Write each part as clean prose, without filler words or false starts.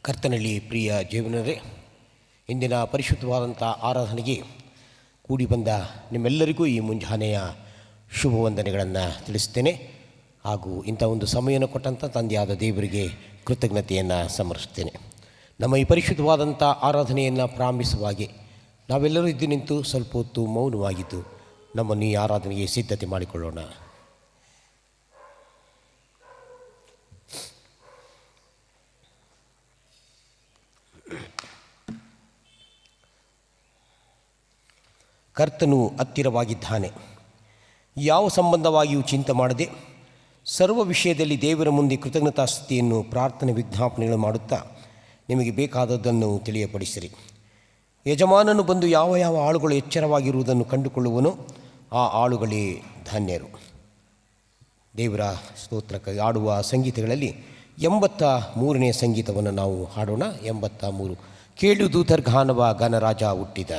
ಕರ್ತನಲ್ಲಿ ಪ್ರಿಯ ಜೀವನರೇ, ಇಂದಿನ ಪರಿಶುದ್ಧವಾದಂಥ ಆರಾಧನೆಗೆ ಕೂಡಿ ಬಂದ ನಿಮ್ಮೆಲ್ಲರಿಗೂ ಈ ಮುಂಜಾನೆಯ ಶುಭ ವಂದನೆಗಳನ್ನು ತಿಳಿಸ್ತೇನೆ. ಹಾಗೂ ಇಂಥ ಒಂದು ಸಮಯವನ್ನು ಕೊಟ್ಟಂಥ ತಂದೆಯಾದ ದೇವರಿಗೆ ಕೃತಜ್ಞತೆಯನ್ನು ಸಮರ್ಪಿಸ್ತೇನೆ. ನಮ್ಮ ಈ ಪರಿಶುದ್ಧವಾದಂಥ ಆರಾಧನೆಯನ್ನು ಪ್ರಾರಂಭಿಸುವಾಗೆ ನಾವೆಲ್ಲರೂ ಇದ್ದು ನಿಂತು ಸ್ವಲ್ಪ ಹೊತ್ತು ಮೌನವಾಗಿದ್ದು ನಮ್ಮನ್ನು ಈ ಆರಾಧನೆಗೆ ಸಿದ್ಧತೆ ಮಾಡಿಕೊಳ್ಳೋಣ. ಕರ್ತನು ಹತ್ತಿರವಾಗಿದ್ದಾನೆ. ಯಾವ ಸಂಬಂಧವಾಗಿಯೂ ಚಿಂತೆ ಮಾಡದೆ ಸರ್ವ ವಿಷಯದಲ್ಲಿ ದೇವರ ಮುಂದೆ ಕೃತಜ್ಞತಾಸ್ತುತಿಯನ್ನು ಪ್ರಾರ್ಥನೆ ವಿಜ್ಞಾಪನೆಗಳು ಮಾಡುತ್ತಾ ನಿಮಗೆ ಬೇಕಾದದ್ದನ್ನು ತಿಳಿಯಪಡಿಸಿರಿ. ಯಜಮಾನನು ಬಂದು ಯಾವ ಯಾವ ಆಳುಗಳು ಎಚ್ಚರವಾಗಿರುವುದನ್ನು ಕಂಡುಕೊಳ್ಳುವನೋ ಆ ಆಳುಗಳೇ ಧನ್ಯರು. ದೇವರ ಸ್ತೋತ್ರಕ್ಕೆ ಆಡುವ ಸಂಗೀತಗಳಲ್ಲಿ 83ನೇ ಸಂಗೀತವನ್ನು ನಾವು ಹಾಡೋಣ. 83. ಕೇಳು ದೂತರ್ಗಾನವ ಗಣರಾಜ ಹುಟ್ಟಿದ.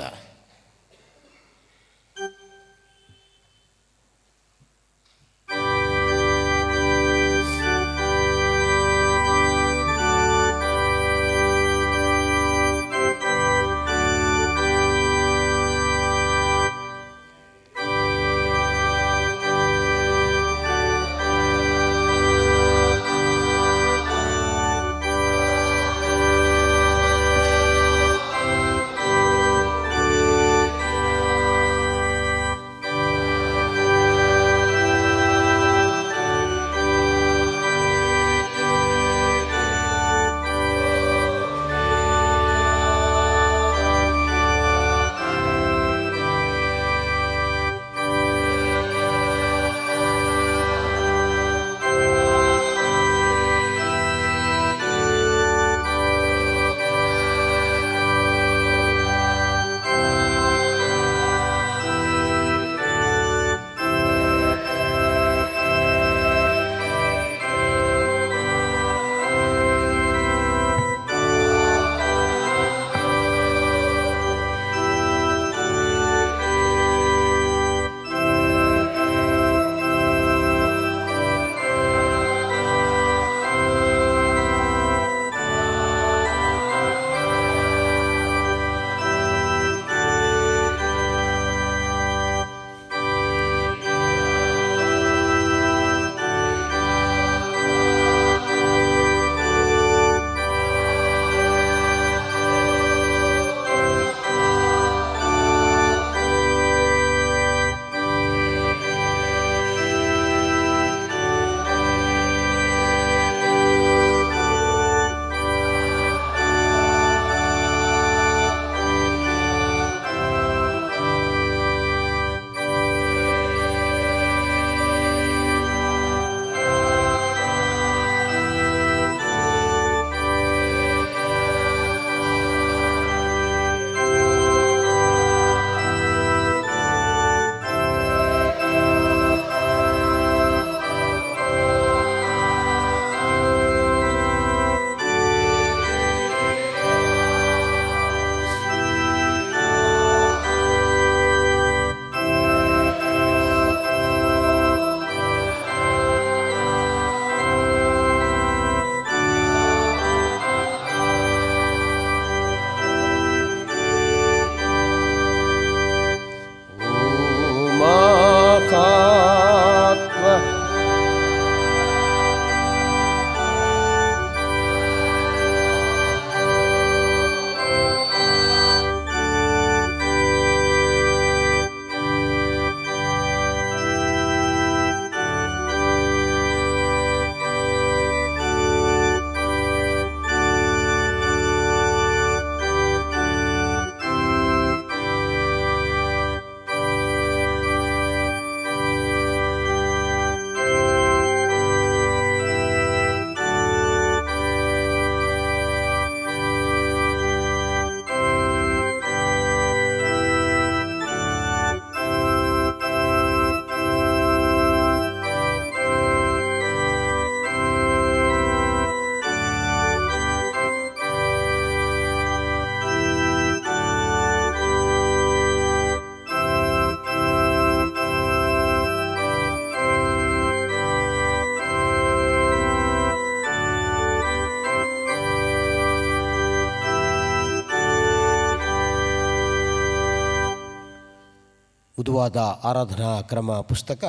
ಉದುವಾದ ಆರಾಧನಾ ಕ್ರಮ ಪುಸ್ತಕ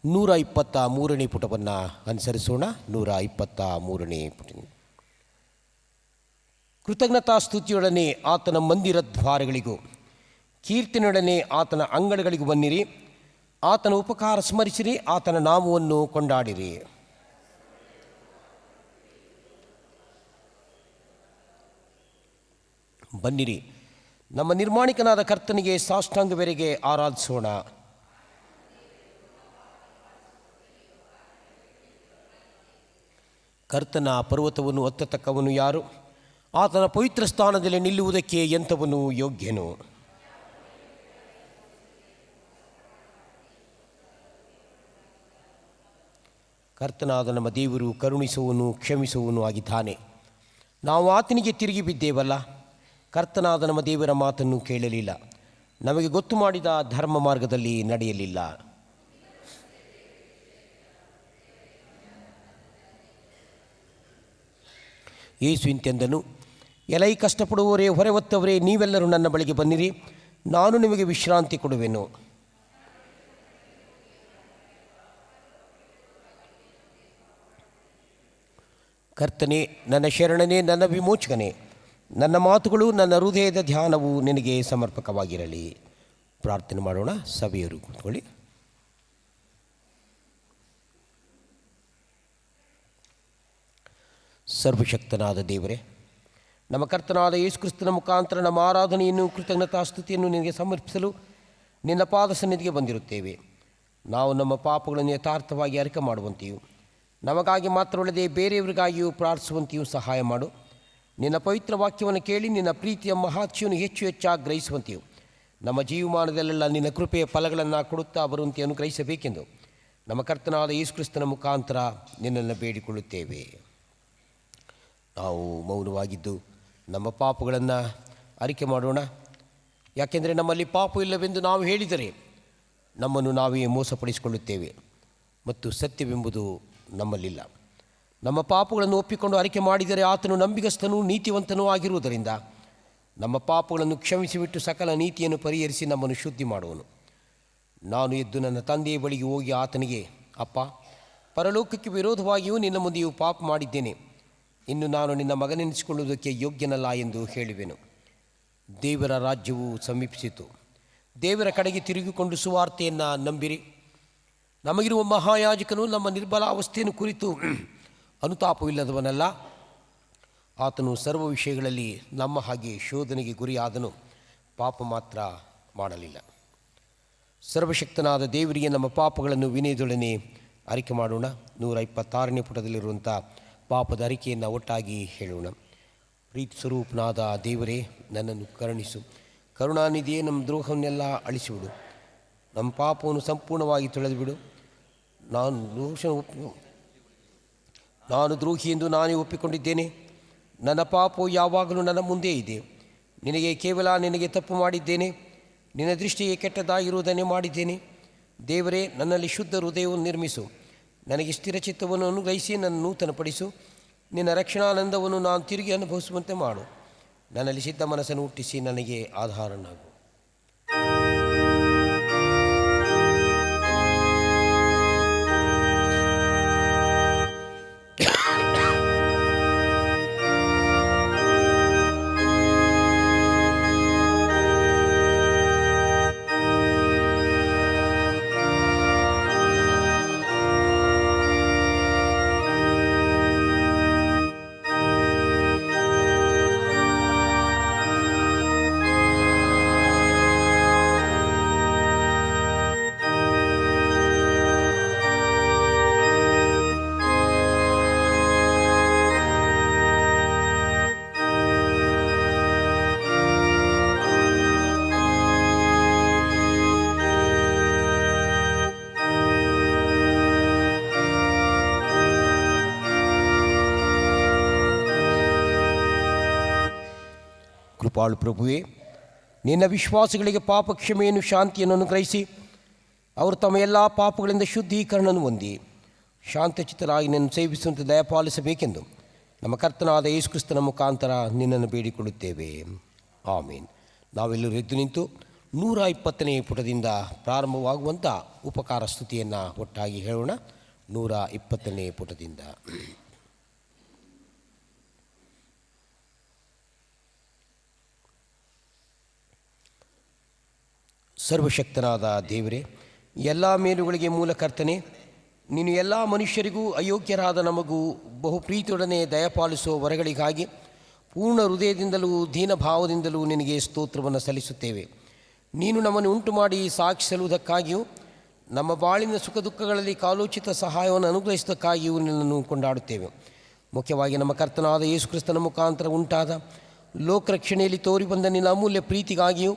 123ನೇ ಪುಟವನ್ನು ಅನುಸರಿಸೋಣ. 123ನೇ ಪುಟ. ಕೃತಜ್ಞತಾ ಸ್ತುತಿಯೊಡನೆ ಆತನ ಮಂದಿರ ದ್ವಾರಗಳಿಗೂ, ಕೀರ್ತನೆಯೊಡನೆ ಆತನ ಅಂಗಳಗಳಿಗೂ ಬನ್ನಿರಿ. ಆತನ ಉಪಕಾರ ಸ್ಮರಿಸಿರಿ, ಆತನ ನಾಮವನ್ನು ಕೊಂಡಾಡಿರಿ. ಬನ್ನಿರಿ, ನಮ್ಮ ನಿರ್ಮಾಣಿಕನಾದ ಕರ್ತನಿಗೆ ಸಾಷ್ಟಾಂಗವೆರೆಗೆ ಆರಾಧಿಸೋಣ. ಕರ್ತನ ಪರ್ವತವನ್ನು ಒತ್ತತಕ್ಕವನು ಯಾರು? ಆತನ ಪವಿತ್ರ ಸ್ಥಾನದಲ್ಲಿ ನಿಲ್ಲುವುದಕ್ಕೆ ಎಂಥವನು ಯೋಗ್ಯನು? ಕರ್ತನಾದ ನಮ್ಮ ದೇವರು ಕರುಣಿಸುವನು, ಕ್ಷಮಿಸುವನು ಆಗಿದ್ದಾನೆ. ನಾವು ಆತನಿಗೆ ತಿರುಗಿ ಬಿದ್ದೇವಲ್ಲ. ಕರ್ತನಾದ ನಮ್ಮ ದೇವರ ಮಾತನ್ನು ಕೇಳಲಿಲ್ಲ, ನಮಗೆ ಗೊತ್ತು ಮಾಡಿದ ಧರ್ಮ ಮಾರ್ಗದಲ್ಲಿ ನಡೆಯಲಿಲ್ಲ. ಯೇಸು ಇಂತೆಂದನು, ಎಲೈ ಕಷ್ಟಪಡುವವರೇ, ಹೊರೆ ಹೊತ್ತವರೇ, ನೀವೆಲ್ಲರೂ ನನ್ನ ಬಳಿಗೆ ಬನ್ನಿರಿ, ನಾನು ನಿಮಗೆ ವಿಶ್ರಾಂತಿ ಕೊಡುವೆನು. ಕರ್ತನೇ, ನನ್ನ ಶರಣನೇ, ನನ್ನ ವಿಮೋಚಕನೇ, ನನ್ನ ಮಾತುಗಳು, ನನ್ನ ಹೃದಯದ ಧ್ಯಾನವು ನಿನಗೆ ಸಮರ್ಪಕವಾಗಿರಲಿ. ಪ್ರಾರ್ಥನೆ ಮಾಡೋಣ. ಸಭೆಯರು ಕೂತ್ಕೊಳ್ಳಿ. ಸರ್ವಶಕ್ತನಾದ ದೇವರೇ, ನಮ್ಮ ಕರ್ತನಾದ ಯೇಸು ಕ್ರಿಸ್ತನ ಮುಖಾಂತರ ನಮ್ಮ ಆರಾಧನೆಯನ್ನು, ಕೃತಜ್ಞತಾ ಸ್ತುತಿಯನ್ನು ನಿನಗೆ ಸಮರ್ಪಿಸಲು ನಿನ್ನ ಪಾದ ಸನ್ನಿಧಿಗೆ ಬಂದಿರುತ್ತೇವೆ. ನಾವು ನಮ್ಮ ಪಾಪಗಳನ್ನು ಯಥಾರ್ಥವಾಗಿ ಅರಿಕೆ ಮಾಡುವಂತೆಯೂ, ನಮಗಾಗಿ ಮಾತ್ರವಲ್ಲದೆ ಬೇರೆಯವರಿಗಾಗಿಯೂ ಪ್ರಾರ್ಥಿಸುವಂತೆಯೂ ಸಹಾಯ ಮಾಡು. ನಿನ್ನ ಪವಿತ್ರ ವಾಕ್ಯವನ್ನು ಕೇಳಿ ನಿನ್ನ ಪ್ರೀತಿಯ ಮಹಾತ್ಯವನ್ನು ಹೆಚ್ಚು ಹೆಚ್ಚಾಗಿ ಗ್ರಹಿಸುವಂತೆಯೂ, ನಮ್ಮ ಜೀವಮಾನದಲ್ಲೆಲ್ಲ ನಿನ್ನ ಕೃಪೆಯ ಫಲಗಳನ್ನು ಕೊಡುತ್ತಾ ಬರುವಂತೆ ಅನುಗ್ರಹಿಸಬೇಕೆಂದು ನಮ್ಮ ಕರ್ತನಾದ ಯೇಸು ಕ್ರಿಸ್ತನ ಮುಖಾಂತರ ನಿನ್ನನ್ನು ಬೇಡಿಕೊಳ್ಳುತ್ತೇವೆ. ನಾವು ಮೌನವಾಗಿದ್ದು ನಮ್ಮ ಪಾಪಗಳನ್ನು ಅರಿಕೆ ಮಾಡೋಣ. ಯಾಕೆಂದರೆ ನಮ್ಮಲ್ಲಿ ಪಾಪ ಇಲ್ಲವೆಂದು ನಾವು ಹೇಳಿದರೆ ನಮ್ಮನ್ನು ನಾವೇ ಮೋಸಪಡಿಸಿಕೊಳ್ಳುತ್ತೇವೆ ಮತ್ತು ಸತ್ಯವೆಂಬುದು ನಮ್ಮಲ್ಲಿಲ್ಲ. ನಮ್ಮ ಪಾಪಗಳನ್ನು ಒಪ್ಪಿಕೊಂಡು ಅರಿಕೆ ಮಾಡಿದರೆ ಆತನು ನಂಬಿಗಸ್ತನೂ ನೀತಿವಂತನೂ ಆಗಿರುವುದರಿಂದ ನಮ್ಮ ಪಾಪಗಳನ್ನು ಕ್ಷಮಿಸಿಬಿಟ್ಟು ಸಕಲ ನೀತಿಯನ್ನು ಪರಿಹರಿಸಿ ನಮ್ಮನ್ನು ಶುದ್ಧಿ ಮಾಡುವನು. ನಾನು ಎದ್ದು ನನ್ನ ತಂದೆಯ ಬಳಿಗೆ ಹೋಗಿ ಆತನಿಗೆ, ಅಪ್ಪ, ಪರಲೋಕಕ್ಕೆ ವಿರೋಧವಾಗಿಯೂ ನಿನ್ನ ಮುಂದೆಯೂ ಪಾಪ ಮಾಡಿದ್ದೇನೆ, ಇನ್ನು ನಾನು ನಿನ್ನ ಮಗನೆನಿಸಿಕೊಳ್ಳುವುದಕ್ಕೆ ಯೋಗ್ಯನಲ್ಲ ಎಂದು ಹೇಳುವೆನು. ದೇವರ ರಾಜ್ಯವು ಸಮೀಪಿಸಿತು. ದೇವರ ಕಡೆಗೆ ತಿರುಗಿಕೊಂಡು ಸುವಾರ್ತೆಯನ್ನು ನಂಬಿರಿ. ನಮಗಿರುವ ಮಹಾಯಾಜಕನು ನಮ್ಮ ನಿರ್ಬಲ ಅವಸ್ಥೆಯನ್ನು ಕುರಿತು ಅನುತಾಪವಿಲ್ಲದವನಲ್ಲ. ಆತನು ಸರ್ವ ವಿಷಯಗಳಲ್ಲಿ ನಮ್ಮ ಹಾಗೆ ಶೋಧನೆಗೆ ಗುರಿಯಾದನು, ಪಾಪ ಮಾತ್ರ ಮಾಡಲಿಲ್ಲ. ಸರ್ವಶಕ್ತನಾದ ದೇವರಿಗೆ ನಮ್ಮ ಪಾಪಗಳನ್ನು ವಿನಯದೊಡನೆ ಅರಿಕೆ ಮಾಡೋಣ. 126ನೇ ಪುಟದಲ್ಲಿರುವಂಥ ಪಾಪದ ಅರಿಕೆಯನ್ನು ಒಟ್ಟಾಗಿ ಹೇಳೋಣ. ಪ್ರೀತಿ ಸ್ವರೂಪನಾದ ದೇವರೇ, ನನ್ನನ್ನು ಕರುಣಿಸು. ಕರುಣಾನಿಧಿಯೇ, ನಮ್ಮ ದ್ರೋಹವನ್ನೆಲ್ಲ ಅಳಿಸಿಬಿಡು. ನಮ್ಮ ಪಾಪವನ್ನು ಸಂಪೂರ್ಣವಾಗಿ ತೊಳೆದುಬಿಡು. ನಾನು ದ್ರೋಹಿ ಎಂದು ನಾನೇ ಒಪ್ಪಿಕೊಂಡಿದ್ದೇನೆ. ನನ್ನ ಪಾಪವು ಯಾವಾಗಲೂ ನನ್ನ ಮುಂದೆ ಇದೆ. ನಿನಗೆ ತಪ್ಪು ಮಾಡಿದ್ದೇನೆ. ನಿನ್ನ ದೃಷ್ಟಿಗೆ ಕೆಟ್ಟದಾಗಿರುವುದನ್ನೇ ಮಾಡಿದ್ದೇನೆ. ದೇವರೇ, ನನ್ನಲ್ಲಿ ಶುದ್ಧ ಹೃದಯವನ್ನು ನಿರ್ಮಿಸು. ನನಗೆ ಸ್ಥಿರಚಿತ್ತವನ್ನು ಅನುಗ್ರಹಿಸಿ ನನ್ನ ನೂತನಪಡಿಸು. ನಿನ್ನ ರಕ್ಷಣಾನಂದವನ್ನು ನಾನು ತಿರುಗಿ ಅನುಭವಿಸುವಂತೆ ಮಾಡು. ನನ್ನಲ್ಲಿ ಸಿದ್ಧ ಮನಸ್ಸನ್ನು ಹುಟ್ಟಿಸಿ ನನಗೆ ಆಧಾರನಾಗು. ಕೃಪಾಳು ಪ್ರಭುವೇ, ನಿನ್ನ ವಿಶ್ವಾಸಿಗಳಿಗೆ ಪಾಪ ಕ್ಷಮೆಯನ್ನು, ಶಾಂತಿಯನ್ನು ಅನುಗ್ರಹಿಸಿ ಅವರು ತಮ್ಮ ಎಲ್ಲ ಪಾಪಗಳಿಂದ ಶುದ್ಧೀಕರಣವನ್ನು ಹೊಂದಿ ಶಾಂತಚಿತ್ತರಾಗಿ ನಿನ್ನನ್ನು ಸೇವಿಸುವಂತೆ ದಯಪಾಲಿಸಬೇಕೆಂದು ನಮ್ಮ ಕರ್ತನಾದ ಯೇಸು ಕ್ರಿಸ್ತನ ಮುಖಾಂತರ ನಿನ್ನನ್ನು ಬೇಡಿಕೊಳ್ಳುತ್ತೇವೆ. ಆಮೇನ್. ನಾವೆಲ್ಲರೂ ಎದ್ದು ನಿಂತು 120ನೇ ಪುಟದಿಂದ ಪ್ರಾರಂಭವಾಗುವಂಥ ಉಪಕಾರ ಸ್ತುತಿಯನ್ನು ಒಟ್ಟಾಗಿ ಹೇಳೋಣ. 120ನೇ ಪುಟದಿಂದ. ಸರ್ವಶಕ್ತನಾದ ದೇವರೇ, ಎಲ್ಲ ಮೇಲುಗಳಿಗೆ ಮೂಲಕರ್ತನೆ, ನೀನು ಎಲ್ಲ ಮನುಷ್ಯರಿಗೂ ಅಯೋಗ್ಯರಾದ ನಮಗೂ ಬಹುಪ್ರೀತಿಯೊಡನೆ ದಯಪಾಲಿಸುವ ವರಗಳಿಗಾಗಿ ಪೂರ್ಣ ಹೃದಯದಿಂದಲೂ ದೀನಭಾವದಿಂದಲೂ ನಿನಗೆ ಸ್ತೋತ್ರವನ್ನು ಸಲ್ಲಿಸುತ್ತೇವೆ. ನೀನು ನಮ್ಮನ್ನು ಉಂಟು ಮಾಡಿ ಸಾಕ್ಷಿಸಲುವುದಕ್ಕಾಗಿಯೂ ನಮ್ಮ ಬಾಳಿನ ಸುಖ ದುಃಖಗಳಲ್ಲಿ ಕಾಲೋಚಿತ ಸಹಾಯವನ್ನು ಅನುಗ್ರಹಿಸುವುದಕ್ಕಾಗಿಯೂ ನಿನ್ನನ್ನು ಕೊಂಡಾಡುತ್ತೇವೆ. ಮುಖ್ಯವಾಗಿ ನಮ್ಮ ಕರ್ತನಾದ ಯೇಸು ಕ್ರಿಸ್ತನ ಮುಖಾಂತರ ಉಂಟಾದ ಲೋಕರಕ್ಷಣೆಯಲ್ಲಿ ತೋರಿಬಂದ ನಿನ್ನ ಅಮೂಲ್ಯ ಪ್ರೀತಿಗಾಗಿಯೂ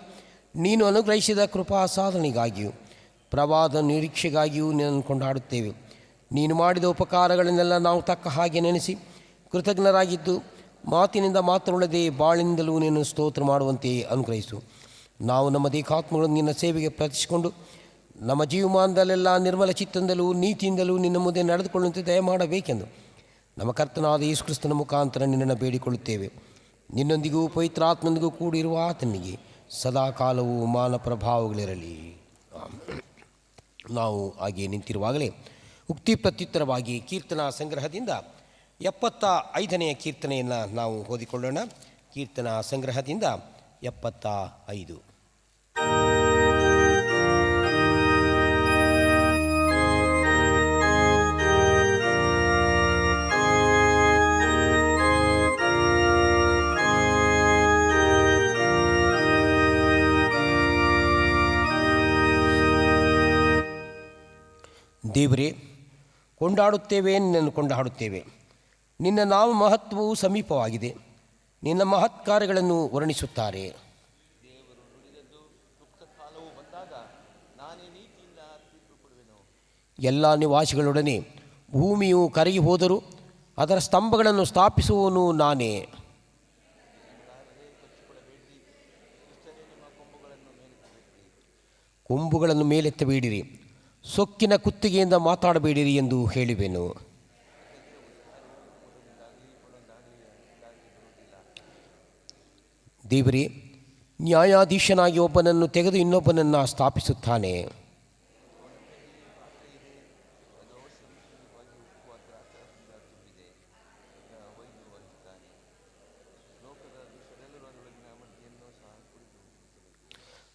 ನೀನು ಅನುಗ್ರಹಿಸಿದ ಕೃಪಾ ಸಾಧನೆಗಾಗಿಯೂ ಪ್ರವಾದ ನಿರೀಕ್ಷೆಗಾಗಿಯೂ ನಿನ್ನನ್ನು ಕೊಂಡಾಡುತ್ತೇವೆ. ನೀನು ಮಾಡಿದ ಉಪಕಾರಗಳನ್ನೆಲ್ಲ ನಾವು ತಕ್ಕ ಹಾಗೆ ನೆನೆಸಿ ಕೃತಜ್ಞರಾಗಿದ್ದು ಮಾತಿನಿಂದ ಮಾತ್ರವಲ್ಲದೆ ಬಾಳಿನಿಂದಲೂ ನಿನ್ನನ್ನು ಸ್ತೋತ್ರ ಮಾಡುವಂತೆ ಅನುಗ್ರಹಿಸು. ನಾವು ನಮ್ಮ ದೇಹಾತ್ಮಗಳನ್ನು ನಿನ್ನ ಸೇವೆಗೆ ಪ್ರತಿಸಿಕೊಂಡು ನಮ್ಮ ಜೀವಮಾನದಲ್ಲೆಲ್ಲ ನಿರ್ಮಲ ಚಿತ್ತದಿಂದಲೂ ನೀತಿಯಿಂದಲೂ ನಿನ್ನ ಮುಂದೆ ನಡೆದುಕೊಳ್ಳುವಂತೆ ದಯಮಾಡಬೇಕೆಂದು ನಮ್ಮ ಕರ್ತನಾದ ಯೇಸು ಕ್ರಿಸ್ತನ ಮುಖಾಂತರ ನಿನ್ನನ್ನು ಬೇಡಿಕೊಳ್ಳುತ್ತೇವೆ. ನಿನ್ನೊಂದಿಗೂ ಪವಿತ್ರಾತ್ಮನಿಗೂ ಕೂಡಿರುವ ಆತನಿಗೆ ಸದಾಕಾಲವೂ ಮಾನ ಪ್ರಭಾವಗಳಿರಲಿ. ನಾವು ಹಾಗೆ ನಿಂತಿರುವಾಗಲೇ ಉಕ್ತಿ ಪ್ರತ್ಯುತ್ತರವಾಗಿ ಕೀರ್ತನಾ ಸಂಗ್ರಹದಿಂದ 75ನೆಯ ಕೀರ್ತನೆಯನ್ನು ನಾವು ಓದಿಕೊಳ್ಳೋಣ. ಕೀರ್ತನಾ ಸಂಗ್ರಹದಿಂದ 75. ದೇವರೇ, ಕೊಂಡಾಡುತ್ತೇವೆ, ನಿನ್ನನ್ನು ಕೊಂಡಾಡುತ್ತೇವೆ. ನಿನ್ನ ನಾಮ ಮಹತ್ವವು ಸಮೀಪವಾಗಿದೆ. ನಿನ್ನ ಮಹತ್ಕಾರ್ಯಗಳನ್ನು ವರ್ಣಿಸುತ್ತಾರೆ. ಎಲ್ಲ ನಿವಾಸಿಗಳೊಡನೆ ಭೂಮಿಯು ಕರಗಿ ಹೋದರೂ ಅದರ ಸ್ತಂಭಗಳನ್ನು ಸ್ಥಾಪಿಸುವವನು ನಾನೇ. ಕೊಂಬುಗಳನ್ನು ಮೇಲೆತ್ತಬೇಡಿರಿ, ಸೊಕ್ಕಿನ ಕುತ್ತಿಗೆಯಿಂದ ಮಾತಾಡಬೇಡಿರಿ ಎಂದು ಹೇಳಿವೆನು. ದೇವರೇ, ನ್ಯಾಯಾಧೀಶನಾಗಿ ಒಬ್ಬನನ್ನು ತೆಗೆದು ಇನ್ನೊಬ್ಬನನ್ನು ಸ್ಥಾಪಿಸುತ್ತಾನೆ.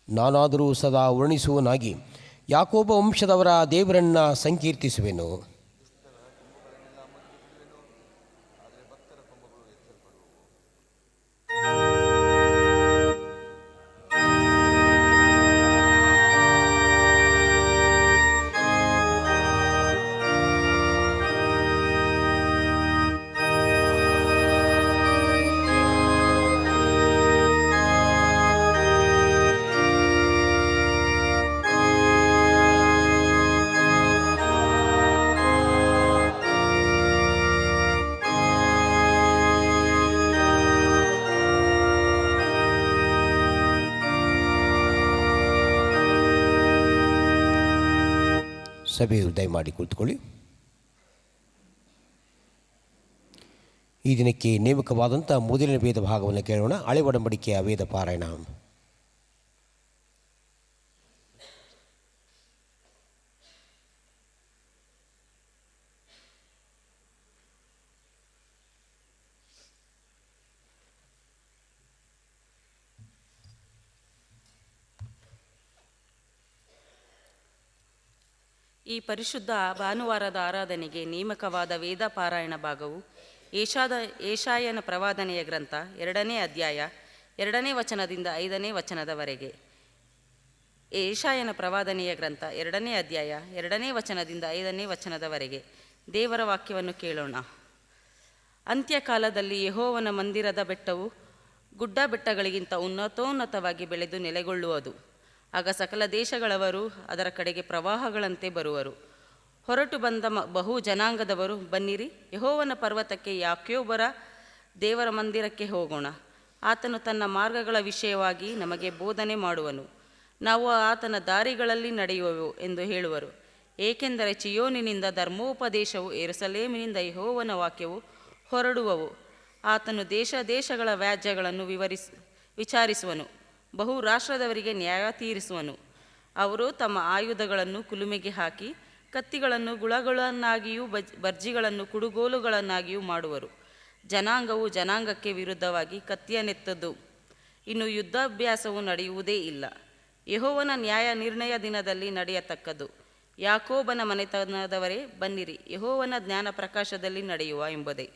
ನಾನಾದರೂ ಸದಾ ವರ್ಣಿಸುವನಾಗಿ ಯಾಕೋಬ ವಂಶದವರ ದೇವರನ್ನು ಸಂಕೀರ್ತಿಸುವೆನು. ಸಭೆಯು ದಯಮಾಡಿ ಕುಳಿತುಕೊಳ್ಳಿ. ಈ ದಿನಕ್ಕೆ ನೇಮಕವಾದಂಥ ಮೊದಲನೇ ವೇದ ಭಾಗವನ್ನು ಕೇಳೋಣ. ಹಳೆ ಒಡಂಬಡಿಕೆಯ ವೇದ ಪಾರಾಯಣ. ಈ ಪರಿಶುದ್ಧ ಭಾನುವಾರದ ಆರಾಧನೆಗೆ ನೇಮಕವಾದ ವೇದ ಪಾರಾಯಣ ಭಾಗವು ಏಷಾಯನ ಪ್ರವಾದನೆಯ ಗ್ರಂಥ 2ನೇ ಅಧ್ಯಾಯ 2ನೇ ವಚನದಿಂದ 5ನೇ ವಚನದವರೆಗೆ. ಏಷಾಯನ ಪ್ರವಾದನೆಯ ಗ್ರಂಥ 2ನೇ ಅಧ್ಯಾಯ 2ನೇ ವಚನದಿಂದ 5ನೇ ವಚನದವರೆಗೆ. ದೇವರ ವಾಕ್ಯವನ್ನು ಕೇಳೋಣ. ಅಂತ್ಯಕಾಲದಲ್ಲಿ ಯೆಹೋವನ ಮಂದಿರದ ಬೆಟ್ಟವು ಗುಡ್ಡ ಬೆಟ್ಟಗಳಿಗಿಂತ ಉನ್ನತೋನ್ನತವಾಗಿ ಬೆಳೆದು ನೆಲೆಗೊಳ್ಳುವುದು. ಆಗ ಸಕಲ ದೇಶಗಳವರು ಅದರ ಕಡೆಗೆ ಪ್ರವಾಹಗಳಂತೆ ಬರುವರು. ಹೊರಟು ಬಂದ ಬಹು ಜನಾಂಗದವರು, ಬನ್ನಿರಿ, ಯೆಹೋವನ ಪರ್ವತಕ್ಕೆ, ಯಾಕೋಬರ ದೇವರ ಮಂದಿರಕ್ಕೆ ಹೋಗೋಣ. ಆತನು ತನ್ನ ಮಾರ್ಗಗಳ ವಿಷಯವಾಗಿ ನಮಗೆ ಬೋಧನೆ ಮಾಡುವನು. ನಾವು ಆತನ ದಾರಿಗಳಲ್ಲಿ ನಡೆಯುವೆವು ಎಂದು ಹೇಳುವರು. ಏಕೆಂದರೆ ಚಿಯೋನಿನಿಂದ ಧರ್ಮೋಪದೇಶವು, ಯೆರೂಸಲೇಮಿನಿಂದ ಯೆಹೋವನ ವಾಕ್ಯವು ಹೊರಡುವವು. ಆತನು ದೇಶ ದೇಶಗಳ ವ್ಯಾಜ್ಯಗಳನ್ನು ವಿಚಾರಿಸುವನು. ಬಹುರಾಷ್ಟ್ರದವರಿಗೆ ನ್ಯಾಯ ತೀರಿಸುವನು. ಅವರು ತಮ್ಮ ಆಯುಧಗಳನ್ನು ಕುಲುಮೆಗೆ ಹಾಕಿ ಕತ್ತಿಗಳನ್ನು ಗುಳಗಳನ್ನಾಗಿಯೂ ಬರ್ಜಿಗಳನ್ನು ಕುಡುಗೋಲುಗಳನ್ನಾಗಿಯೂ ಮಾಡುವರು. ಜನಾಂಗವು ಜನಾಂಗಕ್ಕೆ ವಿರುದ್ಧವಾಗಿ ಕತ್ತಿಯನ್ನೆತ್ತದು. ಇನ್ನು ಯುದ್ಧಾಭ್ಯಾಸವು ನಡೆಯುವುದೇ ಇಲ್ಲ. ಯೆಹೋವನ ನ್ಯಾಯ ನಿರ್ಣಯ ದಿನದಲ್ಲಿ ನಡೆಯತಕ್ಕದ್ದು. ಯಾಕೋಬನ ಮನೆತನದವರೇ ಬನ್ನಿರಿ, ಯೆಹೋವನ ಜ್ಞಾನ ಪ್ರಕಾಶದಲ್ಲಿ ನಡೆಯುವ ಎಂಬುದೇ.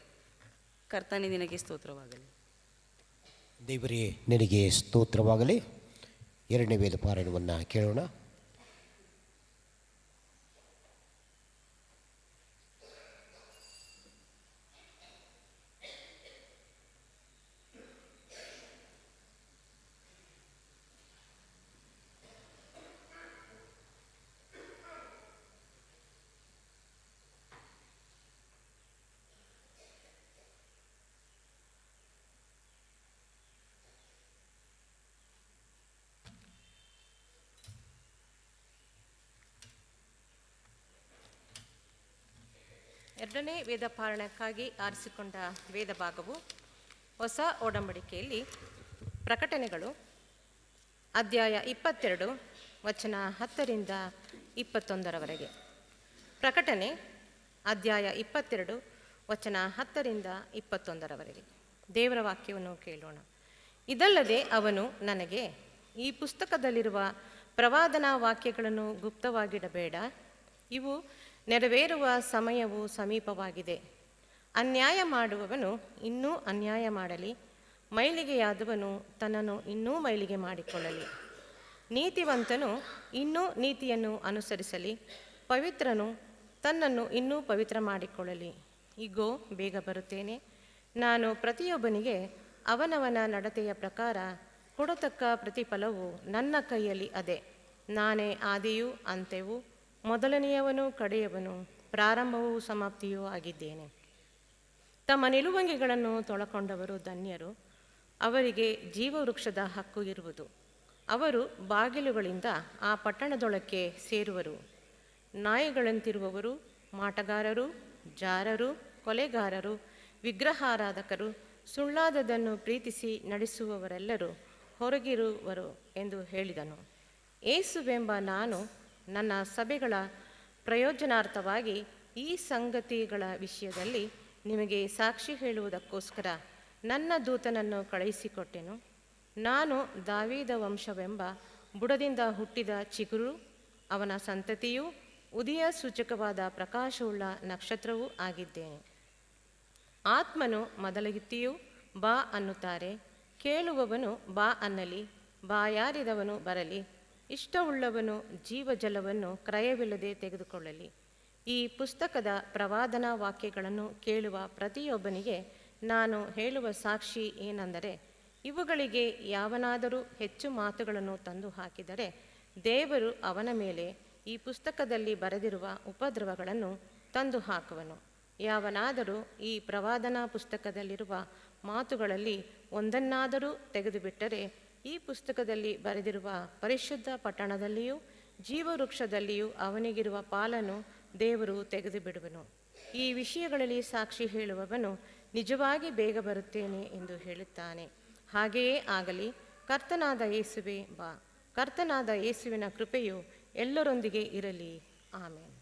ಕರ್ತನೇ ನಿನಗೆ ಸ್ತೋತ್ರವಾಗಲಿ. ದೇವರೇ ನಿನಗೆ ಸ್ತೋತ್ರವಾಗಲಿ. ಎರಡನೇ ವೇದ ಪಾರಾಯಣವನ್ನು ಕೇಳೋಣ. ಎರಡನೇ ವೇದ ಪಾರಾಯಣಕ್ಕಾಗಿ ಆರಿಸಿಕೊಂಡ ವೇದ ಭಾಗವು ಹೊಸ ಒಡಂಬಡಿಕೆಯಲ್ಲಿ ಪ್ರಕಟಣೆಗಳು ಅಧ್ಯಾಯ 22 ವಚನ 10ರಿಂದ 21ರವರೆಗೆ. ಪ್ರಕಟಣೆ ಅಧ್ಯಾಯ 22 ವಚನ 10ರಿಂದ 21ರವರೆಗೆ. ದೇವರ ವಾಕ್ಯವನ್ನು ಕೇಳೋಣ. ಇದಲ್ಲದೆ ಅವನು ನನಗೆ, ಈ ಪುಸ್ತಕದಲ್ಲಿರುವ ಪ್ರವಾದನಾ ವಾಕ್ಯಗಳನ್ನು ಗುಪ್ತವಾಗಿಡಬೇಡ, ಇವು ನೆರವೇರುವ ಸಮಯವು ಸಮೀಪವಾಗಿದೆ. ಅನ್ಯಾಯ ಮಾಡುವವನು ಇನ್ನೂ ಅನ್ಯಾಯ ಮಾಡಲಿ, ಮೈಲಿಗೆಯಾದವನು ತನ್ನನ್ನು ಇನ್ನೂ ಮೈಲಿಗೆ ಮಾಡಿಕೊಳ್ಳಲಿ. ನೀತಿವಂತನು ಇನ್ನೂ ನೀತಿಯನ್ನು ಅನುಸರಿಸಲಿ, ಪವಿತ್ರನು ತನ್ನನ್ನು ಇನ್ನೂ ಪವಿತ್ರ ಮಾಡಿಕೊಳ್ಳಲಿ. ಇಗೋ, ಬೇಗ ಬರುತ್ತೇನೆ. ನಾನು ಪ್ರತಿಯೊಬ್ಬನಿಗೆ ಅವನವನ ನಡತೆಯ ಪ್ರಕಾರ ಕೊಡತಕ್ಕ ಪ್ರತಿಫಲವು ನನ್ನ ಕೈಯಲ್ಲಿ ಅದೆ. ನಾನೇ ಆದಿಯೂ ಅಂತ್ಯವೂ, ಮೊದಲನೆಯವನು ಕಡೆಯವನು, ಪ್ರಾರಂಭವೂ ಸಮಾಪ್ತಿಯೂ ಆಗಿದ್ದೇನೆ. ತಮ್ಮ ನಿಲುವಂಗಿಗಳನ್ನು ತೊಳಕೊಂಡವರು ಧನ್ಯರು, ಅವರಿಗೆ ಜೀವವೃಕ್ಷದ ಹಕ್ಕು ಇರುವುದು. ಅವರು ಬಾಗಿಲುಗಳಿಂದ ಆ ಪಟ್ಟಣದೊಳಕ್ಕೆ ಸೇರುವರು. ನಾಯಿಗಳಂತಿರುವವರು, ಮಾಟಗಾರರು, ಜಾರರು, ಕೊಲೆಗಾರರು, ವಿಗ್ರಹಾರಾಧಕರು, ಸುಳ್ಳಾದದನ್ನು ಪ್ರೀತಿಸಿ ನಡೆಸುವವರೆಲ್ಲರೂ ಹೊರಗಿರುವರು ಎಂದು ಹೇಳಿದನು. ಯೇಸುವೆಂಬ ನಾನು ನನ್ನ ಸಭೆಗಳ ಪ್ರಯೋಜನಾರ್ಥವಾಗಿ ಈ ಸಂಗತಿಗಳ ವಿಷಯದಲ್ಲಿ ನಿಮಗೆ ಸಾಕ್ಷಿ ಹೇಳುವುದಕ್ಕೋಸ್ಕರ ನನ್ನ ದೂತನನ್ನು ಕಳುಹಿಸಿಕೊಟ್ಟೆನು. ನಾನು ದಾವೀದ ವಂಶವೆಂಬ ಬುಡದಿಂದ ಹುಟ್ಟಿದ ಚಿಗುರು, ಅವನ ಸಂತತಿಯೂ ಉದಯ ಸೂಚಕವಾದ ಪ್ರಕಾಶವುಳ್ಳ ನಕ್ಷತ್ರವೂ ಆಗಿದ್ದೇನೆ. ಆತ್ಮನು ಮೊದಲಗಿತ್ತಿಯೂ ಬಾ ಅನ್ನುತ್ತಾರೆ. ಕೇಳುವವನು ಬಾ ಅನ್ನಲಿ, ಬಾಯಾರಿದವನು ಬರಲಿ. ಇಷ್ಟವುಳ್ಳವನು ಜೀವಜಲವನ್ನು ಕ್ರಯವಿಲ್ಲದೆ ತೆಗೆದುಕೊಳ್ಳಲಿ. ಈ ಪುಸ್ತಕದ ಪ್ರವಾದನಾ ವಾಕ್ಯಗಳನ್ನು ಕೇಳುವ ಪ್ರತಿಯೊಬ್ಬನಿಗೆ ನಾನು ಹೇಳುವ ಸಾಕ್ಷಿ ಏನೆಂದರೆ, ಇವುಗಳಿಗೆ ಯಾವನಾದರೂ ಹೆಚ್ಚು ಮಾತುಗಳನ್ನು ತಂದು ಹಾಕಿದರೆ ದೇವರು ಅವನ ಮೇಲೆ ಈ ಪುಸ್ತಕದಲ್ಲಿ ಬರೆದಿರುವ ಉಪದ್ರವಗಳನ್ನು ತಂದು ಹಾಕುವನು. ಯಾವನಾದರೂ ಈ ಪ್ರವಾದನಾ ಪುಸ್ತಕದಲ್ಲಿರುವ ಮಾತುಗಳಲ್ಲಿ ಒಂದನ್ನಾದರೂ ತೆಗೆದುಬಿಟ್ಟರೆ ಈ ಪುಸ್ತಕದಲ್ಲಿ ಬರೆದಿರುವ ಪರಿಶುದ್ಧ ಪಟ್ಟಣದಲ್ಲಿಯೂ ಜೀವವೃಕ್ಷದಲ್ಲಿಯೂ ಅವನಿಗಿರುವ ಪಾಲನ್ನು ದೇವರು ತೆಗೆದು ಬಿಡುವನು. ಈ ವಿಷಯಗಳಲ್ಲಿ ಸಾಕ್ಷಿ ಹೇಳುವವನು ನಿಜವಾಗಿ ಬೇಗ ಬರುತ್ತೇನೆ ಎಂದು ಹೇಳುತ್ತಾನೆ. ಹಾಗೆಯೇ ಆಗಲಿ. ಕರ್ತನಾದ ಯೇಸುವೇ ಬಾ. ಕರ್ತನಾದ ಯೇಸುವಿನ ಕೃಪೆಯು ಎಲ್ಲರೊಂದಿಗೆ ಇರಲಿ. ಆಮೇನ್.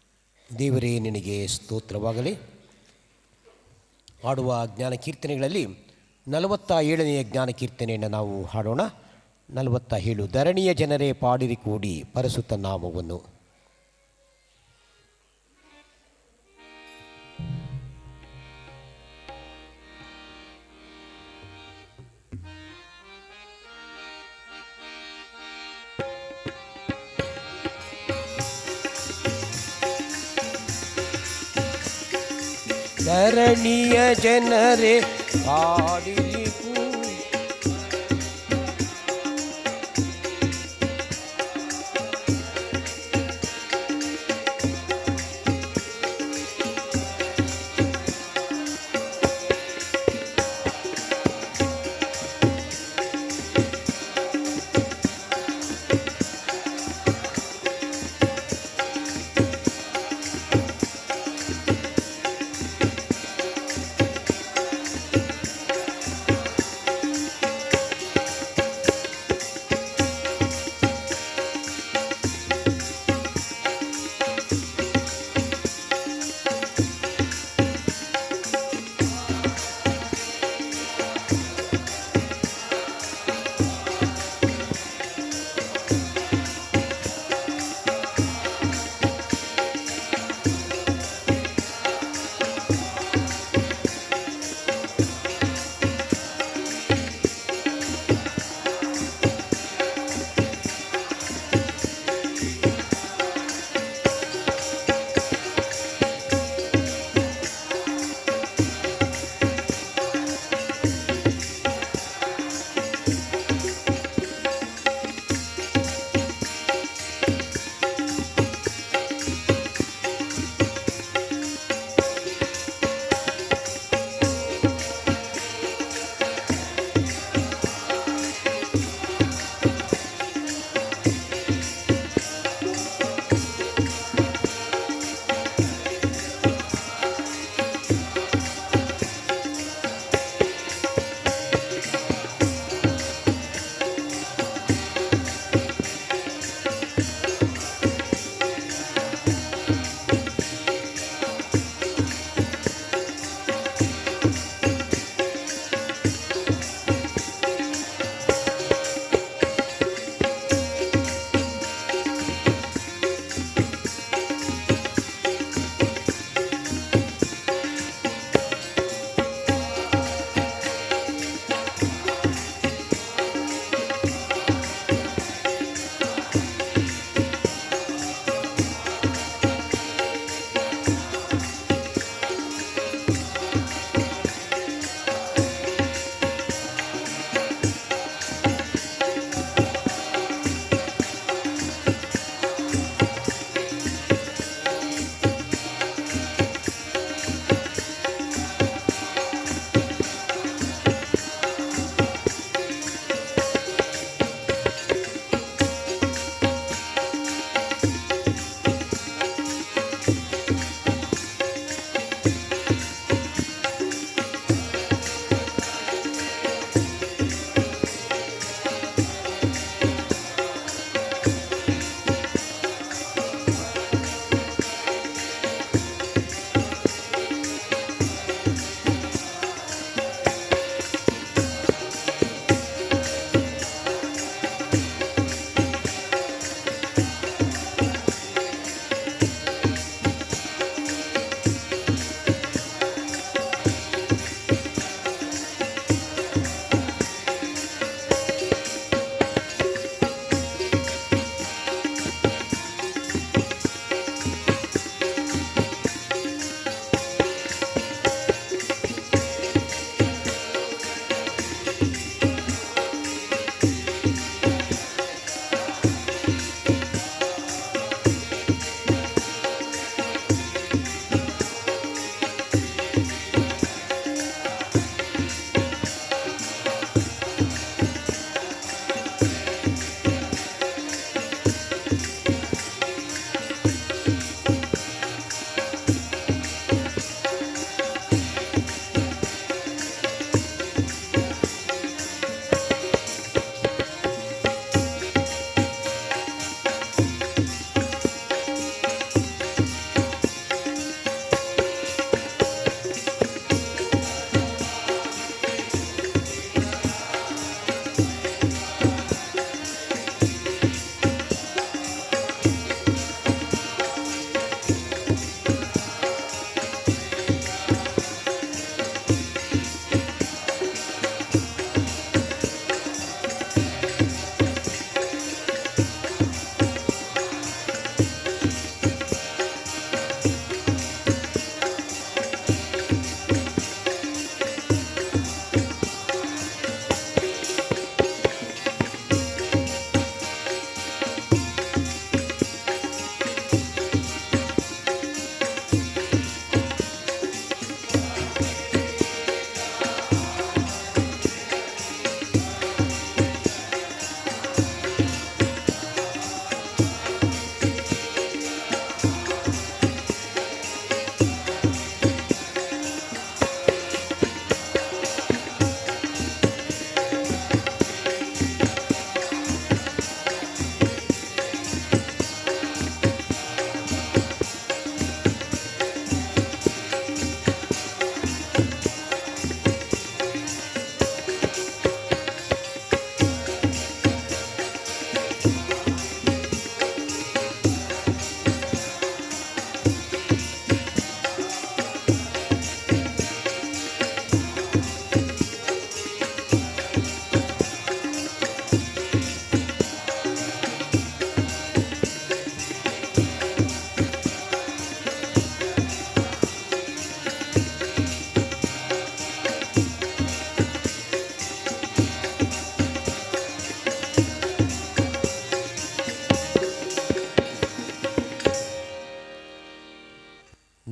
ದೇವರೇ ನಿನಗೆ ಸ್ತೋತ್ರವಾಗಲಿ. ಹಾಡುವ ಜ್ಞಾನ ಕೀರ್ತನೆಗಳಲ್ಲಿ 47ನೆಯ ಜ್ಞಾನ ಕೀರ್ತನೆಯನ್ನು ನಾವು ಹಾಡೋಣ. 47. ಧರಣಿಯ ಜನರೇ ಪಾಡಿರಿ ಕೂಡಿ ಪರಿಸುತ್ತ ನಾಮವನ್ನು. ಧರಣಿಯ ಜನರೇ ಪಾಡಿರಿ ಕೂಡಿ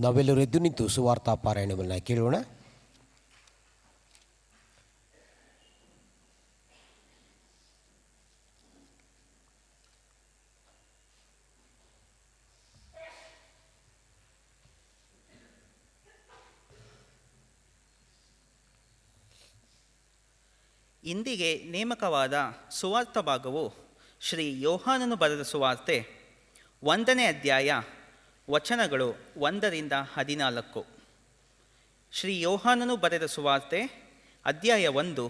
ನಾವೆಲ್ಲರೂ ಎದ್ದು ನಿಂತು ಸುವಾರ್ತಾ ಪಾರಾಯಣವನ್ನು ಕೇಳೋಣ. ಇಂದಿಗೆ ನೇಮಕವಾದ ಸುವಾರ್ಥ ಭಾಗವು ಶ್ರೀ ಯೋಹಾನನು ಬರೆದ ಸುವಾರ್ತೆ 1ನೇ ಅಧ್ಯಾಯ ವಚನಗಳು 1-14. ಶ್ರೀ ಯೋಹಾನನು ಬರೆದ ಸುವಾರ್ತೆ ಅಧ್ಯಾಯ 1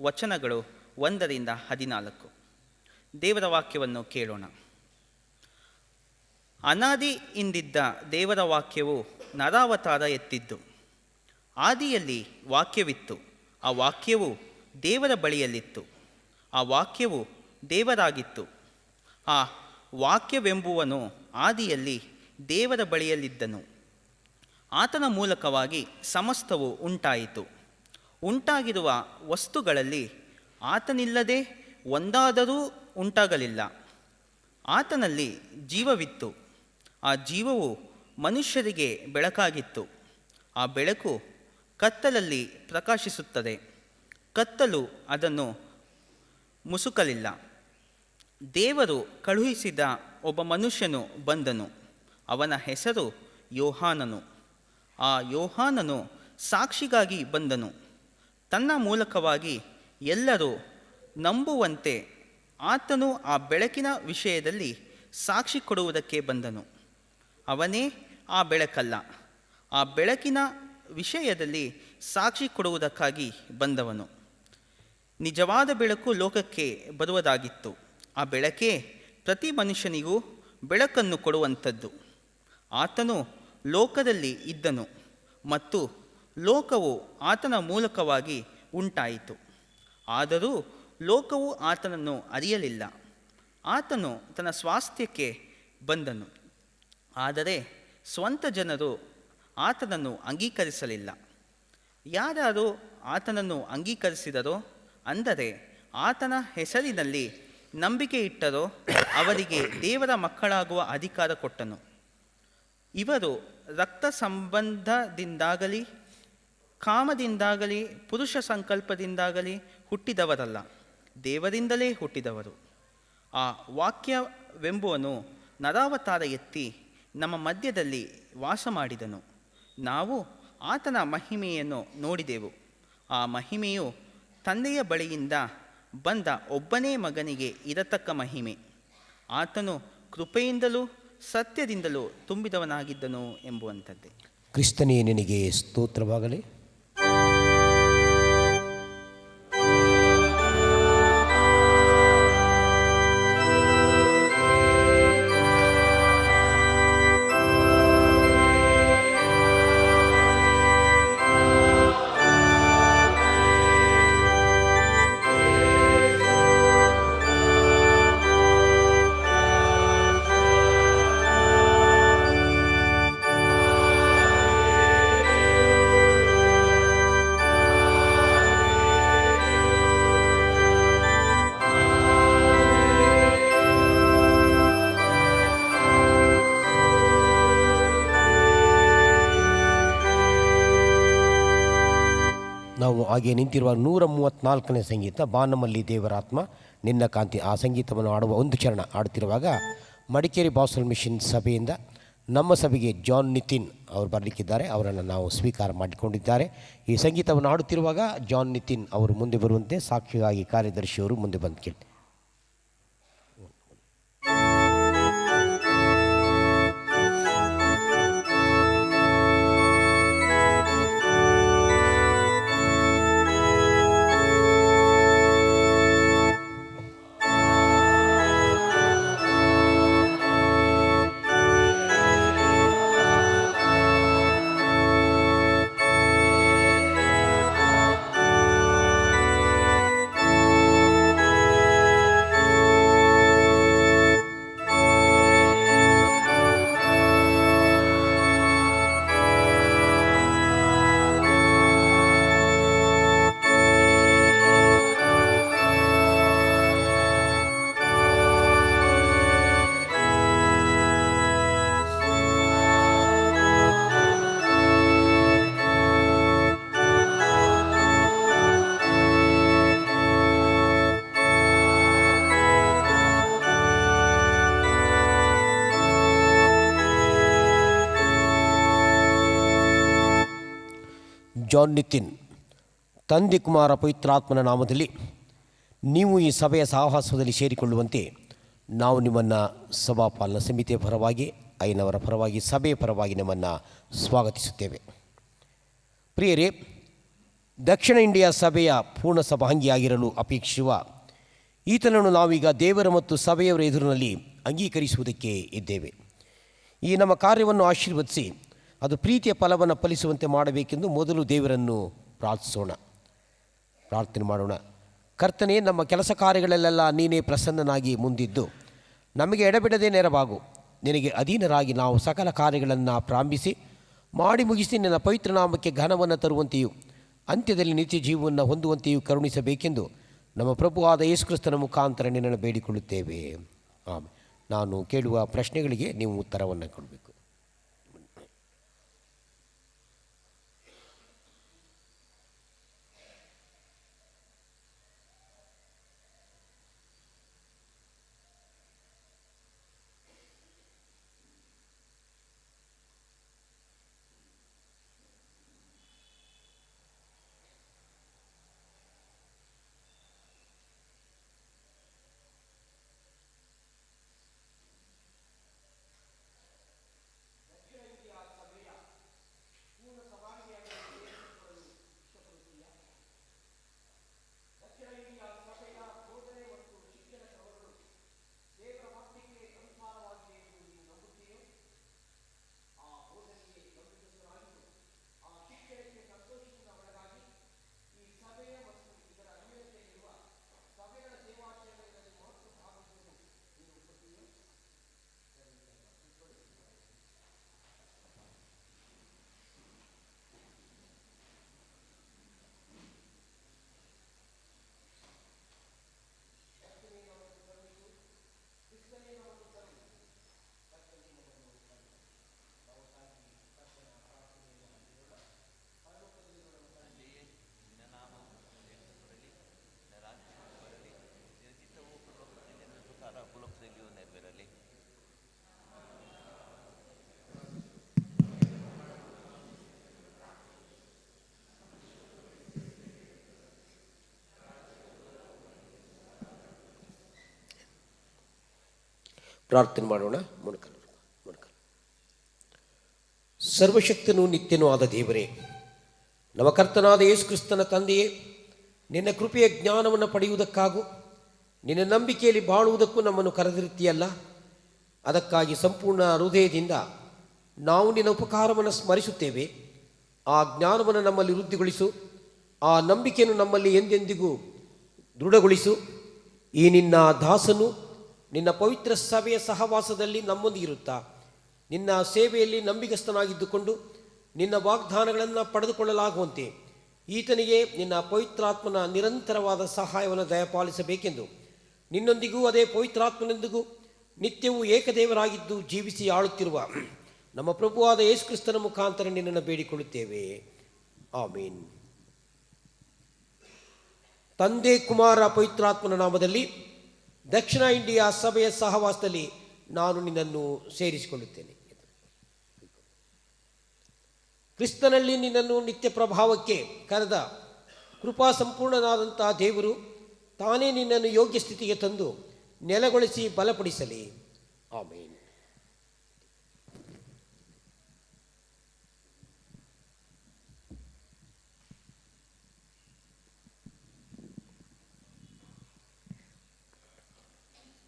ವಚನಗಳು 1-14. ದೇವರ ವಾಕ್ಯವನ್ನು ಕೇಳೋಣ. ಅನಾದಿಯಿಂದಿದ್ದ ದೇವರ ವಾಕ್ಯವು ನರಾವತಾರ ಎತ್ತಿದ್ದು. ಆದಿಯಲ್ಲಿ ವಾಕ್ಯವಿತ್ತು, ಆ ವಾಕ್ಯವು ದೇವರ ಬಳಿಯಲ್ಲಿತ್ತು, ಆ ವಾಕ್ಯವು ದೇವರಾಗಿತ್ತು. ಆ ವಾಕ್ಯವೆಂಬುವನು ಆದಿಯಲ್ಲಿ ದೇವರ ಬಳಿಯಲ್ಲಿದ್ದನು. ಆತನ ಮೂಲಕವಾಗಿ ಸಮಸ್ತವು ಉಂಟಾಯಿತು. ಉಂಟಾಗಿರುವ ವಸ್ತುಗಳಲ್ಲಿ ಆತನಿಲ್ಲದೆ ಒಂದಾದರೂ ಉಂಟಾಗಲಿಲ್ಲ. ಆತನಲ್ಲಿ ಜೀವವಿತ್ತು, ಆ ಜೀವವು ಮನುಷ್ಯರಿಗೆ ಬೆಳಕಾಗಿತ್ತು. ಆ ಬೆಳಕು ಕತ್ತಲಲ್ಲಿ ಪ್ರಕಾಶಿಸುತ್ತದೆ, ಕತ್ತಲು ಅದನ್ನು ಮುಸುಕಲಿಲ್ಲ. ದೇವರು ಕಳುಹಿಸಿದ ಒಬ್ಬ ಮನುಷ್ಯನು ಬಂದನು, ಅವನ ಹೆಸರು ಯೋಹಾನನು. ಆ ಯೋಹಾನನು ಸಾಕ್ಷಿಗಾಗಿ ಬಂದನು. ತನ್ನ ಮೂಲಕವಾಗಿ ಎಲ್ಲರೂ ನಂಬುವಂತೆ ಆತನು ಆ ಬೆಳಕಿನ ವಿಷಯದಲ್ಲಿ ಸಾಕ್ಷಿ ಕೊಡುವುದಕ್ಕೆ ಬಂದನು. ಅವನೇ ಆ ಬೆಳಕಲ್ಲ, ಆ ಬೆಳಕಿನ ವಿಷಯದಲ್ಲಿ ಸಾಕ್ಷಿ ಕೊಡುವುದಕ್ಕಾಗಿ ಬಂದವನು. ನಿಜವಾದ ಬೆಳಕು ಲೋಕಕ್ಕೆ ಬರುವುದಾಗಿತ್ತು. ಆ ಬೆಳಕೇ ಪ್ರತಿ ಮನುಷ್ಯನಿಗೂ ಬೆಳಕನ್ನು ಕೊಡುವಂಥದ್ದು. ಆತನು ಲೋಕದಲ್ಲಿ ಇದ್ದನು ಮತ್ತು ಲೋಕವು ಆತನ ಮೂಲಕವಾಗಿ ಉಂಟಾಯಿತು, ಆದರೂ ಲೋಕವು ಆತನನ್ನು ಅರಿಯಲಿಲ್ಲ. ಆತನು ತನ್ನ ಸ್ವಾಸ್ಥ್ಯಕ್ಕೆ ಬಂದನು, ಆದರೆ ಸ್ವಂತ ಜನರು ಆತನನ್ನು ಅಂಗೀಕರಿಸಲಿಲ್ಲ. ಯಾರು ಆತನನ್ನು ಅಂಗೀಕರಿಸಿದರೋ, ಅಂದರೆ ಆತನ ಹೆಸರಿನಲ್ಲಿ ನಂಬಿಕೆ ಇಟ್ಟರೋ, ಅವರಿಗೆ ದೇವರ ಮಕ್ಕಳಾಗುವ ಅಧಿಕಾರ ಕೊಟ್ಟನು. ಇವರು ರಕ್ತ ಸಂಬಂಧದಿಂದಾಗಲಿ ಕಾಮದಿಂದಾಗಲಿ ಪುರುಷ ಸಂಕಲ್ಪದಿಂದಾಗಲಿ ಹುಟ್ಟಿದವರಲ್ಲ, ದೇವರಿಂದಲೇ ಹುಟ್ಟಿದವರು. ಆ ವಾಕ್ಯವೆಂಬುವನು ನರಾವತಾರ ಎತ್ತಿ ನಮ್ಮ ಮಧ್ಯದಲ್ಲಿ ವಾಸ ಮಾಡಿದನು. ನಾವು ಆತನ ಮಹಿಮೆಯನ್ನು ನೋಡಿದೆವು. ಆ ಮಹಿಮೆಯು ತಂದೆಯ ಬಳಿಯಿಂದ ಬಂದ ಒಬ್ಬನೇ ಮಗನಿಗೆ ಇರತಕ್ಕ ಮಹಿಮೆ. ಆತನು ಕೃಪೆಯಿಂದಲೂ ಸತ್ಯದಿಂದಲೂ ತುಂಬಿದವನಾಗಿದ್ದನು ಎಂಬುವಂಥದ್ದೇ. ಕ್ರಿಸ್ತನೇ ನಿನಗೆ ಸ್ತೋತ್ರವಾಗಲಿ. ನಾವು ಹಾಗೆ ನಿಂತಿರುವ 134ನೇ ಸಂಗೀತ, ಬಾನಮಲ್ಲಿ ದೇವರಾತ್ಮ ನಿನ್ನ ಕಾಂತಿ. ಆ ಸಂಗೀತವನ್ನು ಆಡುವ ಒಂದು ಚರಣ ಆಡುತ್ತಿರುವಾಗ ಮಡಿಕೇರಿ ಬಾಸಲ್ ಮಿಷನ್ ಸಭೆಯಿಂದ ನಮ್ಮ ಸಭೆಗೆ ಜಾನ್ ನಿತಿನ್ ಅವರು ಬರಲಿಕ್ಕಿದ್ದಾರೆ. ಅವರನ್ನು ನಾವು ಸ್ವೀಕಾರ ಮಾಡಿಕೊಂಡಿದ್ದಾರೆ. ಈ ಸಂಗೀತವನ್ನು ಆಡುತ್ತಿರುವಾಗ ಜಾನ್ ನಿತಿನ್ ಅವರು ಮುಂದೆ ಬರುವಂತೆ ಸಾಕ್ಷಿಯಾಗಿ ಕಾರ್ಯದರ್ಶಿಯವರು ಮುಂದೆ ಬಂದು ಕೇಳಿ. ಜಾನ್ ನಿತಿನ್, ತಂದೆ ಕುಮಾರ ಪವಿತ್ರಾತ್ಮನ ನಾಮದಲ್ಲಿ ನೀವು ಈ ಸಭೆಯ ಸಹವಾಸದಲ್ಲಿ ಸೇರಿಕೊಳ್ಳುವಂತೆ ನಾವು ನಿಮ್ಮನ್ನು ಸಭಾಪಾಲನಾ ಸಮಿತಿಯ ಪರವಾಗಿ, ಐನವರ ಪರವಾಗಿ, ಸಭೆಯ ಪರವಾಗಿ ನಿಮ್ಮನ್ನು ಸ್ವಾಗತಿಸುತ್ತೇವೆ. ಪ್ರಿಯರೇ, ದಕ್ಷಿಣ ಇಂಡಿಯಾ ಸಭೆಯ ಪೂರ್ಣ ಸಭಾಂಗಿಯಾಗಿರಲು ಅಪೇಕ್ಷಿಸುವ ಈತನನ್ನು ನಾವೀಗ ದೇವರ ಮತ್ತು ಸಭೆಯವರ ಎದುರಿನಲ್ಲಿ ಅಂಗೀಕರಿಸುವುದಕ್ಕೆ ಇದ್ದೇವೆ. ಈ ನಮ್ಮ ಕಾರ್ಯವನ್ನು ಆಶೀರ್ವದಿಸಿ ಅದು ಪ್ರೀತಿಯ ಫಲವನ್ನು ಫಲಿಸುವಂತೆ ಮಾಡಬೇಕೆಂದು ಮೊದಲು ದೇವರನ್ನು ಪ್ರಾರ್ಥನೆ ಮಾಡೋಣ. ಕರ್ತನೇ, ನಮ್ಮ ಕೆಲಸ ಕಾರ್ಯಗಳಲ್ಲೆಲ್ಲ ನೀನೇ ಪ್ರಸನ್ನನಾಗಿ ಮುಂದಿದ್ದು ನಮಗೆ ಎಡಬಿಡದೆ ನೆರವಾಗು. ನಿನಗೆ ಅಧೀನರಾಗಿ ನಾವು ಸಕಲ ಕಾರ್ಯಗಳನ್ನು ಪ್ರಾರಂಭಿಸಿ ಮಾಡಿ ಮುಗಿಸಿ ನಿನ್ನ ಪವಿತ್ರ ನಾಮಕ್ಕೆ ಘನವನ್ನು ತರುವಂತೆಯೂ ಅಂತ್ಯದಲ್ಲಿ ನಿತ್ಯ ಜೀವವನ್ನು ಹೊಂದುವಂತೆಯೂ ಕರುಣಿಸಬೇಕೆಂದು ನಮ್ಮ ಪ್ರಭುವಾದ ಯೇಸುಕ್ರಿಸ್ತನ ಮುಖಾಂತರ ನಿನ್ನನ್ನು ಬೇಡಿಕೊಳ್ಳುತ್ತೇವೆ. ನಾನು ಕೇಳುವ ಪ್ರಶ್ನೆಗಳಿಗೆ ನೀವು ಉತ್ತರವನ್ನು ಕೊಡಬೇಕು. ಪ್ರಾರ್ಥನೆ ಮಾಡೋಣ. ಮೊಣಕಲು. ಸರ್ವಶಕ್ತನೂ ನಿತ್ಯನೂ ಆದ ದೇವರೇ, ನಮ್ಮ ಕರ್ತನಾದ ಯೇಸು ಕ್ರಿಸ್ತನ ತಂದೆಯೇ, ನಿನ್ನ ಕೃಪೆಯ ಜ್ಞಾನವನ್ನು ಪಡೆಯುವುದಕ್ಕಾಗೂ ನಿನ್ನ ನಂಬಿಕೆಯಲ್ಲಿ ಬಾಳುವುದಕ್ಕೂ ನಮ್ಮನ್ನು ಕರೆದಿರುತ್ತೀಯಲ್ಲ. ಅದಕ್ಕಾಗಿ ಸಂಪೂರ್ಣ ಹೃದಯದಿಂದ ನಾವು ನಿನ್ನ ಉಪಕಾರವನ್ನು ಸ್ಮರಿಸುತ್ತೇವೆ. ಆ ಜ್ಞಾನವನ್ನು ನಮ್ಮಲ್ಲಿ ವೃದ್ಧಿಗೊಳಿಸು, ಆ ನಂಬಿಕೆಯನ್ನು ನಮ್ಮಲ್ಲಿ ಎಂದೆಂದಿಗೂ ದೃಢಗೊಳಿಸು. ಈ ನಿನ್ನ ದಾಸನು ನಿನ್ನ ಪವಿತ್ರ ಸಭೆಯ ಸಹವಾಸದಲ್ಲಿ ನಮ್ಮೊಂದಿಗಿರುತ್ತಾ ನಿನ್ನ ಸೇವೆಯಲ್ಲಿ ನಂಬಿಗಸ್ತನಾಗಿದ್ದುಕೊಂಡು ನಿನ್ನ ವಾಗ್ದಾನಗಳನ್ನು ಪಡೆದುಕೊಳ್ಳಲಾಗುವಂತೆ ಈತನಿಗೆ ನಿನ್ನ ಪವಿತ್ರಾತ್ಮನ ನಿರಂತರವಾದ ಸಹಾಯವನ್ನು ದಯಪಾಲಿಸಬೇಕೆಂದು ನಿನ್ನೊಂದಿಗೂ ಅದೇ ಪವಿತ್ರಾತ್ಮನೊಂದಿಗೂ ನಿತ್ಯವೂ ಏಕದೇವರಾಗಿದ್ದು ಜೀವಿಸಿ ಆಳುತ್ತಿರುವ ನಮ್ಮ ಪ್ರಭುವಾದ ಯೇಸು ಕ್ರಿಸ್ತನ ಮುಖಾಂತರ ನಿನ್ನನ್ನು ಬೇಡಿಕೊಳ್ಳುತ್ತೇವೆ. ಆಮೀನ್. ತಂದೆ ಕುಮಾರ ಪವಿತ್ರಾತ್ಮನ ನಾಮದಲ್ಲಿ ದಕ್ಷಿಣ ಇಂಡಿಯಾ ಸಭೆಯ ಸಹವಾಸದಲ್ಲಿ ನಾನು ನಿನ್ನನ್ನು ಸೇರಿಸಿಕೊಳ್ಳುತ್ತೇನೆ. ಕ್ರಿಸ್ತನಲ್ಲಿ ನಿನ್ನನ್ನು ನಿತ್ಯ ಪ್ರಭಾವಕ್ಕೆ ಕರೆದ ಕೃಪಾ ಸಂಪೂರ್ಣನಾದಂಥ ದೇವರು ತಾನೇ ನಿನ್ನನ್ನು ಯೋಗ್ಯ ಸ್ಥಿತಿಗೆ ತಂದು ನೆಲೆಗೊಳಿಸಿ ಬಲಪಡಿಸಲಿ. ಆಮೇನ್.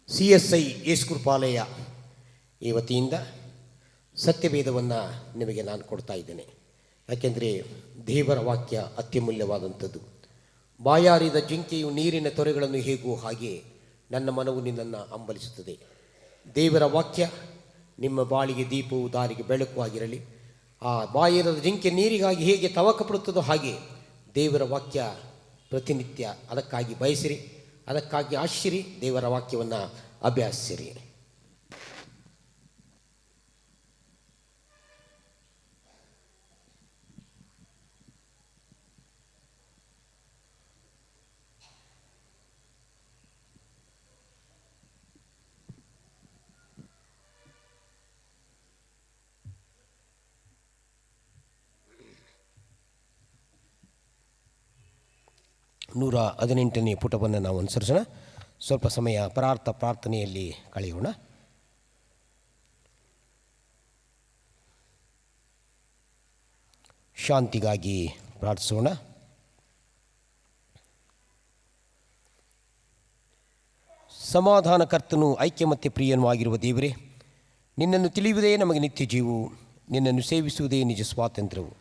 CSI ಯೇಸು ಕೃಪಾಲಯ ಈ ವತಿಯಿಂದ ಸತ್ಯವೇದವನ್ನು ನಿಮಗೆ ನಾನು ಕೊಡ್ತಾ ಇದ್ದೇನೆ. ಯಾಕೆಂದರೆ ದೇವರ ವಾಕ್ಯ ಅತ್ಯಮೂಲ್ಯವಾದಂಥದ್ದು. ಬಾಯಾರಿದ ಜಿಂಕೆಯು ನೀರಿನ ತೊರೆಗಳನ್ನು ಹೇಗೂ ಹಾಗೆ ನನ್ನ ಮನವು ನಿನ್ನನ್ನು ಹಂಬಲಿಸುತ್ತದೆ. ದೇವರ ವಾಕ್ಯ ನಿಮ್ಮ ಬಾಳಿಗೆ ದೀಪವು ದಾರಿಗೆ ಬೆಳಕು ಆಗಿರಲಿ. ಆ ಬಾಯಾರಿದ ಜಿಂಕೆ ನೀರಿಗಾಗಿ ಹೇಗೆ ತವಕಪಡುತ್ತದೋ ಹಾಗೆ ದೇವರ ವಾಕ್ಯ ಪ್ರತಿನಿತ್ಯ ಅದಕ್ಕಾಗಿ ಬಯಸಿರಿ, ಅದಕ್ಕಾಗಿ ಆಶಿರಿ, ದೇವರ ವಾಕ್ಯವನ್ನು ಅಭ್ಯಾಸಿಸಿರಿ. 118ನೇ ಪುಟವನ್ನು ನಾವು ಅನುಸರಿಸೋಣ. ಸ್ವಲ್ಪ ಸಮಯ ಪರಾರ್ಥ ಪ್ರಾರ್ಥನೆಯಲ್ಲಿ ಕಳೆಯೋಣ. ಶಾಂತಿಗಾಗಿ ಪ್ರಾರ್ಥಿಸೋಣ. ಸಮಾಧಾನಕರ್ತನು ಐಕ್ಯಮತ್ಯ ಪ್ರಿಯನೂ ಆಗಿರುವ ದೇವರೇ, ನಿನ್ನನ್ನು ತಿಳಿಯುವುದೇ ನಮಗೆ ನಿತ್ಯ ಜೀವವು, ನಿನ್ನನ್ನು ಸೇವಿಸುವುದೇ ನಿಜ ಸ್ವಾತಂತ್ರ್ಯವು.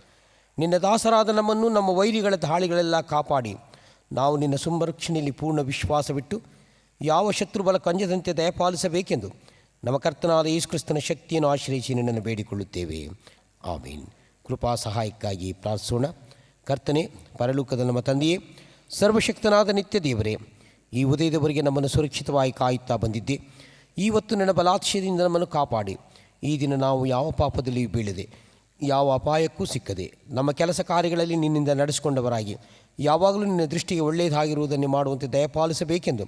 ನಿನ್ನ ದಾಸರಾದ ನಮ್ಮನ್ನು ನಮ್ಮ ವೈರಿಗಳ ದಾಳಿಗಳೆಲ್ಲ ಕಾಪಾಡಿ ನಾವು ನಿನ್ನ ಸಂರಕ್ಷಣೆಯಲ್ಲಿ ಪೂರ್ಣ ವಿಶ್ವಾಸವಿಟ್ಟು ಯಾವ ಶತ್ರುಬಲ ಕಂಜದಂತೆ ದಯಪಾಲಿಸಬೇಕೆಂದು ನಮ್ಮ ಕರ್ತನಾದ ಯೇಸು ಕ್ರಿಸ್ತನ ಶಕ್ತಿಯನ್ನು ಆಶ್ರಯಿಸಿ ನಿನ್ನನ್ನು ಬೇಡಿಕೊಳ್ಳುತ್ತೇವೆ. ಆಮೀನ್. ಕೃಪಾ ಸಹಾಯಕ್ಕಾಗಿ ಪ್ರಾರ್ಥಿಸೋಣ. ಕರ್ತನೆ, ಪರಲೋಕದ ನಮ್ಮ ತಂದೆಯೇ, ಸರ್ವಶಕ್ತನಾದ ನಿತ್ಯ ದೇವರೇ, ಈ ಉದಯದವರೆಗೆ ನಮ್ಮನ್ನು ಸುರಕ್ಷಿತವಾಗಿ ಕಾಯುತ್ತಾ ಬಂದಿದ್ದೆ. ಇವತ್ತು ನನ್ನ ಬಲಾತ್ಸೆಯಿಂದ ನಮ್ಮನ್ನು ಕಾಪಾಡಿ ಈ ದಿನ ನಾವು ಯಾವ ಪಾಪದಲ್ಲಿಯೂ ಬೀಳದೆ ಯಾವ ಅಪಾಯಕ್ಕೂ ಸಿಕ್ಕದೆ ನಮ್ಮ ಕೆಲಸ ಕಾರ್ಯಗಳಲ್ಲಿ ನಿನ್ನಿಂದ ನಡೆಸಿಕೊಂಡವರಾಗಿ ಯಾವಾಗಲೂ ನಿನ್ನ ದೃಷ್ಟಿಗೆ ಒಳ್ಳೆಯದಾಗಿರುವುದನ್ನು ಮಾಡುವಂತೆ ದಯಪಾಲಿಸಬೇಕೆಂದು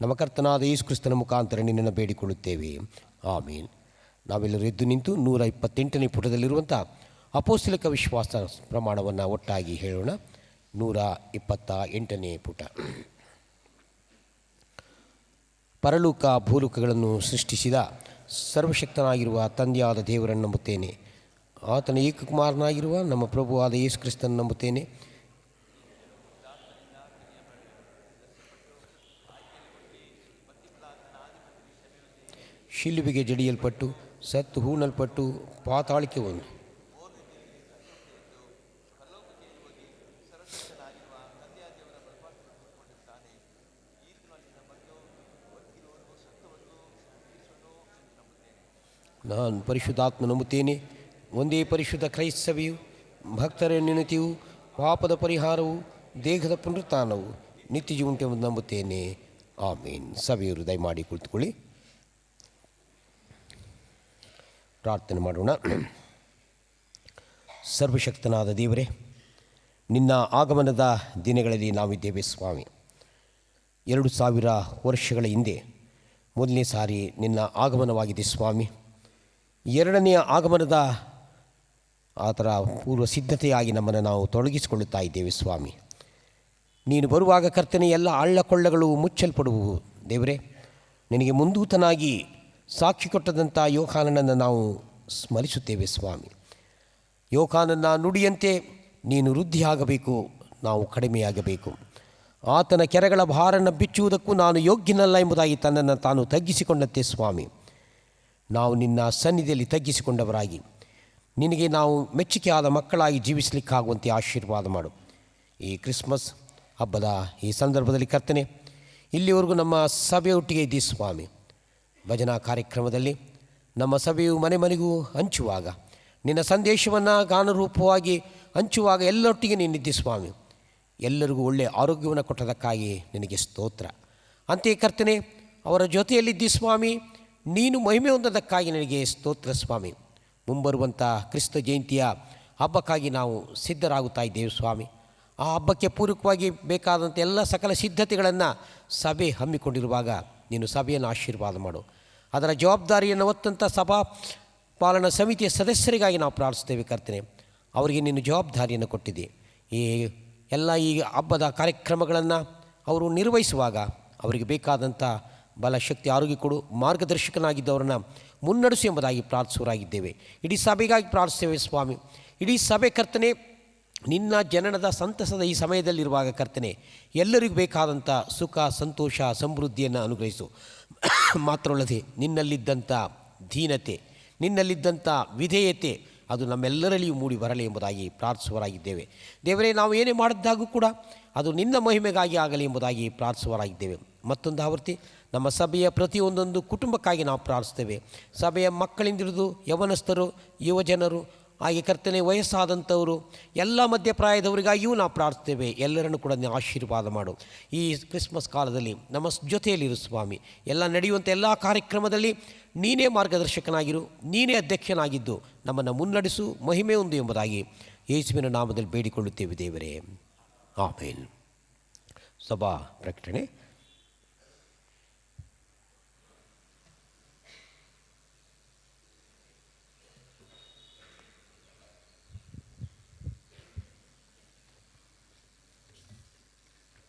ನಮ್ಮ ಕರ್ತನಾದ ಯೇಸು ಕ್ರಿಸ್ತನ ಮುಖಾಂತರ ನಿನ್ನನ್ನು ಬೇಡಿಕೊಳ್ಳುತ್ತೇವೆ. ಆಮೀನ್. ನಾವೆಲ್ಲರೂ ಎದ್ದು ನಿಂತು 128ನೇ ಪುಟದಲ್ಲಿರುವಂಥ ಅಪೋಸ್ತಲಿಕ ವಿಶ್ವಾಸ ಪ್ರಮಾಣವನ್ನು ಒಟ್ಟಾಗಿ ಹೇಳೋಣ. 128ನೇ ಪುಟ. ಪರಲೋಕ ಭೂಲೋಕಗಳನ್ನು ಸೃಷ್ಟಿಸಿದ ಸರ್ವಶಕ್ತನಾಗಿರುವ ತಂದೆಯಾದ ದೇವರನ್ನು ನಂಬುತ್ತೇನೆ. ಆತನ ಏಕಕುಮಾರನಾಗಿರುವ ನಮ್ಮ ಪ್ರಭುವಾದ ಯೇಸು ಕ್ರಿಸ್ತನ ನಂಬುತ್ತೇನೆ. ಶಿಲುಬೆಗೆ ಜಡಿಯಲ್ಪಟ್ಟು ಸತ್ತು ಹೂಣಲ್ಪಟ್ಟು ಪಾತಾಳಕ್ಕೆ ಹೋದನು. ನಾನು ಪರಿಶುದ್ಧಾತ್ಮ ನಂಬುತ್ತೇನೆ. ಒಂದೇ ಪರಿಶುದ್ಧ ಕ್ರೈಸ್ತ ಸಭೆಯು, ಭಕ್ತರ ನೆನತಿಯು, ಪಾಪದ ಪರಿಹಾರವು, ದೇಹದ ಪುನರುತ್ಥಾನವು, ನಿತ್ಯ ಜೀವನವನ್ನು ನಂಬುತ್ತೇನೆ. ಆಮೀನ್. ಸಭೆಯವರು ದಯಮಾಡಿ ಕುಳಿತುಕೊಳ್ಳಿ. ಪ್ರಾರ್ಥನೆ ಮಾಡೋಣ. ಸರ್ವಶಕ್ತನಾದ ದೇವರೇ, ನಿನ್ನ ಆಗಮನದ ದಿನಗಳಲ್ಲಿ ನಾವಿದ್ದೇವೆ ಸ್ವಾಮಿ. 2000 ವರ್ಷಗಳ ಹಿಂದೆ ಮೊದಲನೇ ಸಾರಿ ನಿನ್ನ ಆಗಮನವಾಗಿದೆ ಸ್ವಾಮಿ. ಎರಡನೆಯ ಆಗಮನದ ಆ ಥರ ಪೂರ್ವ ಸಿದ್ಧತೆಯಾಗಿ ನಮ್ಮನ್ನು ನಾವು ತೊಡಗಿಸಿಕೊಳ್ಳುತ್ತಾ ಇದ್ದೇವೆ ಸ್ವಾಮಿ. ನೀನು ಬರುವಾಗ ಕರ್ತನೆ ಎಲ್ಲ ಹಳ್ಳಕೊಳ್ಳಗಳು ಮುಚ್ಚಲ್ಪಡುವು. ದೇವರೇ, ನಿನಗೆ ಮುಂದೂತನಾಗಿ ಸಾಕ್ಷಿ ಕೊಟ್ಟದಂಥ ಯೋಹಾನನನ್ನು ನಾವು ಸ್ಮರಿಸುತ್ತೇವೆ ಸ್ವಾಮಿ. ಯೋಹಾನನ ನುಡಿಯಂತೆ ನೀನು ವೃದ್ಧಿಯಾಗಬೇಕು, ನಾವು ಕಡಿಮೆಯಾಗಬೇಕು. ಆತನ ಕೆರೆಗಳ ಭಾರನ್ನು ಬಿಚ್ಚುವುದಕ್ಕೂ ನಾನು ಯೋಗ್ಯನಲ್ಲ ಎಂಬುದಾಗಿ ತನ್ನನ್ನು ತಾನು ತಗ್ಗಿಸಿಕೊಂಡಂತೆ ಸ್ವಾಮಿ, ನಾವು ನಿನ್ನ ಸನ್ನಿಧಿಯಲ್ಲಿ ತಗ್ಗಿಸಿಕೊಂಡವರಾಗಿ ನಿನಗೆ ನಾವು ಮೆಚ್ಚುಗೆಯಾದ ಮಕ್ಕಳಾಗಿ ಜೀವಿಸಲಿಕ್ಕಾಗುವಂತೆ ಆಶೀರ್ವಾದ ಮಾಡು. ಈ ಕ್ರಿಸ್ಮಸ್ ಹಬ್ಬದ ಈ ಸಂದರ್ಭದಲ್ಲಿ ಕರ್ತನೆ, ಇಲ್ಲಿವರೆಗೂ ನಮ್ಮ ಸಭೆಯೊಟ್ಟಿಗೆ ಇದ್ದೀ ಸ್ವಾಮಿ. ಭಜನಾ ಕಾರ್ಯಕ್ರಮದಲ್ಲಿ ನಮ್ಮ ಸಭೆಯು ಮನೆ ಮನೆಗೂ ಹಂಚುವಾಗ, ನಿನ್ನ ಸಂದೇಶವನ್ನು ಗಾನರೂಪವಾಗಿ ಹಂಚುವಾಗ ಎಲ್ಲರೊಟ್ಟಿಗೆ ನೀನಿದ್ದಿ ಸ್ವಾಮಿ. ಎಲ್ಲರಿಗೂ ಒಳ್ಳೆಯ ಆರೋಗ್ಯವನ್ನು ಕೊಟ್ಟದಕ್ಕಾಗಿ ನಿನಗೆ ಸ್ತೋತ್ರ. ಅಂತೆಯೇ ಕರ್ತನೆ, ಅವರ ಜೊತೆಯಲ್ಲಿದ್ದಿ ಸ್ವಾಮಿ, ನೀನು ಮಹಿಮೆ ಹೊಂದದಕ್ಕಾಗಿ ನನಗೆ ಸ್ತೋತ್ರ ಸ್ವಾಮಿ. ಮುಂಬರುವಂಥ ಕ್ರಿಸ್ತ ಜಯಂತಿಯ ಹಬ್ಬಕ್ಕಾಗಿ ನಾವು ಸಿದ್ಧರಾಗುತ್ತಾ ಇದ್ದೇವೆ ಸ್ವಾಮಿ. ಆ ಹಬ್ಬಕ್ಕೆ ಪೂರಕವಾಗಿ ಬೇಕಾದಂಥ ಎಲ್ಲ ಸಕಲ ಸಿದ್ಧತೆಗಳನ್ನು ಸಭೆ ಹಮ್ಮಿಕೊಂಡಿರುವಾಗ ನೀನು ಸಭೆಯನ್ನು ಆಶೀರ್ವಾದ ಮಾಡು. ಅದರ ಜವಾಬ್ದಾರಿಯನ್ನು ಹೊತ್ತಂಥ ಸಭಾ ಪಾಲನಾ ಸಮಿತಿಯ ಸದಸ್ಯರಿಗಾಗಿ ನಾವು ಪ್ರಾರ್ಥಿಸ್ತೇವೆ ಕರ್ತನೆ. ಅವರಿಗೆ ನೀನು ಜವಾಬ್ದಾರಿಯನ್ನು ಕೊಟ್ಟಿದ್ದೆ. ಈ ಹಬ್ಬದ ಕಾರ್ಯಕ್ರಮಗಳನ್ನು ಅವರು ನಿರ್ವಹಿಸುವಾಗ ಅವರಿಗೆ ಬೇಕಾದಂಥ ಬಲ, ಶಕ್ತಿ, ಆರೋಗ್ಯ ಕೊಡು. ಮಾರ್ಗದರ್ಶಕನಾಗಿದ್ದವರನ್ನು ಮುನ್ನಡೆಸು ಎಂಬುದಾಗಿ ಪ್ರಾರ್ಥಿಸುವರಾಗಿದ್ದೇವೆ. ಇಡೀ ಸಭೆಗಾಗಿ ಪ್ರಾರ್ಥಿಸ್ತೇವೆ ಸ್ವಾಮಿ. ಇಡೀ ಸಭೆ ಕರ್ತನೆ, ನಿನ್ನ ಜನನದ ಸಂತಸದ ಈ ಸಮಯದಲ್ಲಿರುವಾಗ ಕರ್ತನೆ, ಎಲ್ಲರಿಗೂ ಬೇಕಾದಂಥ ಸುಖ, ಸಂತೋಷ, ಸಮೃದ್ಧಿಯನ್ನು ಅನುಗ್ರಹಿಸು. ಮಾತ್ರವಲ್ಲದೆ ನಿನ್ನಲ್ಲಿದ್ದಂಥ ದೀನತೆ, ನಿನ್ನಲ್ಲಿದ್ದಂಥ ವಿಧೇಯತೆ ಅದು ನಮ್ಮೆಲ್ಲರಲ್ಲಿಯೂ ಮೂಡಿ ಬರಲಿ ಎಂಬುದಾಗಿ ಪ್ರಾರ್ಥಿಸುವರಾಗಿದ್ದೇವೆ. ದೇವರೇ, ನಾವು ಏನೇ ಮಾಡಿದ್ದಾಗೂ ಕೂಡ ಅದು ನಿನ್ನ ಮಹಿಮೆಗಾಗಿ ಆಗಲಿ ಎಂಬುದಾಗಿ ಪ್ರಾರ್ಥಿಸುವರಾಗಿದ್ದೇವೆ. ಮತ್ತೊಂದು ಆವರ್ತಿ ನಮ್ಮ ಸಭೆಯ ಪ್ರತಿಯೊಂದೊಂದು ಕುಟುಂಬಕ್ಕಾಗಿ ನಾವು ಪ್ರಾರ್ಥಿಸ್ತೇವೆ. ಸಭೆಯ ಮಕ್ಕಳಿಂದಿಡಿದು ಯವನಸ್ಥರು, ಯುವಜನರು, ಹಾಗೆ ಕರ್ತನೆ ವಯಸ್ಸಾದಂಥವರು, ಎಲ್ಲ ಮಧ್ಯಪ್ರಾಯದವರಿಗಾಗಿಯೂ ನಾವು ಪ್ರಾರ್ಥಿಸ್ತೇವೆ. ಎಲ್ಲರನ್ನು ಕೂಡ ನೀವು ಆಶೀರ್ವಾದ ಮಾಡು. ಈ ಕ್ರಿಸ್ಮಸ್ ಕಾಲದಲ್ಲಿ ನಮ್ಮ ಜೊತೆಯಲ್ಲಿರು ಸ್ವಾಮಿ. ಎಲ್ಲ ನಡೆಯುವಂಥ ಎಲ್ಲ ಕಾರ್ಯಕ್ರಮದಲ್ಲಿ ನೀನೇ ಮಾರ್ಗದರ್ಶಕನಾಗಿರು, ನೀನೇ ಅಧ್ಯಕ್ಷನಾಗಿದ್ದು ನಮ್ಮನ್ನು ಮುನ್ನಡೆಸು, ಮಹಿಮೆ ಹೊಂದು ಎಂಬುದಾಗಿ ಯೇಸುವಿನ ನಾಮದಲ್ಲಿ ಬೇಡಿಕೊಳ್ಳುತ್ತೇವೆ ದೇವರೇ. ಆಮೇನ್. ಸಭಾ ಪ್ರಕಟಣೆ.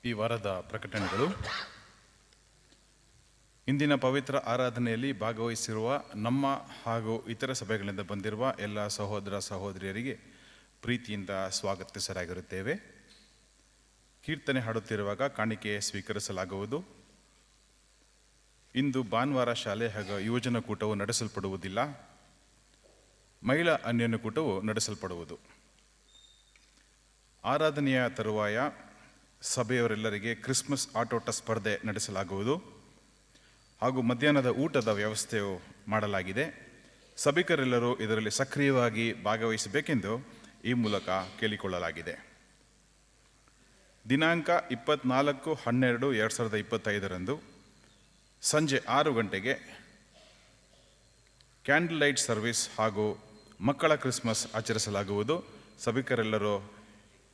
ಈ ವಾರದ ಪ್ರಕಟಣೆಗಳು. ಇಂದಿನ ಪವಿತ್ರ ಆರಾಧನೆಯಲ್ಲಿ ಭಾಗವಹಿಸಿರುವ ನಮ್ಮ ಹಾಗೂ ಇತರ ಸಭೆಗಳಿಂದ ಬಂದಿರುವ ಎಲ್ಲ ಸಹೋದರ ಸಹೋದರಿಯರಿಗೆ ಪ್ರೀತಿಯಿಂದ ಸ್ವಾಗತಿಸಲಾಗಿರುತ್ತೇವೆ. ಕೀರ್ತನೆ ಹಾಡುತ್ತಿರುವಾಗ ಕಾಣಿಕೆ ಸ್ವೀಕರಿಸಲಾಗುವುದು. ಇಂದು ಭಾನುವಾರ ಶಾಲೆ ಹಾಗೂ ಯುವಜನ ಕೂಟವು ನಡೆಸಲ್ಪಡುವುದಿಲ್ಲ. ಮಹಿಳಾ ಅನ್ಯೋನ್ಯ ಕೂಟವು ನಡೆಸಲ್ಪಡುವುದು. ಆರಾಧನೆಯ ತರುವಾಯ ಸಭೆಯವರೆಲ್ಲರಿಗೆ ಕ್ರಿಸ್ಮಸ್ ಆಟೋಟ ಸ್ಪರ್ಧೆ ನಡೆಸಲಾಗುವುದು ಹಾಗೂ ಮಧ್ಯಾಹ್ನದ ಊಟದ ವ್ಯವಸ್ಥೆಯು ಮಾಡಲಾಗಿದೆ. ಸಭಿಕರೆಲ್ಲರೂ ಇದರಲ್ಲಿ ಸಕ್ರಿಯವಾಗಿ ಭಾಗವಹಿಸಬೇಕೆಂದು ಈ ಮೂಲಕ ಕೇಳಿಕೊಳ್ಳಲಾಗಿದೆ. ದಿನಾಂಕ 24/12/2025 ಸಂಜೆ 6 ಗಂಟೆಗೆ ಕ್ಯಾಂಡಲ್ ಲೈಟ್ ಸರ್ವಿಸ್ ಹಾಗೂ ಮಕ್ಕಳ ಕ್ರಿಸ್ಮಸ್ ಆಚರಿಸಲಾಗುವುದು. ಸಭಿಕರೆಲ್ಲರೂ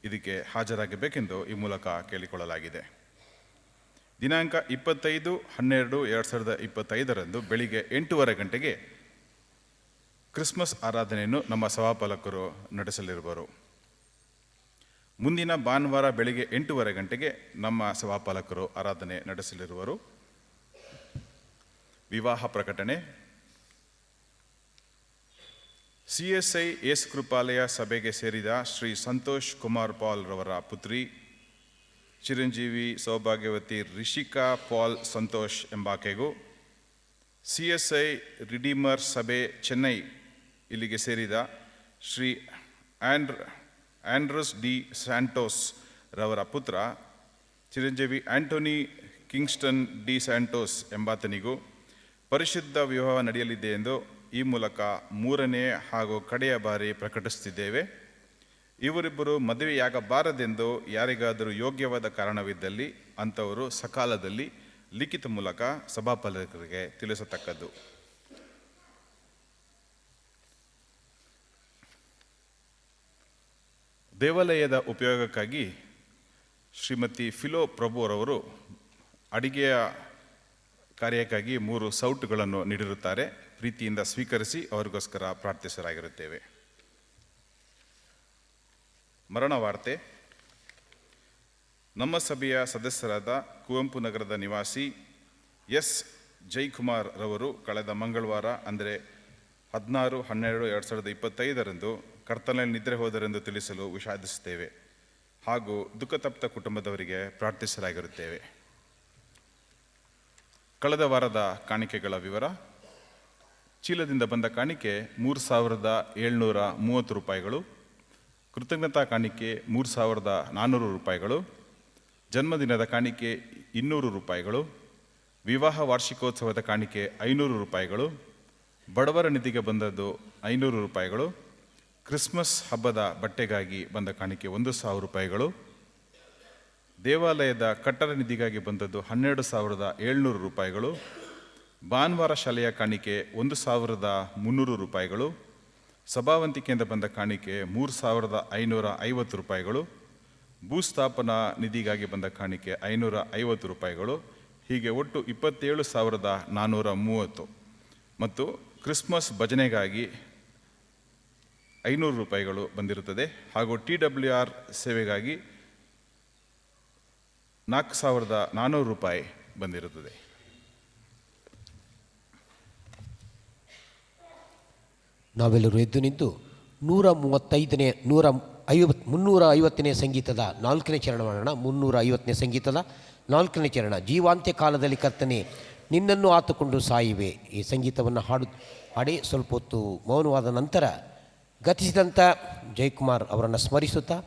ಇದಕ್ಕೆ ಹಾಜರಾಗಬೇಕೆಂದು ಈ ಮೂಲಕ ಕೇಳಿಕೊಳ್ಳಲಾಗಿದೆ. ದಿನಾಂಕ 25/12/2025 ಬೆಳಿಗ್ಗೆ 8:15 ಗಂಟೆಗೆ ಕ್ರಿಸ್ಮಸ್ ಆರಾಧನೆಯನ್ನು ನಮ್ಮ ಸಭಾಪಾಲಕರು ನಡೆಸಲಿರುವರು. ಮುಂದಿನ ಭಾನುವಾರ ಬೆಳಿಗ್ಗೆ 8:15 ಗಂಟೆಗೆ ನಮ್ಮ ಸಭಾಪಾಲಕರು ಆರಾಧನೆ ನಡೆಸಲಿರುವರು. ವಿವಾಹ ಪ್ರಕಟಣೆ. CSI ಯೇಸು ಕೃಪಾಲಯ ಸಭೆಗೆ ಸೇರಿದ ಶ್ರೀ ಸಂತೋಷ್ ಕುಮಾರ್ ಪಾಲ್ ರವರ ಪುತ್ರಿ ಚಿರಂಜೀವಿ ಸೌಭಾಗ್ಯವತಿ ರಿಷಿಕಾ ಪಾಲ್ ಸಂತೋಷ್ ಎಂಬಾಕೆಗೂ, CSI ರಿಡೀಮರ್ ಸಭೆ ಚೆನ್ನೈ ಇಲ್ಲಿಗೆ ಸೇರಿದ ಶ್ರೀ ಆಂಡ್ರಸ್ ಡಿ ಸ್ಯಾಂಟೋಸ್ ರವರ ಪುತ್ರ ಚಿರಂಜೀವಿ ಆಂಟೋನಿ ಕಿಂಗ್ಸ್ಟನ್ ಡಿ ಸ್ಯಾಂಟೋಸ್ ಎಂಬಾತನಿಗೂ ಪರಿಶುದ್ಧ ವಿವಾಹ ನಡೆಯಲಿದೆ ಎಂದು ಈ ಮೂಲಕ 3ನೇ ಹಾಗೂ ಕಡೆಯ ಬಾರಿ ಪ್ರಕಟಿಸುತ್ತಿದ್ದೇವೆ. ಇವರಿಬ್ಬರು ಮದುವೆಯಾಗಬಾರದೆಂದು ಯಾರಿಗಾದರೂ ಯೋಗ್ಯವಾದ ಕಾರಣವಿದ್ದಲ್ಲಿ ಅಂಥವರು ಸಕಾಲದಲ್ಲಿ ಲಿಖಿತ ಮೂಲಕ ಸಭಾಪಾಲಕರಿಗೆ ತಿಳಿಸತಕ್ಕದ್ದು. ದೇವಾಲಯದ ಉಪಯೋಗಕ್ಕಾಗಿ ಶ್ರೀಮತಿ ಫಿಲೋ ಪ್ರಭುರವರು ಅಡಿಗೆಯ ಕಾರ್ಯಕ್ಕಾಗಿ 3 ಸೌಟುಗಳನ್ನು ನೀಡಿರುತ್ತಾರೆ. ಪ್ರೀತಿಯಿಂದ ಸ್ವೀಕರಿಸಿ ಅವರಿಗೋಸ್ಕರ ಪ್ರಾರ್ಥಿಸಲಾಗಿರುತ್ತೇವೆ. ಮರಣ ವಾರ್ತೆ. ನಮ್ಮ ಸಭೆಯ ಸದಸ್ಯರಾದ ಕುವೆಂಪು ನಗರದ ನಿವಾಸಿ ಎಸ್ ಜೈಕುಮಾರ್ ರವರು ಕಳೆದ ಮಂಗಳವಾರ ಅಂದರೆ 16/12/2025 ಕರ್ತನಲ್ಲಿ ನಿದ್ರೆ ಹೋದರೆಂದು ತಿಳಿಸಲು ವಿಷಾದಿಸುತ್ತೇವೆ ಹಾಗೂ ದುಃಖತಪ್ತ ಕುಟುಂಬದವರಿಗೆ ಪ್ರಾರ್ಥಿಸಲಾಗಿರುತ್ತೇವೆ. ಕಳೆದ ವಾರದ ಕಾಣಿಕೆಗಳ ವಿವರ. ಚೀಲದಿಂದ ಬಂದ ಕಾಣಿಕೆ 3,730 ರೂಪಾಯಿಗಳು. ಕೃತಜ್ಞತಾ ಕಾಣಿಕೆ 3,400 ರೂಪಾಯಿಗಳು. ಜನ್ಮದಿನದ ಕಾಣಿಕೆ 200 ರೂಪಾಯಿಗಳು. ವಿವಾಹ ವಾರ್ಷಿಕೋತ್ಸವದ ಕಾಣಿಕೆ 500 ರೂಪಾಯಿಗಳು. ಬಡವರ ನಿಧಿಗೆ ಬಂದದ್ದು 500 ರೂಪಾಯಿಗಳು. ಕ್ರಿಸ್ಮಸ್ ಹಬ್ಬದ ಬಟ್ಟೆಗಾಗಿ ಬಂದ ಕಾಣಿಕೆ 1,000 ರೂಪಾಯಿಗಳು. ದೇವಾಲಯದ ಕಟ್ಟಡ ನಿಧಿಗಾಗಿ ಬಂದದ್ದು 12,700 ರೂಪಾಯಿಗಳು. ಭಾನುವಾರ ಶಾಲೆಯ ಕಾಣಿಕೆ 1,300 ರೂಪಾಯಿಗಳು. ಸಭಾವಂತಿಕೆಯಿಂದ ಬಂದ ಕಾಣಿಕೆ 3,550 ರೂಪಾಯಿಗಳು. ಭೂಸ್ಥಾಪನಾ ನಿಧಿಗಾಗಿ ಬಂದ ಕಾಣಿಕೆ 550 ರೂಪಾಯಿಗಳು. ಹೀಗೆ ಒಟ್ಟು 27,430 ಮತ್ತು ಕ್ರಿಸ್ಮಸ್ ಭಜನೆಗಾಗಿ 500 ರೂಪಾಯಿಗಳು ಬಂದಿರುತ್ತದೆ ಹಾಗೂ TWR ಸೇವೆಗಾಗಿ 4,400 ರೂಪಾಯಿ ಬಂದಿರುತ್ತದೆ. ನಾವೆಲ್ಲರೂ ಎದ್ದು ನಿಂತು 350ನೇ ಸಂಗೀತದ 4ನೇ ಚರಣ ಮಾಡೋಣ. 350ನೇ ಸಂಗೀತದ 4ನೇ ಚರಣ, ಜೀವಾಂತ್ಯ ಕಾಲದಲ್ಲಿ ಕರ್ತನೆ ನಿನ್ನನ್ನು ಆತುಕೊಂಡು ಸಾಯಿವೆ. ಈ ಸಂಗೀತವನ್ನು ಹಾಡಿ ಸ್ವಲ್ಪ ಹೊತ್ತು ಮೌನವಾದ ನಂತರ ಗತಿಸಿದಂಥ ಜಯಕುಮಾರ್ ಅವರನ್ನು ಸ್ಮರಿಸುತ್ತಾ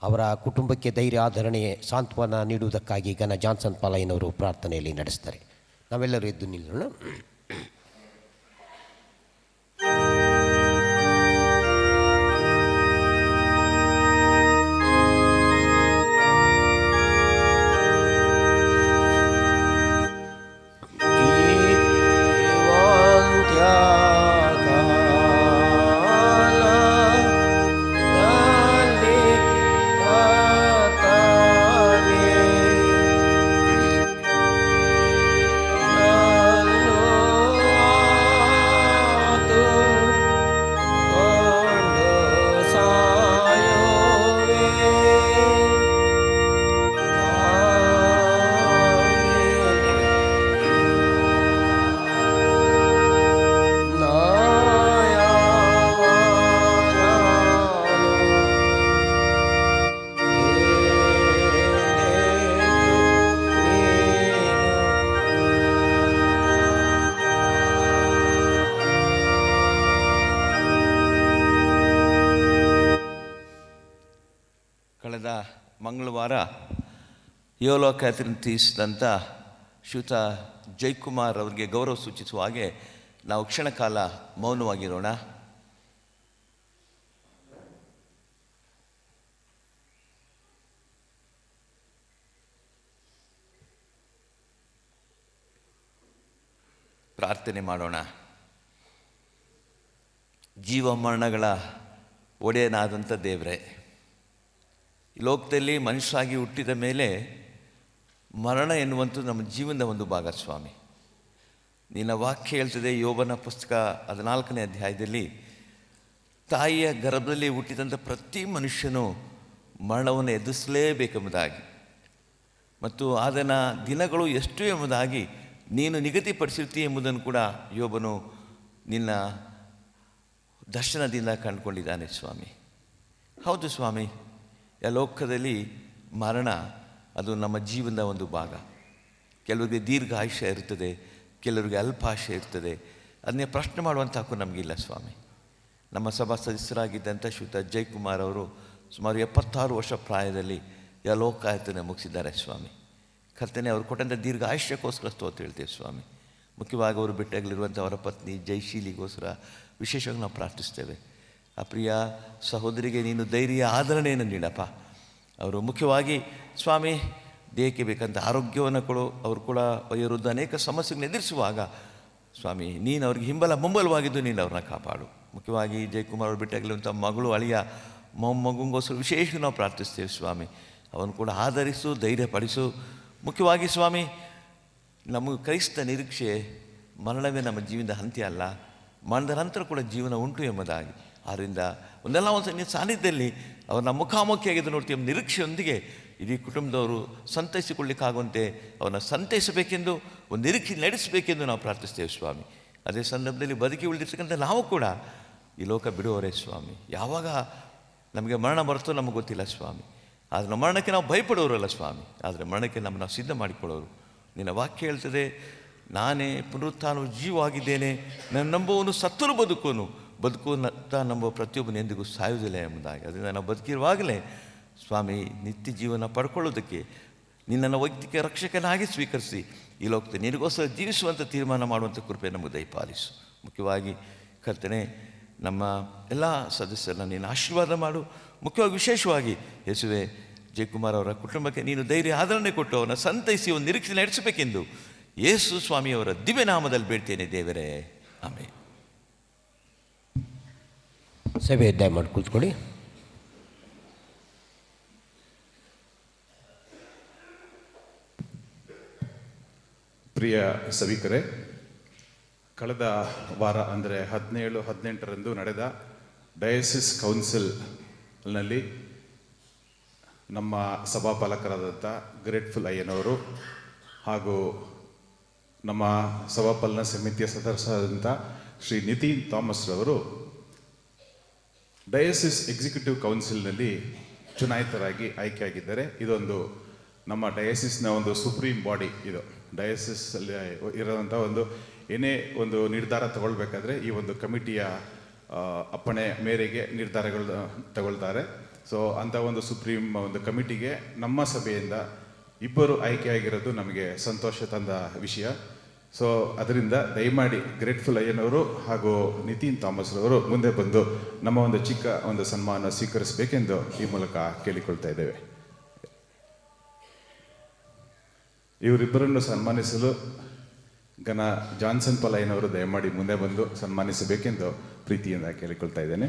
ಅವರ ಕುಟುಂಬಕ್ಕೆ ಧೈರ್ಯ, ಆಧರಣೆ, ಸಾಂತ್ವನ ನೀಡುವುದಕ್ಕಾಗಿ ಗನ ಜಾನ್ಸನ್ ಪಾಲಯ್ಯನವರು ಪ್ರಾರ್ಥನೆಯಲ್ಲಿ ನಡೆಸ್ತಾರೆ. ನಾವೆಲ್ಲರೂ ಎದ್ದು ನಿಲ್ಲೋಣ. Lord. ಕಳೆದ ಮಂಗಳವಾರ ಯೋಲೋ ಕ್ಯಾಥರಿನ್ ತೀರಿಸಿದಂಥ ಶ್ರೀಯುತ ಜೈಕುಮಾರ್ ಅವರಿಗೆ ಗೌರವ ಸೂಚಿಸುವ ಹಾಗೆ ನಾವು ಕ್ಷಣ ಕಾಲ ಮೌನವಾಗಿರೋಣ. ಪ್ರಾರ್ಥನೆ ಮಾಡೋಣ. ಜೀವ ಮರಣಗಳ ಒಡೆಯನಾದಂಥ ದೇವರೇ, ಈ ಲೋಕದಲ್ಲಿ ಮನುಷ್ಯರಾಗಿ ಹುಟ್ಟಿದ ಮೇಲೆ ಮರಣ ಎನ್ನುವಂಥದ್ದು ನಮ್ಮ ಜೀವನದ ಒಂದು ಭಾಗ ಸ್ವಾಮಿ. ನಿನ್ನ ವಾಕ್ಯ ಹೇಳ್ತದೆ, ಯೋಬನ ಪುಸ್ತಕ 14ನೇ ಅಧ್ಯಾಯದಲ್ಲಿ, ತಾಯಿಯ ಗರ್ಭದಲ್ಲಿ ಹುಟ್ಟಿದಂಥ ಪ್ರತಿ ಮನುಷ್ಯನು ಮರಣವನ್ನು ಎದುರಿಸಲೇಬೇಕೆಂಬುದಾಗಿ ಮತ್ತು ಅದನ್ನು ದಿನಗಳು ಎಷ್ಟು ಎಂಬುದಾಗಿ ನೀನು ನಿಗದಿಪಡಿಸಿರ್ತೀ ಎಂಬುದನ್ನು ಕೂಡ ಯೋಬನು ನಿನ್ನ ದರ್ಶನದಿಂದ ಕಂಡುಕೊಂಡಿದ್ದಾನೆ ಸ್ವಾಮಿ. ಹೌದು ಸ್ವಾಮಿ, ಲೋಕದಲ್ಲಿ ಮರಣ ಅದು ನಮ್ಮ ಜೀವನದ ಒಂದು ಭಾಗ. ಕೆಲವರಿಗೆ ದೀರ್ಘ ಆಯುಷ್ಯ ಇರ್ತದೆ, ಕೆಲವರಿಗೆ ಅಲ್ಪ ಆಯುಷ್ಯ ಇರ್ತದೆ. ಅದನ್ನೇ ಪ್ರಶ್ನೆ ಮಾಡುವಂಥ ಹಕ್ಕು ನಮಗಿಲ್ಲ ಸ್ವಾಮಿ. ನಮ್ಮ ಸಭಾ ಸದಸ್ಯರಾಗಿದ್ದಂಥ ಶ್ರೀಯುತ ಜೈಕುಮಾರ್ ಅವರು ಸುಮಾರು 76 ವರ್ಷ ಪ್ರಾಯದಲ್ಲಿ ಲೋಕಾಯತನೆ ಮುಗಿಸಿದ್ದಾರೆ ಸ್ವಾಮಿ. ಕರ್ತನೆ, ಅವರು ಕೊಟ್ಟಂಥ ದೀರ್ಘ ಆಯುಷ್ಯಕ್ಕೋಸ್ಕರ ಸ್ತೋತ್ರ ಹೇಳ್ತೇವೆ ಸ್ವಾಮಿ. ಮುಖ್ಯವಾಗಿ ಅವರು ಭೇಟಿಯಾಗಲಿರುವಂಥ ಅವರ ಪತ್ನಿ ಜೈಶೀಲಿಗೋಸ್ಕರ ವಿಶೇಷವಾಗಿ ನಾವು ಪ್ರಾರ್ಥಿಸ್ತೇವೆ. ಆ ಪ್ರಿಯ ಸಹೋದರಿಗೆ ನೀನು ಧೈರ್ಯ ಆದರಣೆಯನ್ನು ನೀಡಪ್ಪ. ಅವರು ಮುಖ್ಯವಾಗಿ ಸ್ವಾಮಿ ದೇಹಕ್ಕೆ ಬೇಕಂತ ಆರೋಗ್ಯವನ್ನು ಕೊಡು. ಅವರು ಕೂಡ ವಯೋವೃದ್ಧ ಅನೇಕ ಸಮಸ್ಯೆಗಳನ್ನು ಎದುರಿಸುವಾಗ ಸ್ವಾಮಿ ನೀನು ಅವ್ರಿಗೆ ಮುಂಬಲವಾಗಿದ್ದು ನೀನು ಅವ್ರನ್ನ ಕಾಪಾಡು. ಮುಖ್ಯವಾಗಿ ಜಯಕುಮಾರ್ ಅವರು ಭೇಟಿಯಾಗಲಿರುವಂಥ ಮಗಳು ಅಳಿಯ ಮೊಮ್ಮಗುಗೋಸ್ಕರ ವಿಶೇಷ ನಾವು ಪ್ರಾರ್ಥಿಸ್ತೇವೆ ಸ್ವಾಮಿ. ಅವನು ಕೂಡ ಆಧರಿಸು, ಧೈರ್ಯಪಡಿಸು. ಮುಖ್ಯವಾಗಿ ಸ್ವಾಮಿ, ನಮಗೆ ಕ್ರೈಸ್ತ ನಿರೀಕ್ಷೆ ಮರಣವೇ ನಮ್ಮ ಜೀವನದ ಅಂತ್ಯ ಅಲ್ಲ, ಮರಣದ ನಂತರ ಕೂಡ ಜೀವನ ಉಂಟು ಎಂಬುದಾಗಿ. ಆದ್ದರಿಂದ ಒಂದೆಲ್ಲ ಒಂದು ನಿನ್ನ ಸಾನ್ನಿಧ್ಯದಲ್ಲಿ ಅವ್ರನ್ನ ಮುಖಾಮುಖಿಯಾಗಿದ್ದು ನೋಡ್ತೀವಿ ಎಂಬ ನಿರೀಕ್ಷೆಯೊಂದಿಗೆ ಇಡೀ ಕುಟುಂಬದವರು ಸಂತೈಸಿಕೊಳ್ಳಿಕ್ಕಾಗುವಂತೆ ಅವನ್ನ ಸಂತೈಸಬೇಕೆಂದು ಒಂದು ನಿರೀಕ್ಷೆ ನಡೆಸಬೇಕೆಂದು ನಾವು ಪ್ರಾರ್ಥಿಸ್ತೇವೆ ಸ್ವಾಮಿ. ಅದೇ ಸಂದರ್ಭದಲ್ಲಿ ಬದುಕಿ ಉಳಿದಿರ್ತಕ್ಕಂಥ ನಾವು ಕೂಡ ಈ ಲೋಕ ಬಿಡುವವರೇ ಸ್ವಾಮಿ. ಯಾವಾಗ ನಮಗೆ ಮರಣ ಬರುತ್ತೋ ನಮಗೆ ಗೊತ್ತಿಲ್ಲ ಸ್ವಾಮಿ. ಆದರೆ ಮರಣಕ್ಕೆ ನಾವು ಭಯಪಡೋರಲ್ಲ ಸ್ವಾಮಿ, ಆದರೆ ಮರಣಕ್ಕೆ ನಾವು ಸಿದ್ಧ ಮಾಡಿಕೊಳ್ಳೋರು. ನಿನ್ನ ವಾಕ್ಯ ಹೇಳ್ತದೆ, ನಾನೇ ಪುನರುತ್ಥಾನವು ಜೀವವಾಗಿದ್ದೇನೆ, ನನ್ನ ನಂಬುವನು ಸತ್ತರೂ ಬದುಕುವಂತ ನಂಬುವ ಪ್ರತಿಯೊಬ್ಬನು ಎಂದಿಗೂ ಸಾಯುವುದಿಲ್ಲ ಎಂಬುದಾಗಿ. ಅದರಿಂದ ನಾವು ಬದುಕಿರುವಾಗಲೇ ಸ್ವಾಮಿ ನಿತ್ಯ ಜೀವನ ಪಡ್ಕೊಳ್ಳೋದಕ್ಕೆ ನಿನ್ನನ್ನು ವೈಯಕ್ತಿಕ ರಕ್ಷಕನಾಗಿ ಸ್ವೀಕರಿಸಿ ಈ ಲೋಕದ ನಿನಗೋಸ್ಕರ ಜೀವಿಸುವಂಥ ತೀರ್ಮಾನ ಮಾಡುವಂಥ ಕೃಪೆ ನಮಗೆ ದಯಪಾಲಿಸು. ಮುಖ್ಯವಾಗಿ ಕರ್ತನೆ, ನಮ್ಮ ಎಲ್ಲ ಸದಸ್ಯರನ್ನ ನೀನು ಆಶೀರ್ವಾದ ಮಾಡು. ಮುಖ್ಯವಾಗಿ ವಿಶೇಷವಾಗಿ ಯೇಸುವೆ ಜಯಕುಮಾರ್ ಅವರ ಕುಟುಂಬಕ್ಕೆ ನೀನು ಧೈರ್ಯ ಆದರಣೆ ಕೊಟ್ಟು ಅವನ ಸಂತೈಸಿ ಒಂದು ನಿರೀಕ್ಷೆ ನಡೆಸಬೇಕೆಂದು ಯೇಸು ಸ್ವಾಮಿಯವರ ದಿವ್ಯನಾಮದಲ್ಲಿ ಬೇಡ್ತೇನೆ ದೇವರೇ, ಆಮೇಲೆ. ಸಭೆ ಅಧ್ಯಾಯ ಮಾಡಿ ಕೂತ್ಕೊಳ್ಳಿ. ಪ್ರಿಯ ಸಭಿಕರೇ, ಕಳೆದ ವಾರ ಅಂದರೆ 17-18ರಂದು ನಡೆದ ಡಯಸಿಸ್ ಕೌನ್ಸಿಲ್ನಲ್ಲಿ ನಮ್ಮ ಸಭಾಪಾಲಕರಾದಂಥ ಗ್ರೇಟ್ಫುಲ್ ಅಯ್ಯನವರು ಹಾಗೂ ನಮ್ಮ ಸಭಾಪಾಲನಾ ಸಮಿತಿಯ ಸದಸ್ಯರಾದಂಥ ಶ್ರೀ ನಿತಿನ್ ಥಾಮಸ್ ರವರು ಡಯಸಿಸ್ ಎಕ್ಸಿಕ್ಯೂಟಿವ್ ಕೌನ್ಸಿಲ್ನಲ್ಲಿ ಚುನಾಯಿತರಾಗಿ ಆಯ್ಕೆಯಾಗಿದ್ದಾರೆ. ಇದೊಂದು ನಮ್ಮ ಡಯಸಿಸ್ನ ಒಂದು ಸುಪ್ರೀಂ ಬಾಡಿ. ಇದು ಡಯಸಿಸಲ್ಲಿ ಇರೋವಂಥ ಏನೇ ಒಂದು ನಿರ್ಧಾರ ತಗೊಳ್ಬೇಕಾದ್ರೆ ಈ ಒಂದು ಕಮಿಟಿಯ ಅಪ್ಪಣೆ ಮೇರೆಗೆ ನಿರ್ಧಾರಗಳು ತಗೊಳ್ತಾರೆ. ಸೊ ಅಂಥ ಒಂದು ಸುಪ್ರೀಂ ಒಂದು ಕಮಿಟಿಗೆ ನಮ್ಮ ಸಭೆಯಿಂದ 2 ಆಯ್ಕೆಯಾಗಿರೋದು ನಮಗೆ ಸಂತೋಷ ತಂದ ವಿಷಯ. ಸೊ ಅದರಿಂದ ದಯಮಾಡಿ ಗ್ರೇಟ್ಫುಲ್ ಅಯ್ಯನವರು ಹಾಗೂ ನಿತಿನ್ ಥಾಮಸ್ ರವರು ಮುಂದೆ ಬಂದು ನಮ್ಮ ಒಂದು ಚಿಕ್ಕ ಒಂದು ಸನ್ಮಾನ ಸ್ವೀಕರಿಸಬೇಕೆಂದು ಈ ಮೂಲಕ ಕೇಳಿಕೊಳ್ತಾ ಇದ್ದೇವೆ. ಇವರಿಬ್ಬರನ್ನು ಸನ್ಮಾನಿಸಲು ಜಾನ್ಸನ್ ಪಾಲ್ ಅಯ್ಯನವರು ದಯಮಾಡಿ ಮುಂದೆ ಬಂದು ಸನ್ಮಾನಿಸಬೇಕೆಂದು ಪ್ರೀತಿಯಿಂದ ಕೇಳಿಕೊಳ್ತಾ ಇದ್ದೇನೆ.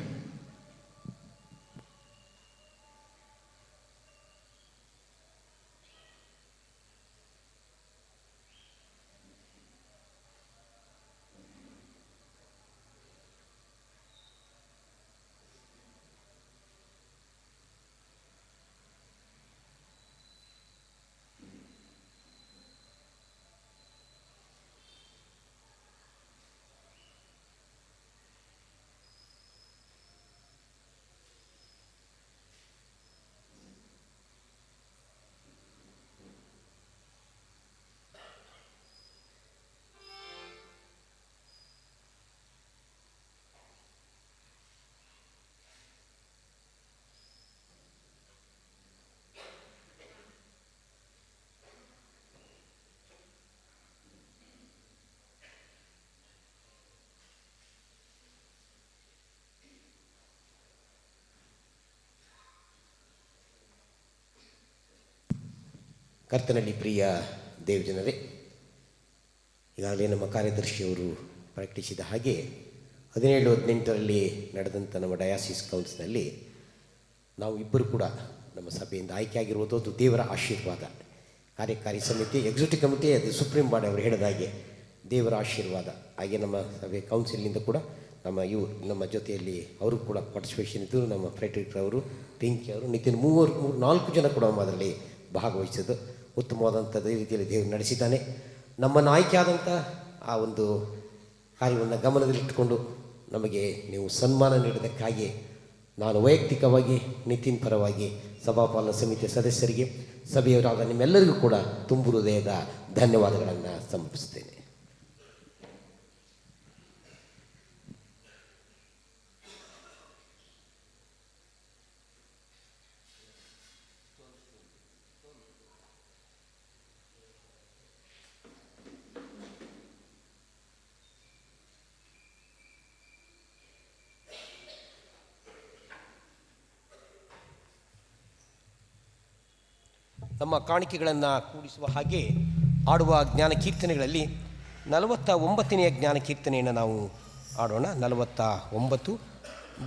ಕರ್ತನಲ್ಲಿ ಪ್ರಿಯ ದೇವಜನರೇ, ಈಗಾಗಲೇ ನಮ್ಮ ಕಾರ್ಯದರ್ಶಿಯವರು ಪ್ರಕಟಿಸಿದ ಹಾಗೆ 17-18ರಲ್ಲಿ ನಡೆದಂಥ ನಮ್ಮ ಡಯಾಸಿಸ್ ಕೌನ್ಸಿಲ್ನಲ್ಲಿ ನಾವು ಇಬ್ಬರು ಕೂಡ ನಮ್ಮ ಸಭೆಯಿಂದ ಆಯ್ಕೆಯಾಗಿರುವುದು ಅದು ದೇವರ ಆಶೀರ್ವಾದ. ಕಾರ್ಯಕಾರಿ ಸಮಿತಿ, ಎಕ್ಸಿಕ್ಯೂಟಿವ್ ಕಮಿಟಿ, ಅದು ಸುಪ್ರೀಂ ಬಾಡಿ ಅವರು ಹೇಳಿದ ಹಾಗೆ ದೇವರ ಆಶೀರ್ವಾದ. ಹಾಗೆ ನಮ್ಮ ಸಭೆ ಕೌನ್ಸಿಲಿಂದ ಕೂಡ ನಮ್ಮ ಜೊತೆಯಲ್ಲಿ ಅವರು ಕೂಡ ಪಾರ್ಟಿಸಿಪೇಷನ್ ಇದ್ದು, ನಮ್ಮ ಫ್ರೆಡ್ರಿಕ್ ಅವರು, ಪಿಂಕಿ ಅವರು, ನಿತಿನ್ 4 ಜನ ಕೂಡ ಅದರಲ್ಲಿ ಭಾಗವಹಿಸಿದ್ದು ಉತ್ತಮವಾದಂಥ ರೀತಿಯಲ್ಲಿ ದೇವರು ನಡೆಸಿದ್ದಾನೆ. ನಮ್ಮನ್ನು ಆಯ್ಕೆಯಾದಂಥ ಆ ಒಂದು ಕಾರ್ಯವನ್ನು ಗಮನದಲ್ಲಿಟ್ಟುಕೊಂಡು ನಮಗೆ ನೀವು ಸನ್ಮಾನ ನೀಡಿದ್ದಕ್ಕಾಗಿ ನಾನು ವೈಯಕ್ತಿಕವಾಗಿ ನಿತಿನ್ ಪರವಾಗಿ ಸಭಾಪಾಲನಾ ಸಮಿತಿಯ ಸದಸ್ಯರಿಗೆ, ಸಭೆಯವರಾದ ನಿಮ್ಮೆಲ್ಲರಿಗೂ ಕೂಡ ತುಂಬು ಹೃದಯದ ಧನ್ಯವಾದಗಳನ್ನು ಸಮರ್ಪಿಸ್ತೇನೆ. ನಮ್ಮ ಕಾಣಿಕೆಗಳನ್ನು ಕೂಡಿಸುವ ಹಾಗೆ ಆಡುವ ಜ್ಞಾನ ಕೀರ್ತನೆಗಳಲ್ಲಿ 49ನೇ ಜ್ಞಾನ ಕೀರ್ತನೆಯನ್ನು ನಾವು ಆಡೋಣ. 49.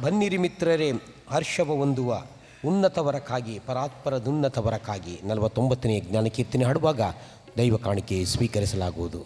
ಬನ್ನಿರಿ ಮಿತ್ರರೇ ಹರ್ಷವ ಹೊಂದುವ ಉನ್ನತವರಕ್ಕಾಗಿ ಪರಾತ್ಪರದುನ್ನತವರಕ್ಕಾಗಿ 49ನೇ ಜ್ಞಾನ ಕೀರ್ತನೆ ಹಾಡುವಾಗ ದೈವ ಕಾಣಿಕೆ ಸ್ವೀಕರಿಸಲಾಗುವುದು.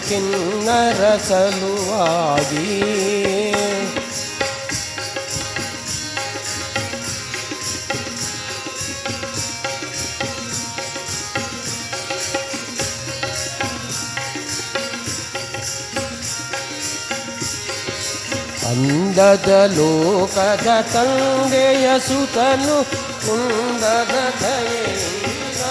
ಕಿನ್ನರ ಸಲುವಾಗಿ ಅಂದದ ಲೋಕದ ತಂದೆಯ ಸುತನು ಕುಂದದ ದಯೆಯಿಂದ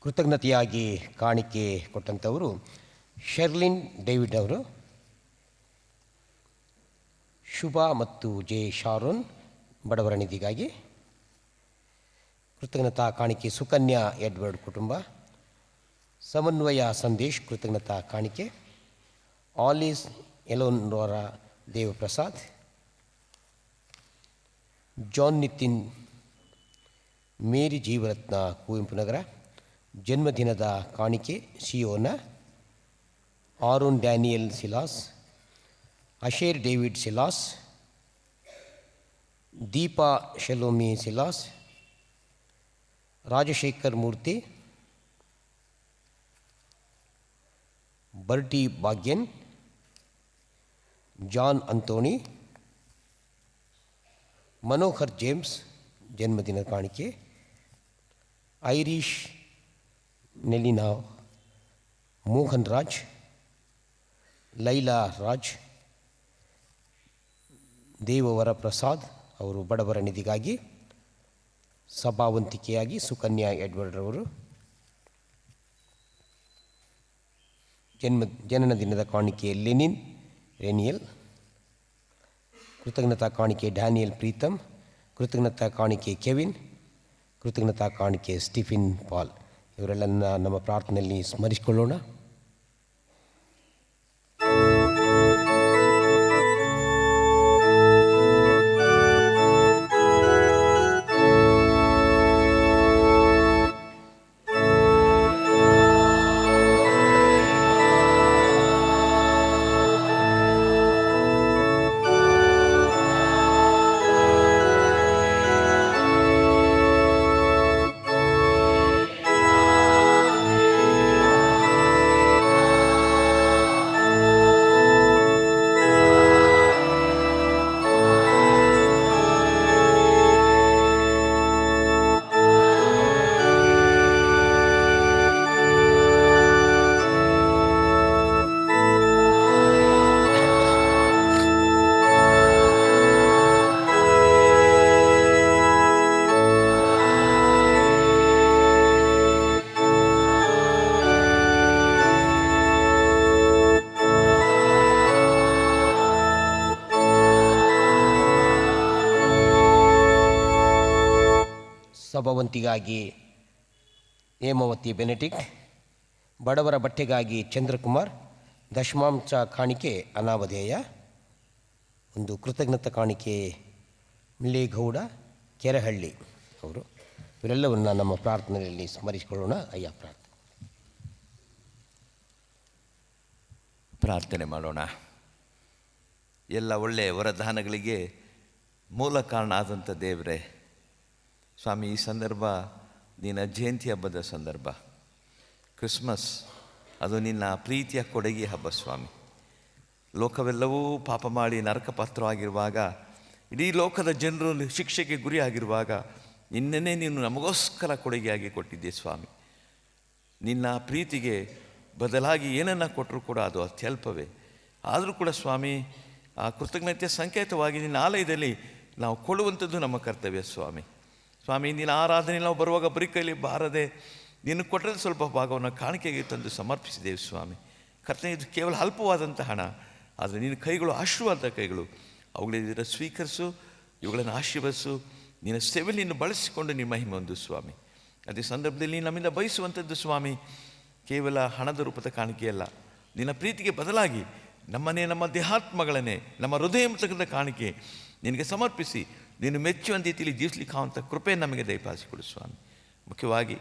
ಕೃತಜ್ಞತೆಯಾಗಿ ಕಾಣಿಕೆ ಕೊಟ್ಟಂಥವರು ಶೆರ್ಲಿನ್ ಡೇವಿಡ್ ಅವರು. ಶುಭ ಮತ್ತು ಜೆ ಶಾರೋನ್ ಬಡವರ ನಿಧಿಗಾಗಿ. ಕೃತಜ್ಞತಾ ಕಾಣಿಕೆ ಸುಕನ್ಯಾ ಎಡ್ವರ್ಡ್ ಕುಟುಂಬ. ಸಮನ್ವಯ ಸಂದೇಶ್ ಕೃತಜ್ಞತಾ ಕಾಣಿಕೆ. ಆಲಿಸ್ ಎಲೋನ್ರೋರ ದೇವಪ್ರಸಾದ್. ಜಾನ್ ನಿತಿನ್ ಮೇರಿ ಜೀವರತ್ನ ಕುವೆಂಪು ನಗರ ಜನ್ಮದಿನದ ಕಾಣಿಕೆ ಸಿಯೋನ. Aaron Daniel Silas. Asher David Silas. Deepa Shelomi Silas. Rajashekar Murthy. Berty Bhagyan. John Antony. Manohar James ಜನ್ಮದಿನ ಕಾಣಿಕೆ. Irish Nelina. ಮೋಹನ್ ರಾಜ್. ಲೈಲಾ ರಾಜ್. ದೇವವರ ಪ್ರಸಾದ್ ಅವರು ಬಡವರ ನಿಧಿಗಾಗಿ. ಸಭಾವಂತಿಕೆಯಾಗಿ ಸುಕನ್ಯಾ ಎಡ್ವರ್ಡ್ ಅವರು. ಜನನ ದಿನದ ಕಾಣಿಕೆ ಲೆನಿನ್ ರೇನಿಯಲ್. ಕೃತಜ್ಞತಾ ಕಾಣಿಕೆ ಡ್ಯಾನಿಯಲ್ ಪ್ರೀತಮ್. ಕೃತಜ್ಞತಾ ಕಾಣಿಕೆ ಕೆವಿನ್. ಕೃತಜ್ಞತಾ ಕಾಣಿಕೆ ಸ್ಟೀಫಿನ್ ಪಾಲ್. ಇವರೆಲ್ಲನ್ನ ನಮ್ಮ ಪ್ರಾರ್ಥನೆಯಲ್ಲಿ ಸ್ಮರಿಸಿಕೊಳ್ಳೋಣ. ಸಭಾವಂತಿಗಾಗಿ ಹೇಮಾವತಿ ಬೆನೆಟಿಕ್ಟ್. ಬಡವರ ಬಟ್ಟೆಗಾಗಿ ಚಂದ್ರಕುಮಾರ್. ದಶಮಾಂಶ ಕಾಣಿಕೆ ಅನಾಮಧೇಯ. ಒಂದು ಕೃತಜ್ಞತಾ ಕಾಣಿಕೆ ಮಿಲ್ಲೇಗೌಡ ಕೆರೆಹಳ್ಳಿ ಅವರು. ಇವರೆಲ್ಲವನ್ನು ನಮ್ಮ ಪ್ರಾರ್ಥನೆಯಲ್ಲಿ ಸ್ಮರಿಸಿಕೊಳ್ಳೋಣ. ಅಯ್ಯ ಪ್ರಾರ್ಥನೆ ಮಾಡೋಣ. ಎಲ್ಲ ಒಳ್ಳೆಯ ವರದಾನಗಳಿಗೆ ಮೂಲ ಕಾರಣ ಆದಂಥ ದೇವರೇ, ಸ್ವಾಮಿ, ಈ ಸಂದರ್ಭ ನಿನ್ನ ಜಯಂತಿ ಹಬ್ಬದ ಸಂದರ್ಭ, ಕ್ರಿಸ್ಮಸ್, ಅದು ನಿನ್ನ ಪ್ರೀತಿಯ ಕೊಡುಗೆ ಹಬ್ಬ ಸ್ವಾಮಿ. ಲೋಕವೆಲ್ಲವೂ ಪಾಪ ಮಾಡಿ ನರಕ ಪಾತ್ರವಾಗಿರುವಾಗ, ಇಡೀ ಲೋಕದ ಜನರು ಶಿಕ್ಷೆಗೆ ಗುರಿಯಾಗಿರುವಾಗ ನಿನ್ನೇ ನೀನು ನಮಗೋಸ್ಕರ ಕೊಡುಗೆಯಾಗಿ ಕೊಟ್ಟಿದ್ದೆ ಸ್ವಾಮಿ. ನಿನ್ನ ಪ್ರೀತಿಗೆ ಬದಲಾಗಿ ಏನನ್ನು ಕೊಟ್ಟರೂ ಕೂಡ ಅದು ಅತ್ಯಲ್ಪವೇ. ಆದರೂ ಕೂಡ ಸ್ವಾಮಿ, ಆ ಕೃತಜ್ಞತೆಯ ಸಂಕೇತವಾಗಿ ನಿನ್ನ ಆಲಯದಲ್ಲಿ ನಾವು ಕೊಡುವಂಥದ್ದು ನಮ್ಮ ಕರ್ತವ್ಯ ಸ್ವಾಮಿ. ಸ್ವಾಮಿ, ನಿನ್ನ ಆರಾಧನೆ ನಾವು ಬರುವಾಗ ಬರೀ ಕೈಲಿ ಬಾರದೆ ನೀನು ಕೊಟ್ಟರೆ ಸ್ವಲ್ಪ ಭಾಗವನ್ನು ಕಾಣಿಕೆಗೆ ತಂದು ಸಮರ್ಪಿಸಿದ್ದೇವೆ ಸ್ವಾಮಿ. ಕರ್ತನೆ, ಇದು ಕೇವಲ ಅಲ್ಪವಾದಂಥ ಹಣ, ಆದರೆ ನಿನ್ನ ಕೈಗಳು ಆಶೀರ್ವಾದ ಕೈಗಳು. ಅವುಗಳಿಂದ ಸ್ವೀಕರಿಸು, ಇವುಗಳನ್ನು ಆಶೀರ್ವದಿಸು. ನಿನ್ನ ಸೇವೆಯಲ್ಲಿ ನೀನು ಬಳಸಿಕೊಂಡು ನಿಮ್ಮ ಮಹಿಮೆ ಒಂದು ಸ್ವಾಮಿ. ಅದೇ ಸಂದರ್ಭದಲ್ಲಿ ನಮ್ಮಿಂದ ಬಯಸುವಂಥದ್ದು ಸ್ವಾಮಿ ಕೇವಲ ಹಣದ ರೂಪದ ಕಾಣಿಕೆಯಲ್ಲ, ನಿನ್ನ ಪ್ರೀತಿಗೆ ಬದಲಾಗಿ ನಮ್ಮನ್ನೇ, ನಮ್ಮ ದೇಹಾತ್ಮಗಳನ್ನೇ, ನಮ್ಮ ಹೃದಯಂತಕ್ಕಂಥ ಕಾಣಿಕೆ ನಿನಗೆ ಸಮರ್ಪಿಸಿ ನೀನು ಮೆಚ್ಚುವಂಥ ರೀತಿಯಲ್ಲಿ ಜೀವಿಸಲಿಕ್ಕಾವಂಥ ಕೃಪೆ ನಮಗೆ ದಯಪಾಲಿಸಿಕೊಡು ಸ್ವಾಮಿ. ಮುಖ್ಯವಾಗಿ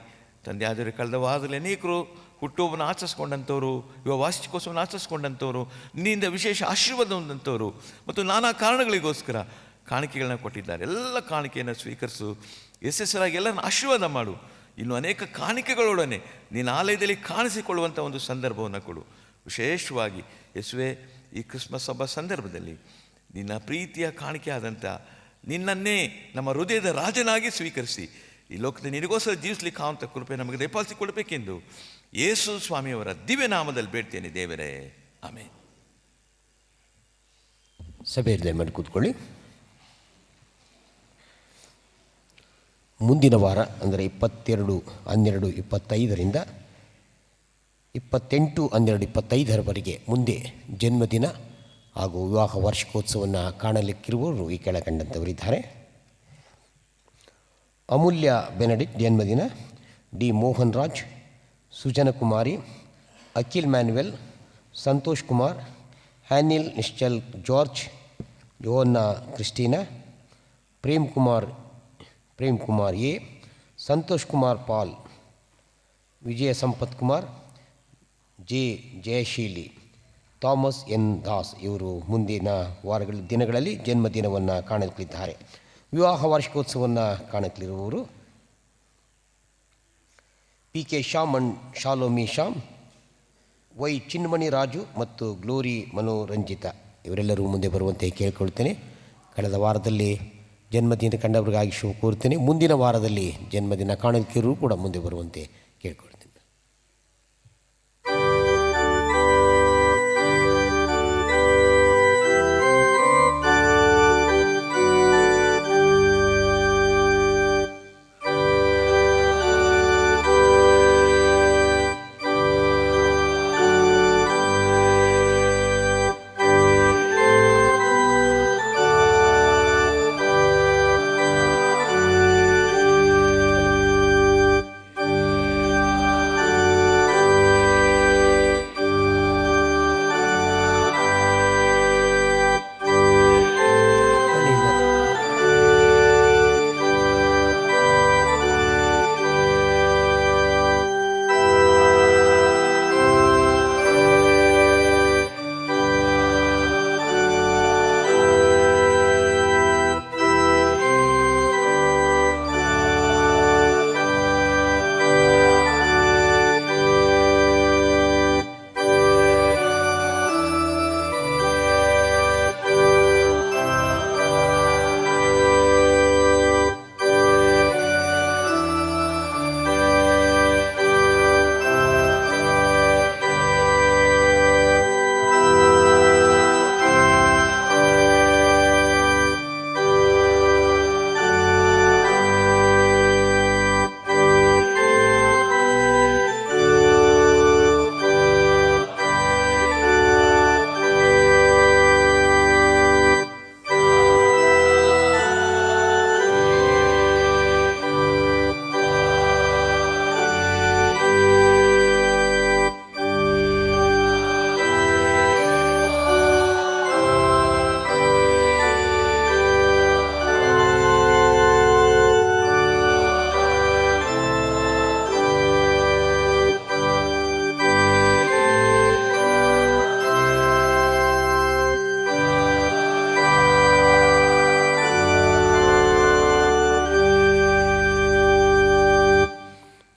ತಂದೆ ಆದರೆ ಕಳೆದ ವಾರದಲ್ಲಿ ಅನೇಕರು ಹುಟ್ಟುಹಬ್ಬನ ಆಚರಿಸ್ಕೊಂಡಂಥವ್ರು, ಇವಾಗ ವಾರ್ಷಿಕೋತ್ಸವವನ್ನು ಆಚರಿಸ್ಕೊಂಡಂಥವ್ರು, ನಿನ್ನಿಂದ ವಿಶೇಷ ಆಶೀರ್ವಾದ ಹೊಂದಂಥವ್ರು ಮತ್ತು ನಾನಾ ಕಾರಣಗಳಿಗೋಸ್ಕರ ಕಾಣಿಕೆಗಳನ್ನ ಕೊಟ್ಟಿದ್ದಾರೆ. ಎಲ್ಲ ಕಾಣಿಕೆಯನ್ನು ಸ್ವೀಕರಿಸು, ಯಶಸ್ಸರಾಗಿ ಎಲ್ಲರನ್ನು ಆಶೀರ್ವಾದ ಮಾಡು. ಇನ್ನು ಅನೇಕ ಕಾಣಿಕೆಗಳೊಡನೆ ನಿನ್ನ ಆಲಯದಲ್ಲಿ ಕಾಣಿಸಿಕೊಳ್ಳುವಂಥ ಒಂದು ಸಂದರ್ಭವನ್ನು ಕೊಡು. ವಿಶೇಷವಾಗಿ ಯೇಸುವೆ, ಈ ಕ್ರಿಸ್ಮಸ್ ಹಬ್ಬ ಸಂದರ್ಭದಲ್ಲಿ ನಿನ್ನ ಪ್ರೀತಿಯ ಕಾಣಿಕೆ ಆದಂಥ ನಿನ್ನನ್ನೇ ನಮ್ಮ ಹೃದಯದ ರಾಜನಾಗಿ ಸ್ವೀಕರಿಸಿ ಈ ಲೋಕದ ನಿನಗೋಸ್ಕರ ಜೀವಿಸಲಿಕ್ಕಾವಂಥ ಕೃಪೆ ನಮಗೆ ದಯಪಾಲಿಸಿಕೊಡಬೇಕೆಂದು ಯೇಸು ಸ್ವಾಮಿಯವರ ದಿವ್ಯ ನಾಮದಲ್ಲಿ ಬೇಡ್ತೇನೆ ದೇವರೇ, ಆಮೇಲೆ. ಸಭೆಯಲ್ಲಿ ಮಾಡಿ ಕೂತ್ಕೊಳ್ಳಿ. ಮುಂದಿನ ವಾರ ಅಂದರೆ 22/12/25ರಿಂದ 28/12/25ರವರೆಗೆ ಮುಂದೆ ಜನ್ಮದಿನ ಹಾಗೂ ವಿವಾಹ ವಾರ್ಷಿಕೋತ್ಸವವನ್ನು ಕಾಣಲಿಕ್ಕಿರುವವರು ಈ ಕೆಳಕಂಡಂಥವರಿದ್ದಾರೆ. ಅಮೂಲ್ಯ ಬೆನಡಿಕ್ಟ್ ಜನ್ಮದಿನ, ಡಿ ಮೋಹನ್ ರಾಜ್, ಸುಜನಕುಮಾರಿ, ಅಖಿಲ್ ಮ್ಯಾನ್ಯುವೆಲ್, ಸಂತೋಷ್ ಕುಮಾರ್, ಹ್ಯಾನಿಲ್ ನಿಶ್ಚಲ್ ಜಾರ್ಜ್, ಯೋನ್ನ Christina, Prem Kumar A, Santosh Kumar Paul, Vijaya Sampath Kumar, J Jayasheeli, Thomas N Das ಇವರು ಮುಂದಿನ ದಿನಗಳಲ್ಲಿ ಜನ್ಮದಿನವನ್ನು ಕಾಣಲಿದ್ದಾರೆ. ವಿವಾಹ ವಾರ್ಷಿಕೋತ್ಸವವನ್ನು ಕಾಣಲಿರುವವರು P K Shyam and Shalomi Shyam, Y Chinmani Raju ಮತ್ತು ಗ್ಲೋರಿ ಮನೋರಂಜಿತ ಇವರೆಲ್ಲರೂ ಮುಂದೆ ಬರುವಂತೆ ಕೇಳಿಕೊಳ್ತೇನೆ. ಕಳೆದ ವಾರದಲ್ಲಿ ಜನ್ಮದಿನ ಕಂಡವರಿಗಾಗಿ ಶುಭ ಕೋರ್ತೇನೆ. ಮುಂದಿನ ವಾರದಲ್ಲಿ ಜನ್ಮದಿನ ಕಾಣಲಿಕ್ಕಿರು ಕೂಡ ಮುಂದೆ ಬರುವಂತೆ ಕೇಳಿಕೊಳ್ತೇನೆ.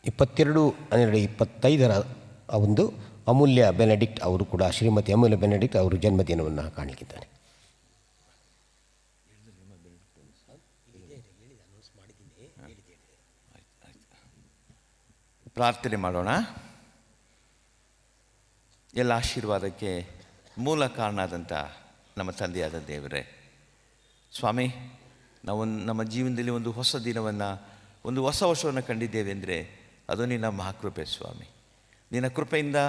ಇಪ್ಪತ್ತೆರಡು 12/25 ಒಂದು ಅಮೂಲ್ಯ ಬೆನಡಿಕ್ಟ್ ಅವರು ಕೂಡ, ಶ್ರೀಮತಿ ಅಮೂಲ್ಯ ಬೆನಡಿಕ್ಟ್ ಅವರು ಜನ್ಮದಿನವನ್ನು ಕಾಣಲಿಕ್ಕಿದ್ದಾರೆ. ಪ್ರಾರ್ಥನೆ ಮಾಡೋಣ. ಎಲ್ಲ ಆಶೀರ್ವಾದಕ್ಕೆ ಮೂಲ ಕಾರಣಾದಂಥ ನಮ್ಮ ತಂದೆಯಾದ ದೇವರೇ, ಸ್ವಾಮಿ, ನಾವು ನಮ್ಮ ಜೀವನದಲ್ಲಿ ಒಂದು ಹೊಸ ದಿನವನ್ನು, ಒಂದು ಹೊಸ ವರ್ಷವನ್ನು ಕಂಡಿದ್ದೇವೆ ಅಂದರೆ ಅದು ನಿನ್ನ ಮಹಾಕೃಪೆ ಸ್ವಾಮಿ. ನಿನ್ನ ಕೃಪೆಯಿಂದ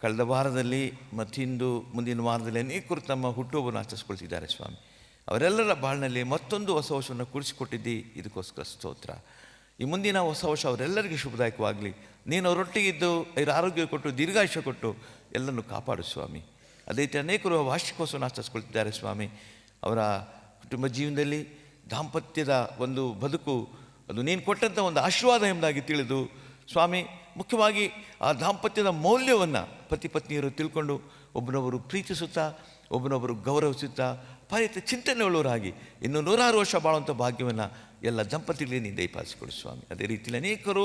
ಕಳೆದ ವಾರದಲ್ಲಿ ಮತ್ತಿಂದು ಮುಂದಿನ ವಾರದಲ್ಲಿ ಅನೇಕರು ತಮ್ಮ ಹುಟ್ಟುಹಬ್ಬವನ್ನು ಆಚರಿಸ್ಕೊಳ್ತಿದ್ದಾರೆ ಸ್ವಾಮಿ. ಅವರೆಲ್ಲರ ಬಾಳಿನಲ್ಲಿ ಮತ್ತೊಂದು ಹೊಸ ವರ್ಷವನ್ನು ಕುಡಿಸಿಕೊಟ್ಟಿದ್ದಿ, ಇದಕ್ಕೋಸ್ಕರ ಸ್ತೋತ್ರ. ಈ ಮುಂದಿನ ಹೊಸ ವರ್ಷ ಅವರೆಲ್ಲರಿಗೂ ಶುಭದಾಯಕವಾಗಲಿ. ನೀನು ಅವರೊಟ್ಟಿಗಿದ್ದು ಅವರ ಆರೋಗ್ಯ ಕೊಟ್ಟು ದೀರ್ಘಾಯುಷ್ಯ ಕೊಟ್ಟು ಎಲ್ಲರನ್ನು ಕಾಪಾಡು ಸ್ವಾಮಿ. ಅದೇ ರೀತಿ ಅನೇಕರು ವಾರ್ಷಿಕೋತ್ಸವವನ್ನು ಆಚರಿಸ್ಕೊಳ್ತಿದ್ದಾರೆ ಸ್ವಾಮಿ. ಅವರ ಕುಟುಂಬ ಜೀವನದಲ್ಲಿ ದಾಂಪತ್ಯದ ಒಂದು ಬದುಕು ಅದು ನೀನು ಕೊಟ್ಟಂಥ ಒಂದು ಆಶೀರ್ವಾದ ಎಂಬುದಾಗಿ ತಿಳಿದು ಸ್ವಾಮಿ, ಮುಖ್ಯವಾಗಿ ಆ ದಾಂಪತ್ಯದ ಮೌಲ್ಯವನ್ನು ಪತಿ ಪತ್ನಿಯರು ತಿಳ್ಕೊಂಡು ಒಬ್ಬನೊಬ್ಬರು ಪ್ರೀತಿಸುತ್ತಾ, ಒಬ್ಬನೊಬ್ಬರು ಗೌರವಿಸುತ್ತಾ, ಪಾರಿತ ಚಿಂತನೆಯುಳ್ಳವರಾಗಿ ಇನ್ನು 106 ವರ್ಷ ಬಾಳುವಂಥ ಭಾಗ್ಯವನ್ನು ಎಲ್ಲ ದಂಪತಿಗಳಿಗೆ ನೀನು ದಯಪಾಲಿಸಿಕೊಡು ಸ್ವಾಮಿ. ಅದೇ ರೀತಿಯಲ್ಲಿ ಅನೇಕರು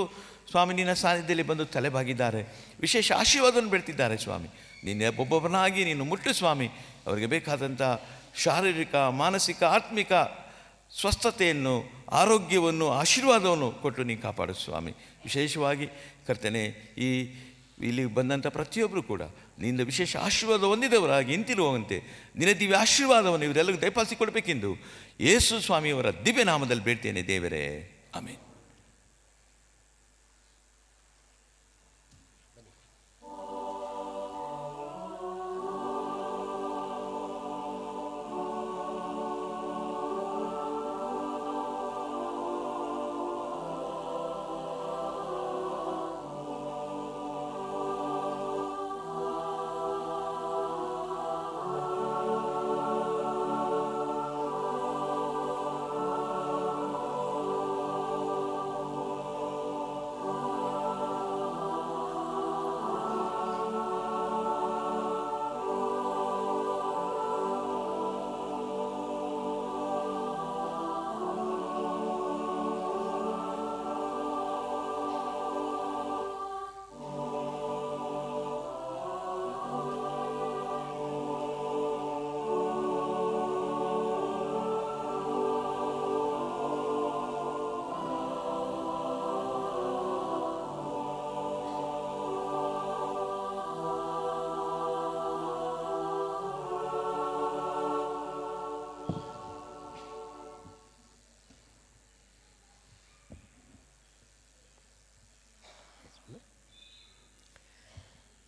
ಸ್ವಾಮಿ ನಿನ್ನ ಸಾನ್ನಿಧ್ಯದಲ್ಲಿ ಬಂದು ತಲೆಬಾಗಿದ್ದಾರೆ, ವಿಶೇಷ ಆಶೀರ್ವಾದವನ್ನು ಬೆಳ್ತಿದ್ದಾರೆ ಸ್ವಾಮಿ. ನೀನು ಒಬ್ಬೊಬ್ಬನಾಗಿ ನೀನು ಮುಟ್ಟು ಸ್ವಾಮಿ, ಅವರಿಗೆ ಬೇಕಾದಂಥ ಶಾರೀರಿಕ, ಮಾನಸಿಕ, ಆತ್ಮಿಕ ಸ್ವಸ್ಥತೆಯನ್ನು, ಆರೋಗ್ಯವನ್ನು, ಆಶೀರ್ವಾದವನ್ನು ಕೊಟ್ಟು ನೀನು ಕಾಪಾಡು ಸ್ವಾಮಿ. ವಿಶೇಷವಾಗಿ ಕರ್ತನೆ, ಇಲ್ಲಿ ಬಂದಂಥ ಪ್ರತಿಯೊಬ್ಬರು ಕೂಡ ನಿನ್ನ ವಿಶೇಷ ಆಶೀರ್ವಾದ ಹೊಂದಿದವರಾಗಿ ಹಿಂತಿರುವಂತೆ ನಿನ್ನ ದಿವ್ಯ ಆಶೀರ್ವಾದವನ್ನು ಇವರೆಲ್ಲರಿಗೂ ದಯಪಾಲಿಸಿಕೊಡ್ಬೇಕೆಂದು ಯೇಸು ಸ್ವಾಮಿಯವರ ದಿವ್ಯ ನಾಮದಲ್ಲಿ ಬೇಡ್ತೇನೆ ದೇವರೇ, ಆಮೆನ್.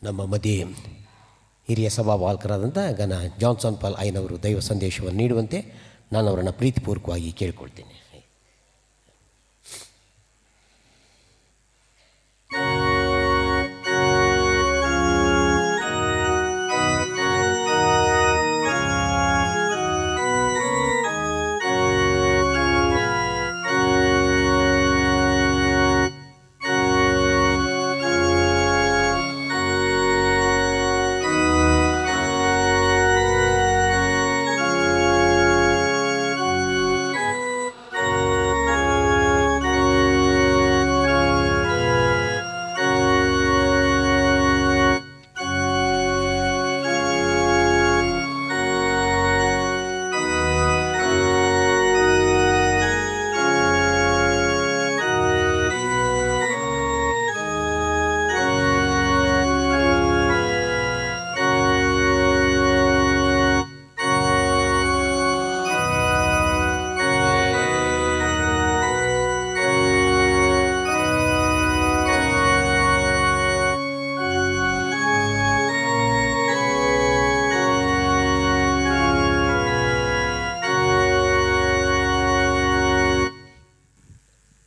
ನಮ್ಮ ಮಧ್ಯೆ ಹಿರಿಯ ಸಭಾಪಾಲಕರಾದಂಥ ಗನ ಜಾನ್ಸನ್ ಪಾಲ್ ಐನವರು ದೈವ ಸಂದೇಶವನ್ನು ನೀಡುವಂತೆ ನಾನು ಅವರನ್ನು ಪ್ರೀತಿಪೂರ್ವಕವಾಗಿ ಕೇಳಿಕೊಳ್ತೇನೆ.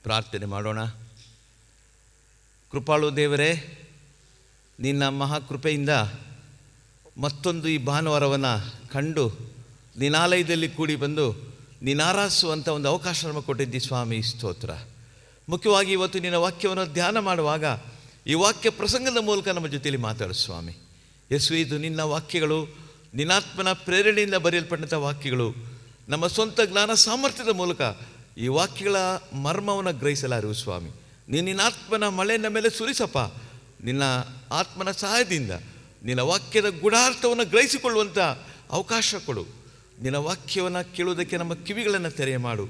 ಪ್ರಾರ್ಥನೆ ಮಾಡೋಣ. ಕೃಪಾಳು ದೇವರೇ, ನಿನ್ನ ಮಹಾಕೃಪೆಯಿಂದ ಮತ್ತೊಂದು ಈ ಭಾನುವಾರವನ್ನು ಕಂಡು ನಿನ್ನಾಲಯದಲ್ಲಿ ಕೂಡಿ ಬಂದು ನಿನ್ನಾರಾಧಿಸುವಂಥ ಒಂದು ಅವಕಾಶ ನಮಗೆ ಕೊಟ್ಟಿದ್ದಿ ಸ್ವಾಮಿ, ಸ್ತೋತ್ರ. ಮುಖ್ಯವಾಗಿ ಇವತ್ತು ನಿನ್ನ ವಾಕ್ಯವನ್ನು ಧ್ಯಾನ ಮಾಡುವಾಗ ಈ ವಾಕ್ಯ ಪ್ರಸಂಗದ ಮೂಲಕ ನಮ್ಮ ಜೊತೆಯಲ್ಲಿ ಮಾತಾಡು ಸ್ವಾಮಿ. ಯೇಸು, ಇದು ನಿನ್ನ ವಾಕ್ಯಗಳು, ನಿನ್ನಾತ್ಮನ ಪ್ರೇರಣೆಯಿಂದ ಬರೆಯಲ್ಪಟ್ಟಂಥ ವಾಕ್ಯಗಳು. ನಮ್ಮ ಸ್ವಂತ ಜ್ಞಾನ ಸಾಮರ್ಥ್ಯದ ಮೂಲಕ ಈ ವಾಕ್ಯಗಳ ಮರ್ಮವನ್ನು ಗ್ರಹಿಸಲಾರು ಸ್ವಾಮಿ. ನಿನ್ನ ಆತ್ಮನ ಮಳೆಯ ಮೇಲೆ ಸುರಿಸಪ್ಪ. ನಿನ್ನ ಆತ್ಮನ ಸಹಾಯದಿಂದ ನಿನ್ನ ವಾಕ್ಯದ ಗೂಢಾರ್ಥವನ್ನು ಗ್ರಹಿಸಿಕೊಳ್ಳುವಂಥ ಅವಕಾಶ ಕೊಡು. ನಿನ್ನ ವಾಕ್ಯವನ್ನು ಕೇಳುವುದಕ್ಕೆ ನಮ್ಮ ಕಿವಿಗಳನ್ನು ತೆರೆ ಮಾಡು.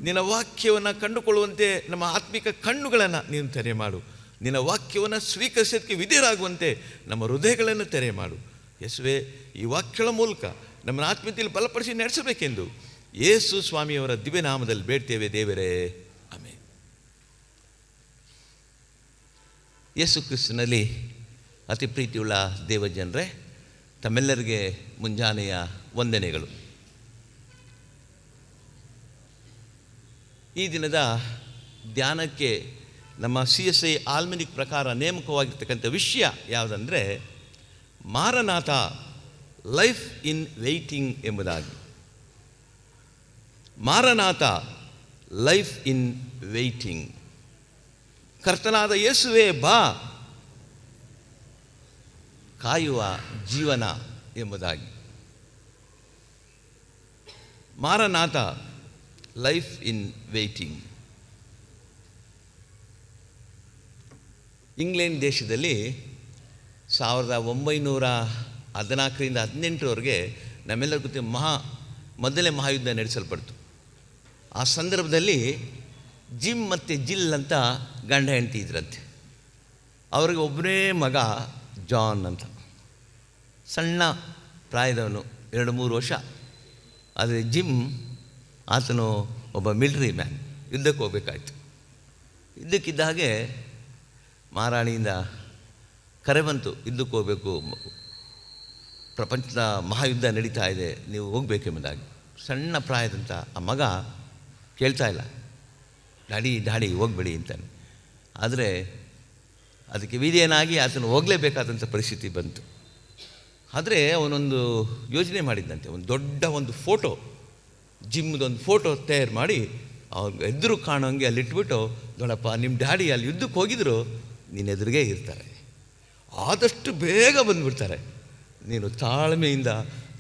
ನಿನ್ನ ವಾಕ್ಯವನ್ನು ಕಂಡುಕೊಳ್ಳುವಂತೆ ನಮ್ಮ ಆತ್ಮಿಕ ಕಣ್ಣುಗಳನ್ನು ನೀನು ತೆರೆ ಮಾಡು. ನಿನ್ನ ವಾಕ್ಯವನ್ನು ಸ್ವೀಕರಿಸೋದಕ್ಕೆ ವಿಧೇಯರಾಗುವಂತೆ ನಮ್ಮ ಹೃದಯಗಳನ್ನು ತೆರೆ ಮಾಡು. ಯೇಸುವೆ, ಈ ವಾಕ್ಯಗಳ ಮೂಲಕ ನಮ್ಮನ್ನು ಆತ್ಮೀಯತೆಯಲ್ಲಿ ಬಲಪಡಿಸಿ ನಡೆಸಬೇಕೆಂದು ಯೇಸು ಸ್ವಾಮಿಯವರ ದಿವ್ಯನಾಮದಲ್ಲಿ ಬೇಡ್ತೇವೆ ದೇವರೇ, ಆಮೆನ್. ಯೇಸು ಕ್ರಿಸ್ತನಲ್ಲಿ ಅತಿ ಪ್ರೀತಿಯುಳ್ಳ ದೇವಜನರೇ, ತಮ್ಮೆಲ್ಲರಿಗೆ ಮುಂಜಾನೆಯ ವಂದನೆಗಳು. ಈ ದಿನದ ಧ್ಯಾನಕ್ಕೆ ನಮ್ಮ CSI ಆಲ್ಮೆನಿಕ್ ಪ್ರಕಾರ ನೇಮಕವಾಗಿರ್ತಕ್ಕಂಥ ವಿಷಯ ಯಾವುದಂದರೆ ಮಾರನಾಥ, ಲೈಫ್ ಇನ್ ವೆಯ್ಟಿಂಗ್ ಎಂಬುದಾಗಿ. Maranatha, life in waiting. ಕರ್ತನಾದ ಯೇಸುವೇ ಬಾ, ಕಾಯುವ ಜೀವನ ಎಂಬುದಾಗಿ. Maranatha, life in waiting. England ದೇಶದಲ್ಲಿ 1914ರಿಂದ 18ರವರೆಗೆ ನಮ್ಮೆಲ್ಲರಿಗೂ ಗೊತ್ತಿದೆ ಮೊದಲನೇ ಮಹಾಯುದ್ಧ ನಡೆಸಲ್ಪಡ್ತು. ಆ ಸಂದರ್ಭದಲ್ಲಿ ಜಿಮ್ ಮತ್ತು ಜಿಲ್ ಅಂತ ಗಂಡ ಹೆಂಡತಿ ಇದ್ರಂತೆ. ಅವ್ರಿಗೆ ಒಬ್ಬನೇ ಮಗ ಜಾನ್ ಅಂತ, ಸಣ್ಣ ಪ್ರಾಯದವನು, 2-3 ವರ್ಷ. ಆದರೆ ಜಿಮ್, ಆತನು ಒಬ್ಬ ಮಿಲಿಟರಿ ಮ್ಯಾನ್, ಯುದ್ಧಕ್ಕೆ ಹೋಗಬೇಕಾಯ್ತು. ಇದ್ದಕ್ಕಿದ್ದ ಹಾಗೆ ಮಹಾರಾಣಿಯಿಂದ ಕರೆ ಬಂತು, ಯುದ್ಧಕ್ಕೆ ಹೋಗಬೇಕು, ಪ್ರಪಂಚದ ಮಹಾಯುದ್ಧ ನಡೀತಾ ಇದೆ, ನೀವು ಹೋಗಬೇಕೆಂಬುದಾಗಿ. ಸಣ್ಣ ಪ್ರಾಯದಂಥ ಆ ಮಗ ಕೇಳ್ತಾ ಇಲ್ಲ, ಡ್ಯಾಡಿ ಹೋಗಬೇಡಿ ಅಂತಾನೆ. ಆದರೆ ಅದಕ್ಕೆ ವಿಧೇಯನಾಗಿ ಆತನು ಹೋಗಲೇಬೇಕಾದಂಥ ಪರಿಸ್ಥಿತಿ ಬಂತು. ಆದರೆ ಅವನೊಂದು ಯೋಜನೆ ಮಾಡಿದ್ದಂತೆ, ಒಂದು ದೊಡ್ಡ ಫೋಟೋ, ಜಿಮ್ದೊಂದು ಫೋಟೋ ತಯಾರು ಮಾಡಿ ಅವ್ರಿಗೆ ಎದುರು ಕಾಣೋಂಗೆ ಅಲ್ಲಿಟ್ಬಿಟ್ಟು, ನೋಡಪ್ಪ ನಿಮ್ಮ ಡ್ಯಾಡಿ ಅಲ್ಲಿ ಯುದ್ಧಕ್ಕೆ ಹೋಗಿದ್ರು, ನಿನ್ನ ಎದುರಿಗೆ ಇರ್ತಾರೆ, ಆದಷ್ಟು ಬೇಗ ಬಂದುಬಿಡ್ತಾರೆ, ನೀನು ತಾಳ್ಮೆಯಿಂದ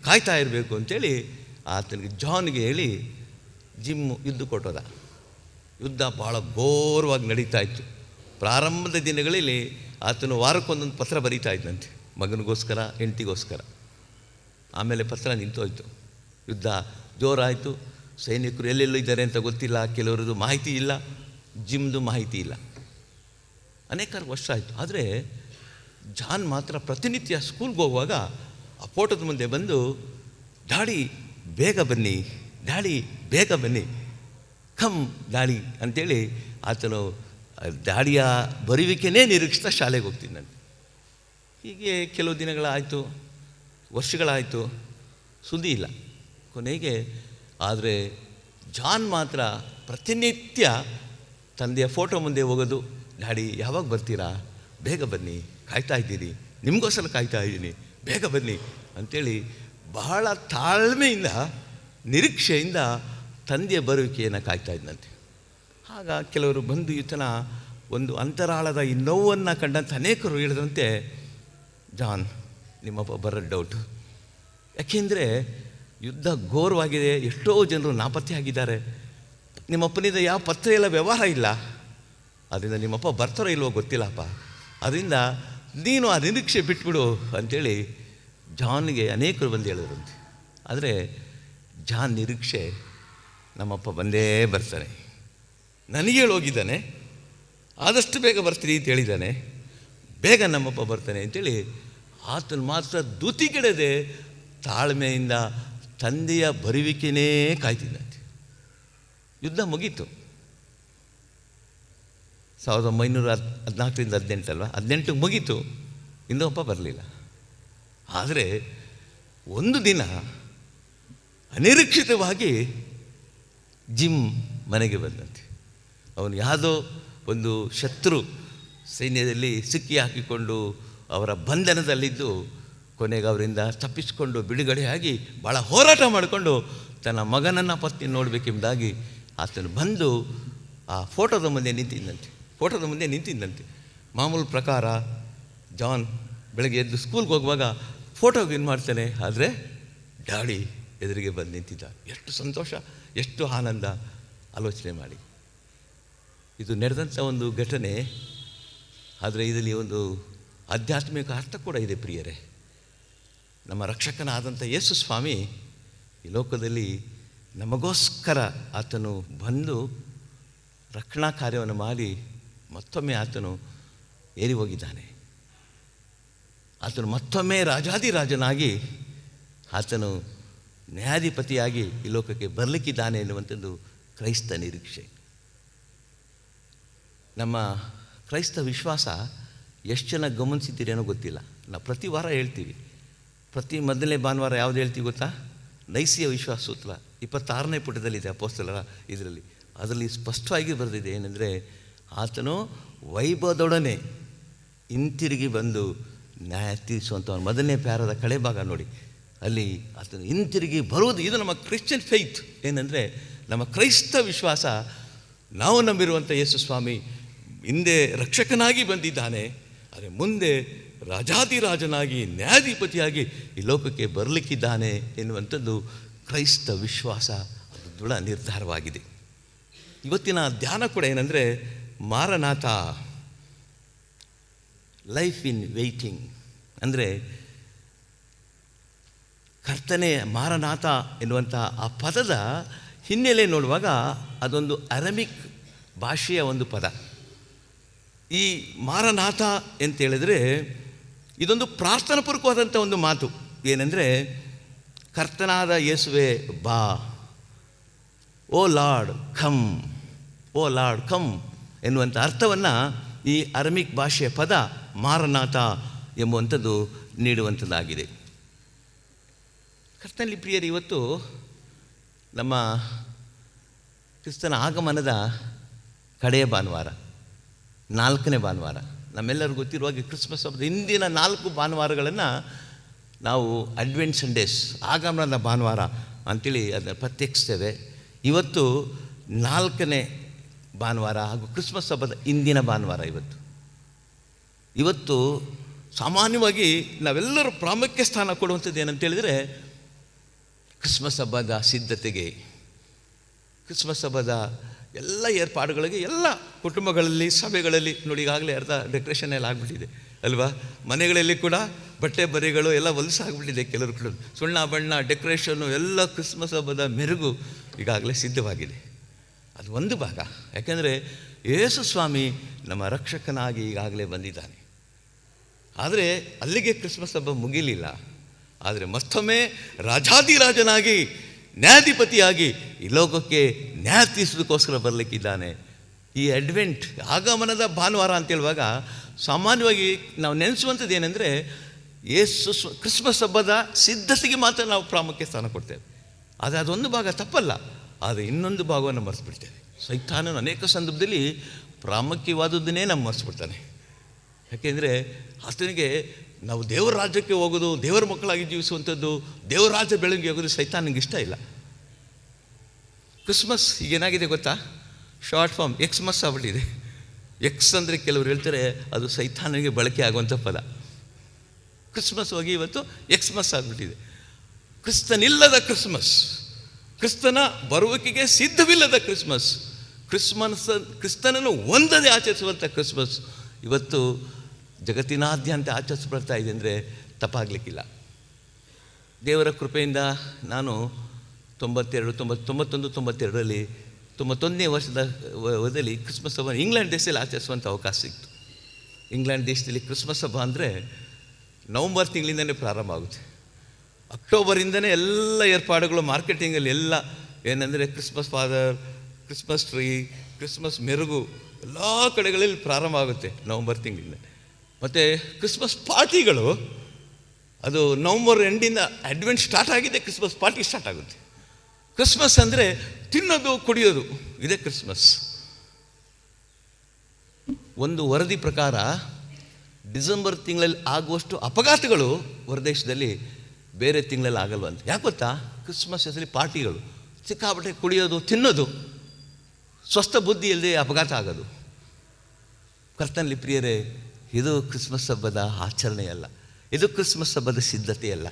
ಕಾಯ್ತಾ ಇರಬೇಕು ಅಂತೇಳಿ ಆತನಿಗೆ ಜಾನ್ಗೆ ಹೇಳಿ ಜಿಮ್ ಯುದ್ಧ ಕೊಟ್ಟೋದ. ಯುದ್ಧ ಭಾಳ ಘೋರವಾಗಿ ನಡೀತಾ ಇತ್ತು. ಪ್ರಾರಂಭದ ದಿನಗಳಲ್ಲಿ ಆತನು ವಾರಕ್ಕೊಂದೊಂದು ಪತ್ರ ಬರೀತಾ ಇದ್ದಂತೆ, ಮಗನಿಗೋಸ್ಕರ, ಹೆಂಡತಿಗೋಸ್ಕರ. ಆಮೇಲೆ ಪತ್ರ ನಿಂತೋಯ್ತು, ಯುದ್ಧ ಜೋರಾಯಿತು. ಸೈನಿಕರು ಎಲ್ಲೆಲ್ಲೂ ಇದ್ದಾರೆ ಅಂತ ಗೊತ್ತಿಲ್ಲ, ಕೆಲವರದ್ದು ಮಾಹಿತಿ ಇಲ್ಲ, ಜಿಮ್ದು ಮಾಹಿತಿ ಇಲ್ಲ. ಅನೇಕ ವರ್ಷ ಆಯಿತು. ಆದರೆ ಜಾನ್ ಮಾತ್ರ ಪ್ರತಿನಿತ್ಯ ಸ್ಕೂಲ್ಗೆ ಹೋಗುವಾಗ ಆ ಫೋಟೋದ ಮುಂದೆ ಬಂದು, ಡ್ಯಾಡಿ ಬೇಗ ಬನ್ನಿ, ಡ್ಯಾಡಿ ಬೇಗ ಬನ್ನಿ, ಕಮ್ ಡ್ಯಾಡಿ ಅಂಥೇಳಿ ಆತನು ಡ್ಯಾಡಿಯ ಬರುವಿಕೆನೇ ನಿರೀಕ್ಷಿಸ್ತಾ ಶಾಲೆಗೆ ಹೋಗ್ತಿದ್ದಂತೆ. ಹೀಗೆ ಕೆಲವು ದಿನಗಳಾಯಿತು, ವರ್ಷಗಳಾಯಿತು, ಸುದ್ದಿ ಇಲ್ಲ. ಕೊನೆಗೆ ಆದರೆ ಜಾನ್ ಮಾತ್ರ ಪ್ರತಿನಿತ್ಯ ತಂದೆಯ ಫೋಟೋ ಮುಂದೆ ಹೋಗೋದು, ಡ್ಯಾಡಿ ಯಾವಾಗ ಬರ್ತೀರಾ, ಬೇಗ ಬನ್ನಿ, ಕಾಯ್ತಾ ಇದ್ದೀರಿ, ನಿಮಗೋಸ್ಕರ ಕಾಯ್ತಾ ಇದ್ದೀನಿ, ಬೇಗ ಬನ್ನಿ ಅಂಥೇಳಿ ಬಹಳ ತಾಳ್ಮೆಯಿಂದ ನಿರೀಕ್ಷೆಯಿಂದ ತಂದೆಯ ಬರುವಿಕೆಯನ್ನು ಕಾಯ್ತಾ ಇದ್ದಂತೆ. ಆಗ ಕೆಲವರು ಬಂದು ಈತನ ಒಂದು ಅಂತರಾಳದ ಈ ನೋವನ್ನು ಕಂಡಂಥ ಅನೇಕರು ಹೇಳಿದಂತೆ, ಜಾನ್ ನಿಮ್ಮಪ್ಪ ಬರೋದು ಡೌಟು, ಯಾಕೆಂದರೆ ಯುದ್ಧ ಘೋರವಾಗಿದೆ, ಎಷ್ಟೋ ಜನರು ನಾಪತ್ತೆಯಾಗಿದ್ದಾರೆ, ನಿಮ್ಮಪ್ಪನಿಂದ ಯಾವ ಪತ್ರ ಎಲ್ಲ ವ್ಯವಹಾರ ಇಲ್ಲ, ಅದರಿಂದ ನಿಮ್ಮಪ್ಪ ಬರ್ತಾರೋ ಇಲ್ವೋ ಗೊತ್ತಿಲ್ಲಪ್ಪ, ಅದರಿಂದ ನೀನು ಆ ನಿರೀಕ್ಷೆ ಬಿಟ್ಬಿಡು ಅಂಥೇಳಿ ಜಾನ್ಗೆ ಅನೇಕರು ಬಂದು ಹೇಳಿದ್ರಂತೆ. ಆದರೆ ಜಾನ್ ನಿರೀಕ್ಷೆ ನಮ್ಮಪ್ಪ ಬಂದೇ ಬರ್ತಾನೆ, ನನಗೆ ಹೇಳೋಗಿದ್ದಾನೆ, ಆದಷ್ಟು ಬೇಗ ಬರ್ತೀನಿ ಅಂತ ಹೇಳಿದ್ದಾನೆ, ಬೇಗ ನಮ್ಮಪ್ಪ ಬರ್ತಾನೆ ಅಂತೇಳಿ ಆತನು ಮಾತ್ರ ದ್ಯುತಿಗೆಡದೆ ತಾಳ್ಮೆಯಿಂದ ತಂದೆಯ ಬರುವಿಕೆನೇ ಕಾಯ್ತಿದ್ದಂತೆ. ಯುದ್ಧ ಮುಗೀತು. 1914ರಿಂದ 18 ಅಲ್ವಾ, 18ಕ್ಕೆ ಮುಗೀತು, ಇನ್ನೂ ಅಪ್ಪ ಬರಲಿಲ್ಲ. ಆದರೆ ಒಂದು ದಿನ ಅನಿರೀಕ್ಷಿತವಾಗಿ ಜಿಮ್ ಮನೆಗೆ ಬಂದಂತೆ. ಅವನು ಯಾವುದೋ ಒಂದು ಶತ್ರು ಸೈನ್ಯದಲ್ಲಿ ಸಿಕ್ಕಿ ಹಾಕಿಕೊಂಡು ಅವರ ಬಂಧನದಲ್ಲಿದ್ದು ಕೊನೆಗೆ ಅವರಿಂದ ತಪ್ಪಿಸಿಕೊಂಡು ಬಿಡುಗಡೆಯಾಗಿ ಭಾಳ ಹೋರಾಟ ಮಾಡಿಕೊಂಡು ತನ್ನ ಮಗನನ್ನು ಪತ್ನಿ ನೋಡಬೇಕೆಂಬುದಾಗಿ ಆತನು ಬಂದು ಆ ಫೋಟೋದ ಮುಂದೆ ನಿಂತಿದ್ದಂತೆ. ಮಾಮೂಲು ಪ್ರಕಾರ ಜಾನ್ ಬೆಳಗ್ಗೆ ಎದ್ದು ಸ್ಕೂಲ್ಗೆ ಹೋಗುವಾಗ ಫೋಟೋಗೆ ಏನು ಮಾಡ್ತಾನೆ, ಆದರೆ ಡ್ಯಾಡಿ ಎದುರಿಗೆ ಬಂದು ನಿಂತಿದ್ದ. ಎಷ್ಟು ಸಂತೋಷ, ಎಷ್ಟು ಆನಂದ ಆಲೋಚನೆ ಮಾಡಿ. ಇದು ನಡೆದಂಥ ಒಂದು ಘಟನೆ, ಆದರೆ ಇದರಲ್ಲಿ ಒಂದು ಆಧ್ಯಾತ್ಮಿಕ ಅರ್ಥ ಕೂಡ ಇದೆ ಪ್ರಿಯರೇ. ನಮ್ಮ ರಕ್ಷಕನಾದಂಥ ಯೇಸು ಸ್ವಾಮಿ ಈ ಲೋಕದಲ್ಲಿ ನಮಗೋಸ್ಕರ ಆತನು ಬಂದು ರಕ್ಷಣಾ ಕಾರ್ಯವನ್ನು ಮಾಡಿ ಮತ್ತೊಮ್ಮೆ ಆತನು ಏರಿ ಹೋಗಿದ್ದಾನೆ. ಆತನು ಮತ್ತೊಮ್ಮೆ ರಾಜಾದಿರಾಜನಾಗಿ ಆತನು ನ್ಯಾಯಾಧಿಪತಿಯಾಗಿ ಈ ಲೋಕಕ್ಕೆ ಬರಲಿಕ್ಕಿದ್ದಾನೆ ಎನ್ನುವಂಥದ್ದು ಕ್ರೈಸ್ತ ನಿರೀಕ್ಷೆ. ನಮ್ಮ ಕ್ರೈಸ್ತ ವಿಶ್ವಾಸ ಎಷ್ಟು ಜನ ಗಮನಿಸಿದ್ದೀರೇನೋ ಗೊತ್ತಿಲ್ಲ. ನಾವು ಪ್ರತಿ ವಾರ ಹೇಳ್ತೀವಿ, ಪ್ರತಿ ಮೊದಲನೇ ಭಾನುವಾರ ಯಾವುದು ಹೇಳ್ತೀವಿ ಗೊತ್ತಾ? ನೈಸಿಯ ವಿಶ್ವಾಸ ಸೂತ್ರ 26ನೇ ಪುಟದಲ್ಲಿದೆ ಅಪೊಸ್ತಲರ ಇದರಲ್ಲಿ. ಅದರಲ್ಲಿ ಸ್ಪಷ್ಟವಾಗಿ ಬರೆದಿದೆ ಏನೆಂದರೆ, ಆತನು ವೈಭವದೊಡನೆ ಹಿಂತಿರುಗಿ ಬಂದು ನ್ಯಾಯ ತೀರಿಸುವಂಥ ಮೊದಲನೇ ಪ್ಯಾರದ ಕಳೆ ಭಾಗ ನೋಡಿ, ಅಲ್ಲಿ ಆತನು ಹಿಂತಿರುಗಿ ಬರುವುದು. ಇದು ನಮ್ಮ ಕ್ರಿಶ್ಚಿಯನ್ ಫೇತ್. ಏನಂದರೆ ನಮ್ಮ ಕ್ರೈಸ್ತ ವಿಶ್ವಾಸ, ನಾವು ನಂಬಿರುವಂಥ ಯೇಸು ಸ್ವಾಮಿ ಹಿಂದೆ ರಕ್ಷಕನಾಗಿ ಬಂದಿದ್ದಾನೆ, ಆದರೆ ಮುಂದೆ ರಾಜಾದಿರಾಜನಾಗಿ ನ್ಯಾಯಾಧಿಪತಿಯಾಗಿ ಈ ಲೋಕಕ್ಕೆ ಬರಲಿಕ್ಕಿದ್ದಾನೆ ಎನ್ನುವಂಥದ್ದು ಕ್ರೈಸ್ತ ವಿಶ್ವಾಸ. ಅದು ದೃಢ ನಿರ್ಧಾರವಾಗಿದೆ. ಇವತ್ತಿನ ಧ್ಯಾನ ಕೂಡ ಏನಂದರೆ, ಮಾರನಾಥ, ಲೈಫ್ ಇನ್ ವೇಯ್ಟಿಂಗ್. ಅಂದರೆ ಕರ್ತನೆ ಮಾರನಾಥ ಎನ್ನುವಂಥ ಆ ಪದದ ಹಿನ್ನೆಲೆ ನೋಡುವಾಗ ಅದೊಂದು ಅರಮಿಕ್ ಭಾಷೆಯ ಒಂದು ಪದ. ಈ ಮಾರನಾಥ ಅಂತೇಳಿದರೆ ಇದೊಂದು ಪ್ರಾರ್ಥನಾಪೂರ್ವಕವಾದಂಥ ಒಂದು ಮಾತು. ಏನೆಂದರೆ, ಕರ್ತನಾದ ಯೇಸುವೆ ಬಾ, ಓ ಲಾರ್ಡ್ ಕಮ್, ಓ ಲಾರ್ಡ್ ಕಮ್ ಎನ್ನುವಂಥ ಅರ್ಥವನ್ನು ಈ ಅರಮಿಕ್ ಭಾಷೆಯ ಪದ ಮಾರನಾಥ ಎಂಬುವಂಥದ್ದು ನೀಡುವಂಥದ್ದಾಗಿದೆ. ಕರ್ತನಲ್ಲಿ ಪ್ರಿಯರು, ಇವತ್ತು ನಮ್ಮ ಕ್ರಿಸ್ತನ ಆಗಮನದ ಕಡೆಯ ಭಾನುವಾರ, 4ನೇ ಭಾನುವಾರ. ನಮ್ಮೆಲ್ಲರಿಗೂ ಗೊತ್ತಿರುವಾಗೆ ಕ್ರಿಸ್ಮಸ್ ಹಬ್ಬದ ಹಿಂದಿನ 4 ಭಾನುವಾರಗಳನ್ನು ನಾವು ಅಡ್ವೆಂಟ್ ಸಂಡೇಸ್, ಆಗಮನದ ಭಾನುವಾರ ಅಂಥೇಳಿ ಅದನ್ನು ಪ್ರತ್ಯೇಕಿಸ್ತೇವೆ. ಇವತ್ತು 4ನೇ ಭಾನುವಾರ ಹಾಗೂ ಕ್ರಿಸ್ಮಸ್ ಹಬ್ಬದ ಹಿಂದಿನ ಭಾನುವಾರ. ಇವತ್ತು ಸಾಮಾನ್ಯವಾಗಿ ನಾವೆಲ್ಲರೂ ಪ್ರಾಮುಖ್ಯ ಸ್ಥಾನ ಕೊಡುವಂಥದ್ದು ಏನಂತೇಳಿದರೆ, ಕ್ರಿಸ್ಮಸ್ ಹಬ್ಬದ ಸಿದ್ಧತೆಗೆ, ಕ್ರಿಸ್ಮಸ್ ಹಬ್ಬದ ಎಲ್ಲ ಏರ್ಪಾಡುಗಳಿಗೆ, ಎಲ್ಲ ಕುಟುಂಬಗಳಲ್ಲಿ, ಸಭೆಗಳಲ್ಲಿ ನೋಡಿ, ಈಗಾಗಲೇ ಅರ್ಧ ಡೆಕೋರೇಷನ್ ಎಲ್ಲ ಆಗಿಬಿಟ್ಟಿದೆ ಅಲ್ವಾ? ಮನೆಗಳಲ್ಲಿ ಕೂಡ ಬಟ್ಟೆ ಬರೆಗಳು ಎಲ್ಲ ಹೊಲಸಾಗ್ಬಿಟ್ಟಿದೆ. ಕೆಲವರು ಕೂಡ ಸುಣ್ಣ ಬಣ್ಣ ಡೆಕೋರೇಷನ್ನು ಎಲ್ಲ ಕ್ರಿಸ್ಮಸ್ ಹಬ್ಬದ ಮೆರುಗು ಈಗಾಗಲೇ ಸಿದ್ಧವಾಗಿದೆ. ಅದು ಒಂದು ಭಾಗ. ಯಾಕೆಂದರೆ ಯೇಸು ಸ್ವಾಮಿ ನಮ್ಮ ರಕ್ಷಕನಾಗಿ ಈಗಾಗಲೇ ಬಂದಿದ್ದಾನೆ. ಆದರೆ ಅಲ್ಲಿಗೆ ಕ್ರಿಸ್ಮಸ್ ಹಬ್ಬ ಮುಗಿಲಿಲ್ಲ. ಆದರೆ ಮತ್ತೊಮ್ಮೆ ರಾಜಾದಿರಾಜನಾಗಿ ನ್ಯಾಯಾಧಿಪತಿಯಾಗಿ ಈ ಲೋಕಕ್ಕೆ ನ್ಯಾಯ ತೀರಿಸೋದಕ್ಕೋಸ್ಕರ ಬರಲಿಕ್ಕಿದ್ದಾನೆ. ಈ ಅಡ್ವೆಂಟ್ ಆಗಮನದ ಭಾನುವಾರ ಅಂತ ಹೇಳುವಾಗ ಸಾಮಾನ್ಯವಾಗಿ ನಾವು ನೆನೆಸುವಂಥದ್ದು ಏನಂದರೆ ಕ್ರಿಸ್ಮಸ್ ಹಬ್ಬದ ಸಿದ್ಧತೆಗೆ ಮಾತ್ರ ನಾವು ಪ್ರಾಮುಖ್ಯ ಸ್ಥಾನ ಕೊಡ್ತೇವೆ. ಆದರೆ ಅದೊಂದು ಭಾಗ ತಪ್ಪಲ್ಲ, ಆದರೆ ಇನ್ನೊಂದು ಭಾಗವನ್ನು ಮರೆತುಬಿಡ್ತೇವೆ. ಸೈತಾನನು ಅನೇಕ ಸಂದರ್ಭದಲ್ಲಿ ಪ್ರಾಮುಖ್ಯವಾದದ್ದನ್ನೇ ನಾವು ಮರೆಸ್ಬಿಡ್ತಾನೆ. ಯಾಕೆಂದರೆ ಆತನಿಗೆ ನಾವು ದೇವರ ರಾಜ್ಯಕ್ಕೆ ಹೋಗೋದು, ದೇವರ ಮಕ್ಕಳಾಗಿ ಜೀವಿಸುವಂಥದ್ದು, ದೇವರ ರಾಜ್ಯ ಬೆಳಗ್ಗೆ ಹೋಗೋದು ಸೈತಾನಿಗೆ ಇಷ್ಟ ಇಲ್ಲ. ಕ್ರಿಸ್ಮಸ್ ಈಗೇನಾಗಿದೆ ಗೊತ್ತಾ, ಶಾರ್ಟ್ ಫಾರ್ಮ್ ಎಕ್ಸ್ಮಸ್ ಆಗ್ಬಿಟ್ಟಿದೆ. ಎಕ್ಸ್ ಅಂದರೆ ಕೆಲವರು ಹೇಳ್ತಾರೆ ಅದು ಸೈತಾನಿಗೆ ಬಳಕೆ ಆಗುವಂಥ ಪದ. ಕ್ರಿಸ್ಮಸ್ ಹೋಗಿ ಇವತ್ತು ಎಕ್ಸ್ಮಸ್ ಆಗಿಬಿಟ್ಟಿದೆ. ಕ್ರಿಸ್ತನಿಲ್ಲದ ಕ್ರಿಸ್ಮಸ್, ಕ್ರಿಸ್ತನ ಬರುವಿಕೆಗೆ ಸಿದ್ಧವಿಲ್ಲದ ಕ್ರಿಸ್ಮಸ್, ಕ್ರಿಸ್ತನನ್ನು ಒಂದದೇ ಆಚರಿಸುವಂಥ ಕ್ರಿಸ್ಮಸ್ ಇವತ್ತು ಜಗತ್ತಿನಾದ್ಯಂತ ಆಚರಿಸಲ್ಪಡ್ತಾ ಇದೆ ಅಂದರೆ ತಪ್ಪಾಗಲಿಕ್ಕಿಲ್ಲ. ದೇವರ ಕೃಪೆಯಿಂದ ನಾನು 91-92ರಲ್ಲಿ 91ನೇ ವರ್ಷದ ವಯದಲ್ಲಿ ಕ್ರಿಸ್ಮಸ್ ಹಬ್ಬ ಇಂಗ್ಲೆಂಡ್ ದೇಶದಲ್ಲಿ ಆಚರಿಸುವಂಥ ಅವಕಾಶ ಸಿಕ್ತು. ಇಂಗ್ಲೆಂಡ್ ದೇಶದಲ್ಲಿ ಕ್ರಿಸ್ಮಸ್ ಹಬ್ಬ ಅಂದರೆ ನವಂಬರ್ ತಿಂಗಳಿಂದಲೇ ಪ್ರಾರಂಭ ಆಗುತ್ತೆ. ಅಕ್ಟೋಬರಿಂದನೇ ಎಲ್ಲ ಏರ್ಪಾಡುಗಳು ಮಾರ್ಕೆಟಿಂಗಲ್ಲಿ ಎಲ್ಲ ಏನಂದರೆ Christmas father, Christmas tree, Christmas ಮೆರುಗು ಎಲ್ಲ ಕಡೆಗಳಲ್ಲಿ ಪ್ರಾರಂಭ ಆಗುತ್ತೆ ನವಂಬರ್ ತಿಂಗಳಿಂದ. ಮತ್ತು ಕ್ರಿಸ್ಮಸ್ ಪಾರ್ಟಿಗಳು ಅದು ನವಂಬರ್ ಎಂಡಿಂದ ಅಡ್ವೆಂಟ್ ಸ್ಟಾರ್ಟ್ ಆಗಿದೆ, ಕ್ರಿಸ್ಮಸ್ ಪಾರ್ಟಿ ಸ್ಟಾರ್ಟ್ ಆಗುತ್ತೆ. ಕ್ರಿಸ್ಮಸ್ ಅಂದರೆ ತಿನ್ನೋದು ಕುಡಿಯೋದು, ಇದೇ ಕ್ರಿಸ್ಮಸ್. ಒಂದು ವರದಿ ಪ್ರಕಾರ ಡಿಸೆಂಬರ್ ತಿಂಗಳಲ್ಲಿ ಆಗುವಷ್ಟು ಅಪಘಾತಗಳು ಹೊರದೇಶದಲ್ಲಿ ಬೇರೆ ತಿಂಗಳಲ್ಲಿ ಆಗಲ್ವಂತೆ. ಯಾಕೆ ಗೊತ್ತಾ, ಕ್ರಿಸ್ಮಸ್ ಹೆಸರಲ್ಲಿ ಪಾರ್ಟಿಗಳು, ಸಿಕ್ಕಾಪಟ್ಟೆ ಕುಡಿಯೋದು, ತಿನ್ನೋದು, ಸ್ವಸ್ಥ ಬುದ್ಧಿ ಇಲ್ಲದೆ ಅಪಘಾತ ಆಗೋದು. ಕರ್ತನಲ್ಲಿ ಪ್ರಿಯರೇ, ಇದು ಕ್ರಿಸ್ಮಸ್ ಹಬ್ಬದ ಆಚರಣೆಯಲ್ಲ, ಇದು ಕ್ರಿಸ್ಮಸ್ ಹಬ್ಬದ ಸಿದ್ಧತೆಯಲ್ಲ.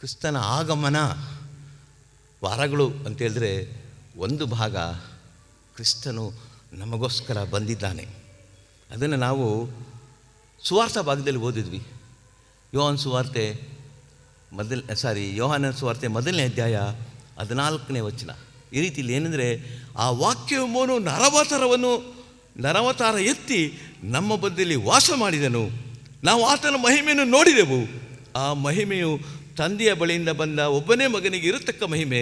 ಕ್ರಿಸ್ತನ ಆಗಮನ ವಾರಗಳು ಅಂತೇಳಿದ್ರೆ ಒಂದು ಭಾಗ ಕ್ರಿಸ್ತನು ನಮಗೋಸ್ಕರ ಬಂದಿದ್ದಾನೆ. ಅದನ್ನು ನಾವು ಸುವಾರ್ಥ ಭಾಗದಲ್ಲಿ ಓದಿದ್ವಿ. ಯೋಹಾನನ ಸುವಾರ್ತೆ 1ನೇ ಅಧ್ಯಾಯ 14ನೇ ವಚನ. ಈ ರೀತಿಯಲ್ಲಿ ಏನಂದರೆ, ಆ ವಾಕ್ಯವೆಂಬುವನು ನರವತಾರ ಎತ್ತಿ ನಮ್ಮ ಮಧ್ಯದಲ್ಲಿ ವಾಸ ಮಾಡಿದನು, ನಾವು ಆತನ ಮಹಿಮೆಯನ್ನು ನೋಡಿದೆವು, ಆ ಮಹಿಮೆಯು ತಂದೆಯ ಬಳಿಯಿಂದ ಬಂದ ಒಬ್ಬನೇ ಮಗನಿಗೆ ಇರತಕ್ಕ ಮಹಿಮೆ,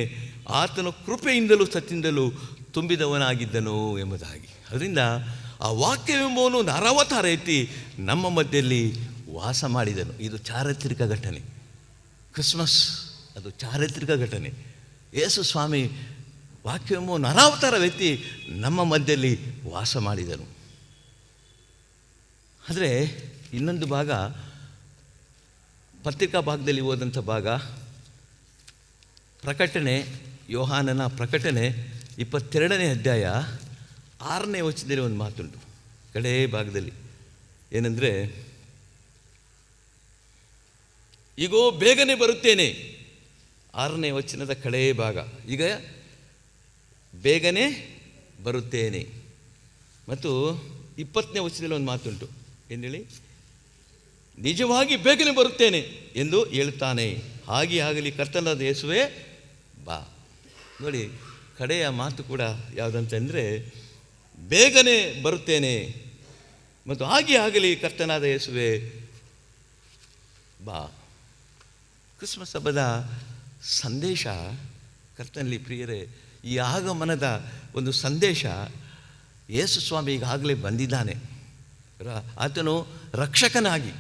ಆತನು ಕೃಪೆಯಿಂದಲೂ ಸತ್ಯದಿಂದಲೂ ತುಂಬಿದವನಾಗಿದ್ದನು ಎಂಬುದಾಗಿ. ಅದರಿಂದ ಆ ವಾಕ್ಯವೆಂಬುವನು ನರವತಾರ ಎತ್ತಿ ನಮ್ಮ ಮಧ್ಯದಲ್ಲಿ ವಾಸ ಮಾಡಿದನು. ಇದು ಚಾರಿತ್ರಿಕ ಘಟನೆ. ಕ್ರಿಸ್ಮಸ್ ಅದು ಚಾರಿತ್ರಿಕ ಘಟನೆ. ಯೇಸು ಸ್ವಾಮಿ ವಾಕ್ಯವೆಂಬ ನರಾವತಾರವೆತ್ತಿ ನಮ್ಮ ಮಧ್ಯದಲ್ಲಿ ವಾಸ ಮಾಡಿದನು. ಆದರೆ ಇನ್ನೊಂದು ಭಾಗ, ಪತ್ರಿಕಾ ಭಾಗದಲ್ಲಿ ಓದಂಥ ಭಾಗ, ಯೋಹಾನನ ಪ್ರಕಟಣೆ 22ನೇ ಅಧ್ಯಾಯ 6ನೇ ವಚನದಲ್ಲಿ ಒಂದು ಮಾತುಂಟು. ಕಡೇ ಭಾಗದಲ್ಲಿ ಏನಂದರೆ, ಈಗೋ ಬೇಗನೆ ಬರುತ್ತೇನೆ. 6ನೇ ವಚನದ ಕಡೇ ಭಾಗ, ಈಗ ಬೇಗನೆ ಬರುತ್ತೇನೆ. ಮತ್ತು 20ನೇ ವಚನದಲ್ಲಿ ಒಂದು ಮಾತುಂಟು, ಏನು ಹೇಳಿ, ನಿಜವಾಗಿ ಬೇಗನೆ ಬರುತ್ತೇನೆ ಎಂದು ಹೇಳುತ್ತಾನೆ, ಹಾಗೆ ಆಗಲಿ ಕರ್ತನಾದ ಯೇಸುವೇ ಬಾ. ನೋಡಿ, ಕಡೆಯ ಮಾತು ಕೂಡ ಯಾವುದಂತಂದರೆ ಬೇಗನೆ ಬರುತ್ತೇನೆ ಮತ್ತು ಹಾಗೆ ಆಗಲಿ ಕರ್ತನಾದ ಯೇಸುವೇ ಬಾ. ಕ್ರಿಸ್ಮಸ್ ಹಬ್ಬದ ಸಂದೇಶ, ಕರ್ತನಲ್ಲಿ ಪ್ರಿಯರೇ, ಈ ಆಗಮನದ ಒಂದು ಸಂದೇಶ, ಯೇಸು ಸ್ವಾಮಿ ಈಗಾಗಲೇ ಬಂದಿದ್ದಾನೆ. ಆತನು ರಕ್ಷಕನಾಗಿ,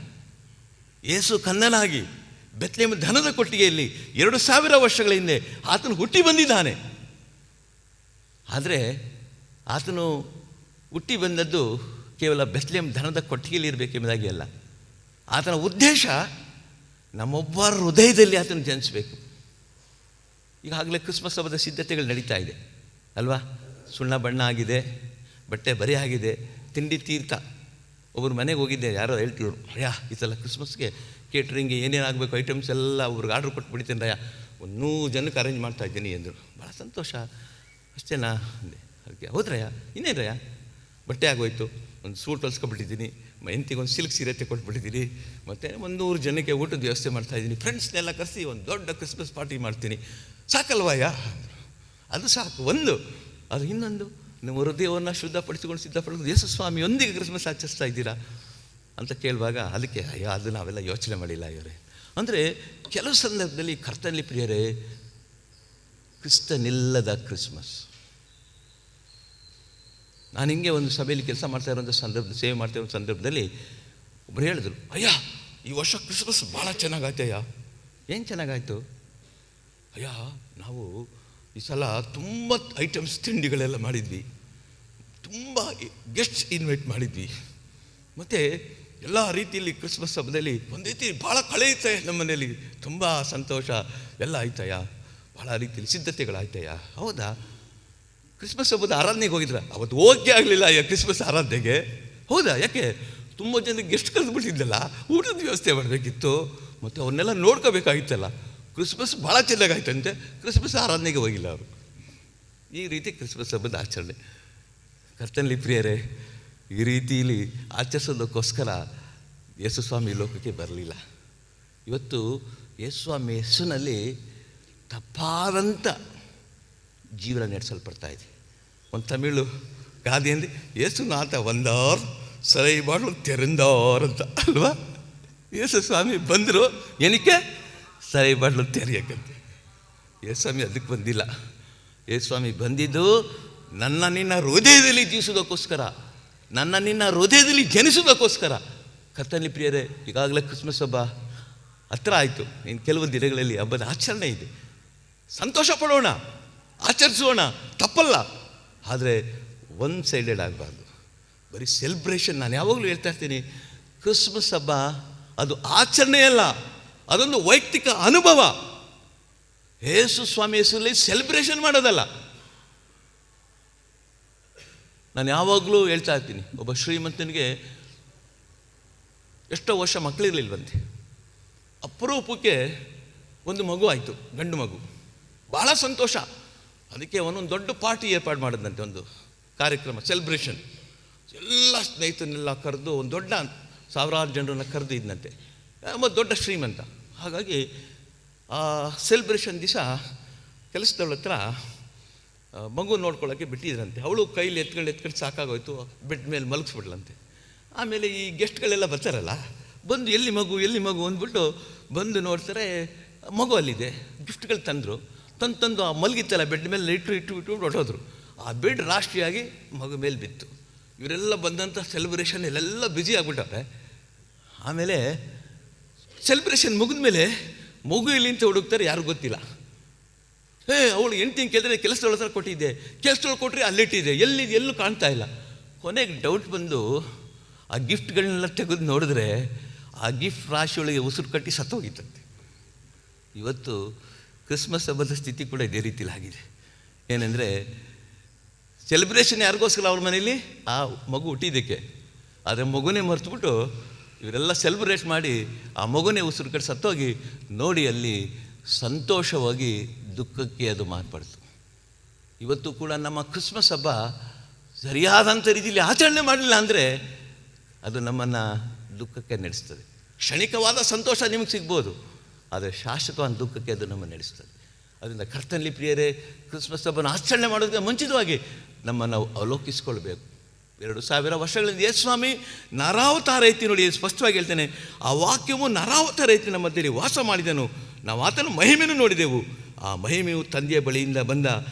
ಯೇಸು ಕನ್ನನಾಗಿ ಬೆತ್ಲೆಹೇಮ್ ದನದ ಕೊಟ್ಟಿಗೆಯಲ್ಲಿ 2000 ವರ್ಷಗಳ ಹಿಂದೆ ಆತನು ಹುಟ್ಟಿ ಬಂದಿದ್ದಾನೆ. ಆದರೆ ಆತನು ಹುಟ್ಟಿ ಬಂದದ್ದು ಕೇವಲ ಬೆತ್ಲೆಹೇಮ್ ದನದ ಕೊಟ್ಟಿಗೆಯಲ್ಲಿ ಇರಬೇಕೆಂಬುದಾಗಿ ಅಲ್ಲ. ಆತನ ಉದ್ದೇಶ ನಮ್ಮೊಬ್ಬರ ಹೃದಯದಲ್ಲಿ ಆತನು ಜನಿಸಬೇಕು. ಈಗಾಗಲೇ ಕ್ರಿಸ್ಮಸ್ ಹಬ್ಬದ ಸಿದ್ಧತೆಗಳು ನಡೀತಾ ಇದೆ ಅಲ್ವಾ? ಸುಣ್ಣ ಬಣ್ಣ ಆಗಿದೆ, ಬಟ್ಟೆ ಬರೆ ಆಗಿದೆ, ತಿಂಡಿ ತೀರ್ಥ. ಒಬ್ಬರು ಮನೆಗೆ ಹೋಗಿದ್ದೆ, ಯಾರೋ ಹೇಳ್ತಿದ್ರು, ಅಯ್ಯ ಈ ಸಲ ಕ್ರಿಸ್ಮಸ್ಗೆ ಕೇಟ್ರಿಂಗ್ಗೆ ಏನೇನಾಗಬೇಕು ಐಟಮ್ಸ್ ಎಲ್ಲ ಒಬ್ರಿಗೆ ಆರ್ಡ್ರ್ ಕೊಟ್ಬಿಡ್ತೀನಿ ರಯ್ಯ, ಒಂದು 100 ಜನಕ್ಕೆ ಅರೇಂಜ್ ಮಾಡ್ತಾಯಿದ್ದೀನಿ ಅಂದರು. ಭಾಳ ಸಂತೋಷ. ಅಷ್ಟೇನಾ ಅಂದೆ. ಅದಕ್ಕೆ ಹೌದ್ರಯ್ಯ, ಇನ್ನೇನಯ್ಯ, ಬಟ್ಟೆ ಆಗೋಯ್ತು, ಒಂದು ಸೂಟ್ ಹೊಲ್ಸ್ಕೊಬಿಟ್ಟಿದ್ದೀನಿ, ಹೆಂಡ್ತಿಗೊಂದು ಸಿಲ್ಕ್ ಸೀರೆ ಕೊಟ್ಬಿಟ್ಟಿದ್ದೀನಿ, ಮತ್ತು 100 ಜನಕ್ಕೆ ಊಟದ ವ್ಯವಸ್ಥೆ ಮಾಡ್ತಾಯಿದ್ದೀನಿ, ಫ್ರೆಂಡ್ಸ್ನೆಲ್ಲ ಕರೆಸಿ ಒಂದು ದೊಡ್ಡ ಕ್ರಿಸ್ಮಸ್ ಪಾರ್ಟಿ ಮಾಡ್ತೀನಿ, ಸಾಕಲ್ವಯ್ಯ? ಅದು ಸಾಕು. ಒಂದು ಅದು ಇನ್ನೊಂದು, ನಿಮ್ಮ ಹೃದಯವನ್ನು ಸಿದ್ಧಪಡಿಸಿಕೊಂಡು ಯೇಸು ಸ್ವಾಮಿಯೊಂದಿಗೆ ಕ್ರಿಸ್ಮಸ್ ಆಚರಿಸ್ತಾ ಇದ್ದೀರಾ ಅಂತ ಕೇಳುವಾಗ ಅದಕ್ಕೆ ಅಯ್ಯೋ ಅದು ನಾವೆಲ್ಲ ಯೋಚನೆ ಮಾಡಿಲ್ಲ ಇವರೇ. ಅಂದರೆ ಕೆಲವು ಸಂದರ್ಭದಲ್ಲಿ ಕರ್ತನಲ್ಲಿ ಪ್ರಿಯರೇ, ಕ್ರಿಸ್ತನಿಲ್ಲದ ಕ್ರಿಸ್ಮಸ್, ನಾನು ಹಿಂಗೆ ಒಂದು ಸಭೆಯಲ್ಲಿ ಕೆಲಸ ಮಾಡ್ತಾ ಇರೋಂಥ ಸೇವೆ ಮಾಡ್ತಾ ಇರೋ ಸಂದರ್ಭದಲ್ಲಿ ಒಬ್ಬರು ಹೇಳಿದ್ರು, ಅಯ್ಯ ಈ ವರ್ಷ ಕ್ರಿಸ್ಮಸ್ ಭಾಳ ಚೆನ್ನಾಗಾಯ್ತಯ್ಯ. ಏನು ಚೆನ್ನಾಗಾಯ್ತು? ಅಯ್ಯ ನಾವು ಈ ಸಲ ತುಂಬ ಐಟಮ್ಸ್ ತಿಂಡಿಗಳೆಲ್ಲ ಮಾಡಿದ್ವಿ, ತುಂಬ ಗೆಸ್ಟ್ಸ್ ಇನ್ವೈಟ್ ಮಾಡಿದ್ವಿ, ಮತ್ತು ಎಲ್ಲ ರೀತಿಯಲ್ಲಿ ಕ್ರಿಸ್ಮಸ್ ಹಬ್ಬದಲ್ಲಿ ಒಂದು ರೀತಿ ಭಾಳ ಕಳೆಯುತ್ತೆ ನಮ್ಮ ಮನೇಲಿ, ತುಂಬ ಸಂತೋಷ ಎಲ್ಲ ಆಯ್ತಯ್ಯ, ಭಾಳ ರೀತಿಯಲ್ಲಿ ಸಿದ್ಧತೆಗಳಾಯ್ತಯ್ಯ. ಹೌದಾ? ಕ್ರಿಸ್ಮಸ್ ಹಬ್ಬದ ಆರಾಧನೆಗೆ ಹೋಗಿದ್ರ? ಅವತ್ತು ಹೋಗೇ ಆಗಲಿಲ್ಲ ಅಯ್ಯ ಕ್ರಿಸ್ಮಸ್ ಆರಾಧನೆಗೆ. ಹೌದಾ? ಯಾಕೆ? ತುಂಬ ಜನಕ್ಕೆ ಗೆಸ್ಟ್ ಕರೆದುಬಿಟ್ಟಿದ್ದಲ್ಲ, ಊಟದ ವ್ಯವಸ್ಥೆ ಮಾಡಬೇಕಿತ್ತು, ಮತ್ತು ಅವನ್ನೆಲ್ಲ ನೋಡ್ಕೋಬೇಕಾಗಿತ್ತಲ್ಲ. ಕ್ರಿಸ್ಮಸ್ ಭಾಳ ಚೆನ್ನಾಗಾಯ್ತಂತೆ, ಕ್ರಿಸ್ಮಸ್ ಆರಾಧನೆಗೆ ಹೋಗಿಲ್ಲ ಅವರು. ಈ ರೀತಿ ಕ್ರಿಸ್ಮಸ್ ಹಬ್ಬದ ಆಚರಣೆ. ಕರ್ತನಲ್ಲಿ ಪ್ರಿಯರೇ, ಈ ರೀತಿಯಲ್ಲಿ ಆಚರಿಸೋದಕ್ಕೋಸ್ಕರ ಯೇಸುಸ್ವಾಮಿ ಲೋಕಕ್ಕೆ ಬರಲಿಲ್ಲ. ಇವತ್ತು ಯೇಸುಸ್ವಾಮಿ ಹೆಸರಿನಲ್ಲಿ ತಪ್ಪಾದಂಥ ಜೀವನ ನಡೆಸಲ್ಪಡ್ತಾ ಇದೆ. ಒಂದು ತಮಿಳು ಗಾದೆ ಅಂದರೆ ಯೇಸುನಾಥ ಒಂದಾರ್ ಸರೈ ಮಾಡಲು ತೆರೆಂದಾರ್ ಅಂತ ಅಲ್ವಾ? ಯೇಸುಸ್ವಾಮಿ ಬಂದರು ಏನಕ್ಕೆ? ಸರೈ ಮಾಡಲು ತೆರೆಯೋಕ್ಕಂತೆ. ಯೇಸುಸ್ವಾಮಿ ಅದಕ್ಕೆ ಬಂದಿಲ್ಲ. ಯೇಸುಸ್ವಾಮಿ ಬಂದಿದ್ದು ನನ್ನ ನಿನ್ನ ಹೃದಯದಲ್ಲಿ ಜೀವಿಸೋದಕ್ಕೋಸ್ಕರ, ನನ್ನ ನಿನ್ನ ಹೃದಯದಲ್ಲಿ ಜನಿಸೋದಕ್ಕೋಸ್ಕರ. ಕರ್ತನಲ್ಲಿ ಪ್ರಿಯರೇ, ಈಗಾಗಲೇ ಕ್ರಿಸ್ಮಸ್ ಹಬ್ಬ ಹತ್ರ ಆಯಿತು. ಇನ್ನು ಕೆಲವು ದಿನಗಳಲ್ಲಿ ಹಬ್ಬದ ಆಚರಣೆ ಇದೆ. ಸಂತೋಷ ಪಡೋಣ, ಆಚರಿಸೋಣ, ತಪ್ಪಲ್ಲ. ಆದರೆ ಒನ್ ಸೈಡೆಡ್ ಆಗಬಾರ್ದು, ಬರೀ ಸೆಲೆಬ್ರೇಷನ್. ನಾನು ಯಾವಾಗಲೂ ಹೇಳ್ತಾ ಇರ್ತೀನಿ, ಕ್ರಿಸ್ಮಸ್ ಹಬ್ಬ ಅದು ಆಚರಣೆ ಅಲ್ಲ, ಅದೊಂದು ವೈಯಕ್ತಿಕ ಅನುಭವ. ಯೇಸು ಸ್ವಾಮಿ ಹೆಸರಲ್ಲಿ ಸೆಲೆಬ್ರೇಷನ್ ಮಾಡೋದಲ್ಲ. ನಾನು ಯಾವಾಗಲೂ ಹೇಳ್ತಾ ಇರ್ತೀನಿ, ಒಬ್ಬ ಶ್ರೀಮಂತನಿಗೆ ಎಷ್ಟೋ ವರ್ಷ ಮಕ್ಕಳಿರಲಿಲ್ವಂತೆ. ಅಪರೂಪಕ್ಕೆ ಒಂದು ಮಗು ಆಯಿತು, ಗಂಡು ಮಗು. ಭಾಳ ಸಂತೋಷ. ಅದಕ್ಕೆ ಅವನೊಂದು ದೊಡ್ಡ ಪಾರ್ಟಿ ಏರ್ಪಾಡು ಮಾಡಿದಂತೆ, ಒಂದು ಕಾರ್ಯಕ್ರಮ, ಸೆಲೆಬ್ರೇಷನ್. ಎಲ್ಲ ಸ್ನೇಹಿತರನ್ನೆಲ್ಲ ಕರೆದು ಒಂದು ದೊಡ್ಡ ಸಾವಿರಾರು ಜನರನ್ನು ಕರೆದು ಇದ್ದಂತೆ. ಮತ್ತು ದೊಡ್ಡ ಶ್ರೀಮಂತ. ಹಾಗಾಗಿ ಆ ಸೆಲೆಬ್ರೇಷನ್ ದಿವಸ ಕೆಲಸದವಳ ಹತ್ರ ಮಗು ನೋಡ್ಕೊಳ್ಳೋಕ್ಕೆ ಬಿಟ್ಟಿದ್ರಂತೆ. ಅವಳು ಕೈಲಿ ಎತ್ಕೊಂಡು ಸಾಕಾಗೋಯ್ತು, ಬೆಡ್ ಮೇಲೆ ಮಲಗಿಸ್ಬಿಡ್ಲಂತೆ. ಆಮೇಲೆ ಈ ಗೆಸ್ಟ್ಗಳೆಲ್ಲ ಬರ್ತಾರಲ್ಲ, ಬಂದು ಎಲ್ಲಿ ಮಗು ಅಂದ್ಬಿಟ್ಟು ಬಂದು ನೋಡ್ತಾರೆ, ಮಗು ಅಲ್ಲಿದೆ. ಗಿಫ್ಟ್ಗಳು ತಂದು ಆ ಮಲಗಿತ್ತಲ್ಲ ಬೆಡ್ ಮೇಲೆ ಇಟ್ಟು ಹೊಟ್ಟೋದ್ರು. ಆ ಬೆಡ್ ರಾಷ್ಟ್ರೀಯಾಗಿ ಮಗು ಮೇಲೆ ಬಿತ್ತು. ಇವರೆಲ್ಲ ಬಂದಂಥ ಸೆಲೆಬ್ರೇಷನ್ ಎಲ್ಲ ಬ್ಯುಸಿ ಆಗಿಬಿಟ್ಟವ್ರೆ. ಆಮೇಲೆ ಸೆಲೆಬ್ರೇಷನ್ ಮುಗಿದ ಮೇಲೆ ಮಗು ಇಲ್ಲಿ ಅಂತ ಹುಡುಕ್ತಾರೆ, ಯಾರಿಗೂ ಗೊತ್ತಿಲ್ಲ. ಅವಳು ಹೆಂಡ್ತಿ ಕೇಳಿದ್ರೆ ಕೆಲಸದೊಳ ಹತ್ರ ಕೊಟ್ಟಿದ್ದೆ, ಕೆಲಸದೊಳಗೆ ಕೊಟ್ಟರೆ ಅಲ್ಲಿಟ್ಟಿದೆ, ಎಲ್ಲೂ ಕಾಣ್ತಾ ಇಲ್ಲ. ಕೊನೆಗೆ ಡೌಟ್ ಬಂದು ಆ ಗಿಫ್ಟ್ಗಳನ್ನೆಲ್ಲ ತೆಗೆದು ನೋಡಿದ್ರೆ ಆ ಗಿಫ್ಟ್ ರಾಶಿಯೊಳಗೆ ಉಸಿರು ಕಟ್ಟಿ ಸತ್ತೋಗಿತ್ತಂತೆ. ಇವತ್ತು ಕ್ರಿಸ್ಮಸ್ ಹಬ್ಬದ ಸ್ಥಿತಿ ಕೂಡ ಇದೇ ರೀತಿಲಿ ಆಗಿದೆ. ಏನೆಂದರೆ ಸೆಲೆಬ್ರೇಷನ್ ಯಾರಿಗೋಸ್ಕರ ಅವ್ರ ಮನೇಲಿ ಆ ಮಗು ಹುಟ್ಟಿದ್ದಕ್ಕೆ, ಆದರೆ ಮಗುನೇ ಮರೆತುಬಿಟ್ಟು ಇವರೆಲ್ಲ ಸೆಲೆಬ್ರೇಟ್ ಮಾಡಿ ಆ ಮಗುನೇ ಉಸಿರು ಕಟ್ಟಿ ಸತ್ತೋಗಿ ನೋಡಿ ಅಲ್ಲಿ ಸಂತೋಷವಾಗಿ ದುಃಖಕ್ಕೆ ಅದು ಮಾರ್ಪಡ್ತು. ಇವತ್ತು ಕೂಡ ನಮ್ಮ ಕ್ರಿಸ್ಮಸ್ ಹಬ್ಬ ಸರಿಯಾದಂಥ ರೀತಿಯಲ್ಲಿ ಆಚರಣೆ ಮಾಡಲಿಲ್ಲ ಅಂದರೆ ಅದು ನಮ್ಮನ್ನು ದುಃಖಕ್ಕೆ ನಡೆಸ್ತದೆ. ಕ್ಷಣಿಕವಾದ ಸಂತೋಷ ನಿಮಗೆ ಸಿಗ್ಬೋದು, ಆದರೆ ಶಾಶ್ವತವಾದ ದುಃಖಕ್ಕೆ ಅದು ನಮ್ಮನ್ನು ನಡೆಸ್ತದೆ. ಅದರಿಂದ ಕರ್ತನಲ್ಲಿ ಪ್ರಿಯರೇ, ಕ್ರಿಸ್ಮಸ್ ಹಬ್ಬನ ಆಚರಣೆ ಮಾಡೋದಕ್ಕೆ ಮುಂಚಿತವಾಗಿ ನಮ್ಮನ್ನು ಅವಲೋಕಿಸ್ಕೊಳ್ಬೇಕು. 2000 ವರ್ಷಗಳಿಂದ ಯೇಸುಸ್ವಾಮಿ ನರಾವತಾರ ಎತ್ತಿ, ನೋಡಿ ಸ್ಪಷ್ಟವಾಗಿ ಹೇಳ್ತೇನೆ, ಆ ವಾಕ್ಯವು ನರಾವತಾರ ಎತ್ತಿ ನಮ್ಮ ಮಧ್ಯದಲ್ಲಿ ವಾಸ ಮಾಡಿದನು. ನಾವು ಆತನ ಮಹಿಮೆಯನ್ನು ನೋಡಿದೆವು. ಆ ಮಹಿಮೆಯು ತಂದೆಯ ಬಳಿಯಿಂದ ಬಂದ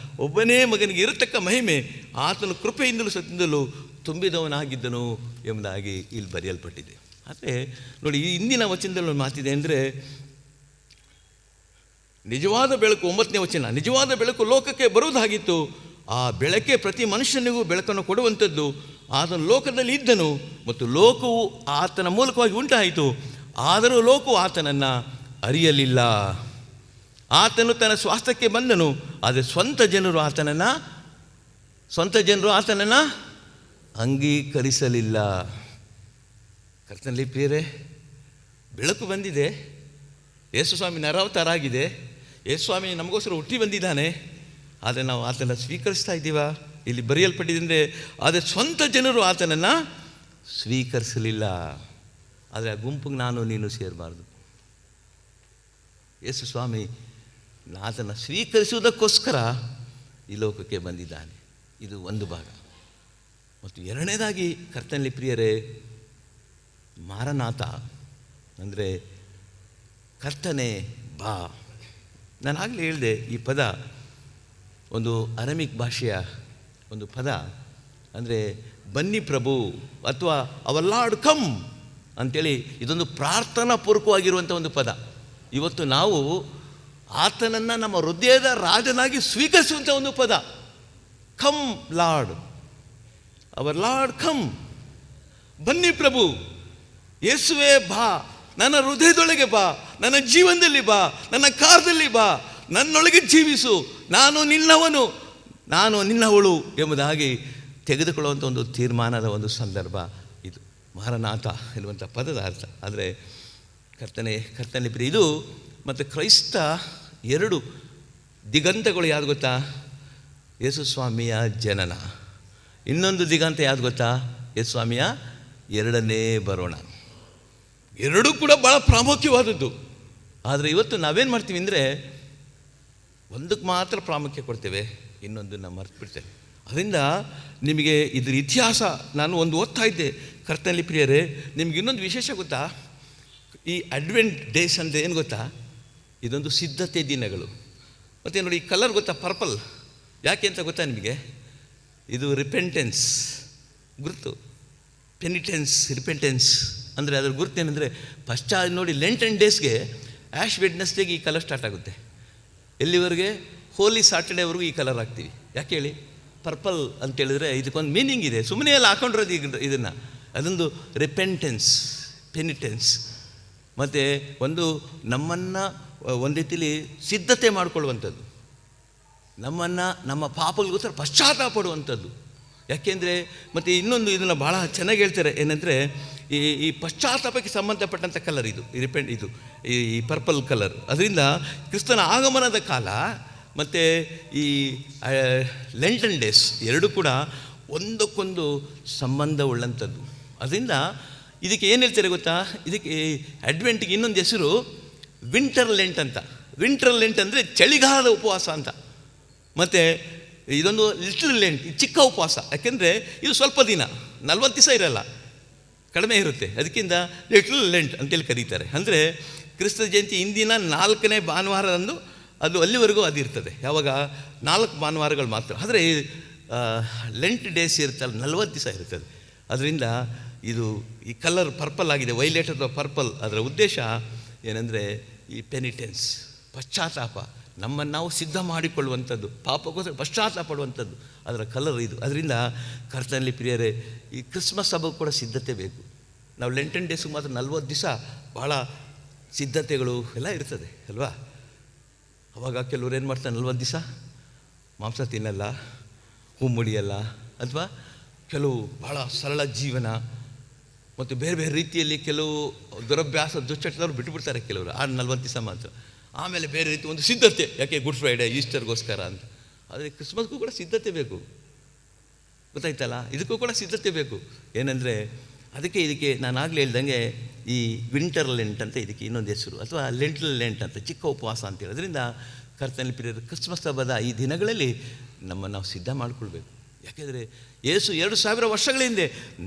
ಒಬ್ಬನೇ ಮಗನಿಗೆ ಇರತಕ್ಕ ಮಹಿಮೆ, ಆತನು ಕೃಪೆಯಿಂದಲೂ ಸತ್ಯದಿಂದಲೂ ತುಂಬಿದವನಾಗಿದ್ದನು ಎಂಬುದಾಗಿ ಇಲ್ಲಿ ಬರೆಯಲ್ಪಟ್ಟಿದೆ. ಆದರೆ ನೋಡಿ, ಈ ಇಂದಿನ ವಚನದಲ್ಲಿ ಒಂದು ಮಾತಿದೆ ಅಂದರೆ, ನಿಜವಾದ ಬೆಳಕು, 9ನೇ ವಚನ, ನಿಜವಾದ ಬೆಳಕು ಲೋಕಕ್ಕೆ ಬರುವುದಾಗಿತ್ತು. ಆ ಬೆಳಕೆ ಪ್ರತಿ ಮನುಷ್ಯನಿಗೂ ಬೆಳಕನ್ನು ಕೊಡುವಂಥದ್ದು. ಆತನು ಲೋಕದಲ್ಲಿ ಇದ್ದನು ಮತ್ತು ಲೋಕವು ಆತನ ಮೂಲಕವಾಗಿ ಉಂಟಾಯಿತು, ಆದರೂ ಲೋಕವು ಆತನನ್ನು ಅರಿಯಲಿಲ್ಲ. ಆತನು ತನ್ನ ಸ್ವಾಸ್ಥ್ಯಕ್ಕೆ ಬಂದನು, ಆದರೆ ಸ್ವಂತ ಜನರು ಆತನನ್ನು ಅಂಗೀಕರಿಸಲಿಲ್ಲ. ಕರ್ತನಲ್ಲಿ ಪ್ರಿಯರೇ, ಬೆಳಕು ಬಂದಿದೆ, ಯೇಸುಸ್ವಾಮಿ ನರಾವತಾರ ಆಗಿದೆ, ಯೇಸುಸ್ವಾಮಿ ನಮಗೋಸ್ಕರ ಹುಟ್ಟಿ ಬಂದಿದ್ದಾನೆ. ಆದರೆ ನಾವು ಆತನ ಸ್ವೀಕರಿಸ್ತಾ ಇದ್ದೀವಾ? ಇಲ್ಲಿ ಬರೆಯಲ್ಪಟ್ಟಿದೆ ಅಂದರೆ, ಆದರೆ ಸ್ವಂತ ಜನರು ಆತನನ್ನು ಸ್ವೀಕರಿಸಲಿಲ್ಲ. ಆದರೆ ಆ ಗುಂಪಿಗೆ ನಾನು ನೀನು ಸೇರಬಾರ್ದು. ಯೇಸುಸ್ವಾಮಿ ಆತನ ಸ್ವೀಕರಿಸುವುದಕ್ಕೋಸ್ಕರ ಈ ಲೋಕಕ್ಕೆ ಬಂದಿದ್ದಾನೆ. ಇದು ಒಂದು ಭಾಗ. ಮತ್ತು ಎರಡನೇದಾಗಿ ಕರ್ತನಲ್ಲಿ ಪ್ರಿಯರೇ, ಮಾರನಾಥ ಅಂದರೆ ಕರ್ತನೆ ಬಾ. ನಾನು ಆಗಲೇ ಹೇಳಿದೆ, ಈ ಪದ ಒಂದು ಅರಮಿಕ್ ಭಾಷೆಯ ಒಂದು ಪದ. ಅಂದರೆ ಬನ್ನಿ ಪ್ರಭು ಅಥವಾ ಅವರ್ ಲಾರ್ಡ್ ಕಮ್ ಅಂಥೇಳಿ ಇದೊಂದು ಪ್ರಾರ್ಥನಾ ಪೂರ್ವಕವಾಗಿರುವಂಥ ಒಂದು ಪದ. ಇವತ್ತು ನಾವು ಆತನನ್ನು ನಮ್ಮ ಹೃದಯದ ರಾಜನಾಗಿ ಸ್ವೀಕರಿಸುವಂಥ ಒಂದು ಪದ. Come lord, our lord come, ಬನ್ನಿ ಪ್ರಭು, ಯೇಸುವೆ ಬಾ, ನನ್ನ ಹೃದಯದೊಳಗೆ ಬಾ, ನನ್ನ ಜೀವನದಲ್ಲಿ ಬಾ, ನನ್ನ ಕಾರ್ಯದಲ್ಲಿ ಬಾ, ನನ್ನೊಳಗೆ ಜೀವಿಸು, ನಾನು ನಿನ್ನವನು, ನಾನು ನಿನ್ನವಳು ಎಂಬುದಾಗಿ ತೆಗೆದುಕೊಳ್ಳುವಂಥ ಒಂದು ತೀರ್ಮಾನದ ಒಂದು ಸಂದರ್ಭ ಇದು ಮಾರನಾಥ ಎನ್ನುವಂಥ ಪದದ ಅರ್ಥ. ಆದರೆ ಕರ್ತನೆ ಪ್ರಿಯ ಇದು ಮತ್ತು ಕ್ರೈಸ್ತ ಎರಡು ದಿಗಂತಗಳು ಯಾವುದು ಗೊತ್ತಾ? ಯೇಸು ಸ್ವಾಮಿಯ ಜನನ. ಇನ್ನೊಂದು ದಿಗಂತ ಯಾವುದು ಗೊತ್ತಾ? ಯೇಸು ಸ್ವಾಮಿಯ ಎರಡನೇ ಬರೋಣ. ಎರಡೂ ಕೂಡ ಭಾಳ ಪ್ರಾಮುಖ್ಯವಾದದ್ದು. ಆದರೆ ಇವತ್ತು ನಾವೇನು ಮಾಡ್ತೀವಿ ಅಂದರೆ ಒಂದಕ್ಕೆ ಮಾತ್ರ ಪ್ರಾಮುಖ್ಯ ಕೊಡ್ತೇವೆ, ಇನ್ನೊಂದನ್ನು ಮರೆತು ಬಿಡ್ತೇವೆ. ಅದರಿಂದ ನಿಮಗೆ ಇದ್ರ ಇತಿಹಾಸ ನಾನು ಒಂದು ಓದ್ತಾ ಇದ್ದೆ ಕರ್ತನಲ್ಲಿ ಪ್ರಿಯರೇ. ನಿಮ್ಗೆ ಇನ್ನೊಂದು ವಿಶೇಷ ಗೊತ್ತಾ? ಈ ಅಡ್ವೆಂಟ್ ಡೇಸ್ ಅಂದರೆ ಏನು ಗೊತ್ತಾ? ಇದೊಂದು ಸಿದ್ಧತೆ ದಿನಗಳು. ಮತ್ತು ನೋಡಿ, ಈ ಕಲರ್ ಗೊತ್ತಾ? ಪರ್ಪಲ್. ಯಾಕೆ ಅಂತ ಗೊತ್ತಾ ನಿಮಗೆ? ಇದು ರಿಪೆಂಟೆನ್ಸ್ ಗುರುತು. ಪೆನಿಟೆನ್ಸ್, ರಿಪೆಂಟೆನ್ಸ್ ಅಂದರೆ ಅದರ ಗುರುತೇನೆಂದರೆ ನೋಡಿ, ಲೆಂಟನ್ ಡೇಸ್ಗೆ ಆ್ಯಶ್ ವೆಡ್ನೆಸ್ಡೇಗೆ ಈ ಕಲರ್ ಸ್ಟಾರ್ಟ್ ಆಗುತ್ತೆ. ಎಲ್ಲಿವರೆಗೆ? ಹೋಲಿ ಸಾಟರ್ಡೇವರೆಗೂ ಈ ಕಲರ್ ಹಾಕ್ತೀವಿ. ಯಾಕೆ ಹೇಳಿ? ಪರ್ಪಲ್ ಅಂತೇಳಿದ್ರೆ ಇದಕ್ಕೊಂದು ಮೀನಿಂಗ್ ಇದೆ. ಸುಮ್ಮನೆ ಎಲ್ಲ ಹಾಕೊಂಡಿರೋದು ಇದನ್ನು. ಅದೊಂದು ರಿಪೆಂಟೆನ್ಸ್, ಪೆನಿಟೆನ್ಸ್, ಮತ್ತು ಒಂದು ನಮ್ಮನ್ನು ಒಂದು ರೀತಿಯಲ್ಲಿ ಸಿದ್ಧತೆ ಮಾಡಿಕೊಳ್ಳುವಂಥದ್ದು, ನಮ್ಮನ್ನು ನಮ್ಮ ಪಾಪಗಳಿಗೋಸ್ಕರ ಪಶ್ಚಾತ್ತಾಪ ಪಡುವಂಥದ್ದು. ಯಾಕೆಂದರೆ ಮತ್ತು ಇನ್ನೊಂದು ಇದನ್ನು ಭಾಳ ಚೆನ್ನಾಗಿ ಹೇಳ್ತಾರೆ, ಏನಂದರೆ ಈ ಪಶ್ಚಾತ್ತಾಪಕ್ಕೆ ಸಂಬಂಧಪಟ್ಟಂಥ ಕಲರ್ ಇದು ಇದು ಈ ಪರ್ಪಲ್ ಕಲರ್. ಅದರಿಂದ ಕ್ರಿಸ್ತನ ಆಗಮನದ ಕಾಲ ಮತ್ತು ಈ ಲೆಂಟನ್ ಡೇಸ್ ಎರಡೂ ಕೂಡ ಒಂದಕ್ಕೊಂದು ಸಂಬಂಧ ಉಳ್ಳಂಥದ್ದು. ಅದರಿಂದ ಇದಕ್ಕೆ ಏನು ಹೇಳ್ತಾರೆ ಗೊತ್ತಾ? ಇದಕ್ಕೆ ಅಡ್ವೆಂಟಿಗೆ ಇನ್ನೊಂದು ಹೆಸರು ವಿಂಟರ್ ಲೆಂಟ್ ಅಂತ. ವಿಂಟರ್ ಲೆಂಟ್ ಅಂದರೆ ಚಳಿಗಾಲದ ಉಪವಾಸ ಅಂತ. ಮತ್ತು ಇದೊಂದು ಲಿಟಲ್ ಲೆಂಟ್, ಚಿಕ್ಕ ಉಪವಾಸ. ಯಾಕೆಂದರೆ ಇದು ಸ್ವಲ್ಪ ದಿನ, 40 ದಿವಸ ಇರಲ್ಲ, ಕಡಿಮೆ ಇರುತ್ತೆ. ಅದಕ್ಕಿಂತ ಲಿಟಲ್ ಲೆಂಟ್ ಅಂತೇಳಿ ಕರೀತಾರೆ. ಅಂದರೆ ಕ್ರಿಸ್ತ ಜಯಂತಿ ಇಂದಿನ 4ನೇ ಭಾನುವಾರದಂದು ಅದು ಅಲ್ಲಿವರೆಗೂ ಅದಿರ್ತದೆ. ಯಾವಾಗ? 4 ಭಾನುವಾರಗಳು ಮಾತ್ರ. ಆದರೆ ಲೆಂಟ್ ಡೇಸ್ ಇರುತ್ತಲ್ಲ, 40 ದಿವಸ ಇರ್ತದೆ. ಅದರಿಂದ ಇದು ಈ ಕಲರ್ ಪರ್ಪಲ್ ಆಗಿದೆ, ವೈಲೆಟ್ ಅಥವಾ ಪರ್ಪಲ್. ಅದರ ಉದ್ದೇಶ ಏನಂದರೆ ಈ ಪೆನಿಟೆನ್ಸ್, ಪಶ್ಚಾತ್ತಾಪ, ನಮ್ಮನ್ನು ನಾವು ಸಿದ್ಧ ಮಾಡಿಕೊಳ್ಳುವಂಥದ್ದು, ಪಾಪಕ್ಕೋಸ್ಕರ ಪಶ್ಚಾತ್ತಾಪ ಪಡುವಂಥದ್ದು. ಅದರ ಕಲರ್ ಇದು. ಅದರಿಂದ ಕರ್ತನಲ್ಲಿ ಪ್ರಿಯರೇ, ಈ ಕ್ರಿಸ್ಮಸ್ ಹಬ್ಬಕ್ಕೆ ಕೂಡ ಸಿದ್ಧತೆ ಬೇಕು. ನಾವು ಲೆಂಟನ್ ಡೇಸ್ಗೆ ಮಾತ್ರ 40 ದಿವಸ ಭಾಳ ಸಿದ್ಧತೆಗಳು ಎಲ್ಲ ಇರ್ತದೆ ಅಲ್ವಾ? ಅವಾಗ ಕೆಲವ್ರು ಏನು ಮಾಡ್ತಾರೆ, 40 ದಿವಸ ಮಾಂಸ ತಿನ್ನಲ್ಲ, ಹೂ ಮುಡಿಯಲ್ಲ, ಅಥವಾ ಕೆಲವು ಭಾಳ ಸರಳ ಜೀವನ ಮತ್ತು ಬೇರೆ ಬೇರೆ ರೀತಿಯಲ್ಲಿ ಕೆಲವು ದುರಭ್ಯಾಸ ದುಶ್ಚಟದವ್ರು ಬಿಟ್ಟುಬಿಡ್ತಾರೆ ಕೆಲವರು ಆ 40 ದಿವಸ ಮಾತ್ರ. ಆಮೇಲೆ ಬೇರೆ ರೀತಿ ಒಂದು ಸಿದ್ಧತೆ, ಯಾಕೆ ಗುಡ್ ಫ್ರೈಡೇ, ಈಸ್ಟರ್ಗೋಸ್ಕರ ಅಂತ. ಆದರೆ ಕ್ರಿಸ್ಮಸ್ಗೂ ಕೂಡ ಸಿದ್ಧತೆ ಬೇಕು, ಗೊತ್ತಾಯ್ತಲ್ಲ? ಇದಕ್ಕೂ ಕೂಡ ಸಿದ್ಧತೆ ಬೇಕು. ಏನಂದರೆ ಇದಕ್ಕೆ ನಾನು ಆಗಲೇ ಹೇಳ್ದಂಗೆ ಈ ವಿಂಟರ್ ಲೆಂಟ್ ಅಂತ ಇದಕ್ಕೆ ಇನ್ನೊಂದು ಹೆಸರು, ಅಥವಾ ಲೆಂಟಲ್ ಲೆಂಟ್ ಅಂತ, ಚಿಕ್ಕ ಉಪವಾಸ ಅಂತೇಳಿ. ಅದರಿಂದ ಕರ್ತನಲ್ಲಿ ಪ್ರಿಯರು, ಕ್ರಿಸ್ಮಸ್ ಹಬ್ಬದ ಈ ದಿನಗಳಲ್ಲಿ ನಮ್ಮನ್ನು ನಾವು ಸಿದ್ಧ ಮಾಡಿಕೊಳ್ಬೇಕು. ಯಾಕೆಂದರೆ ಯೇಸು 2000 ವರ್ಷಗಳ ಹಿಂದೆ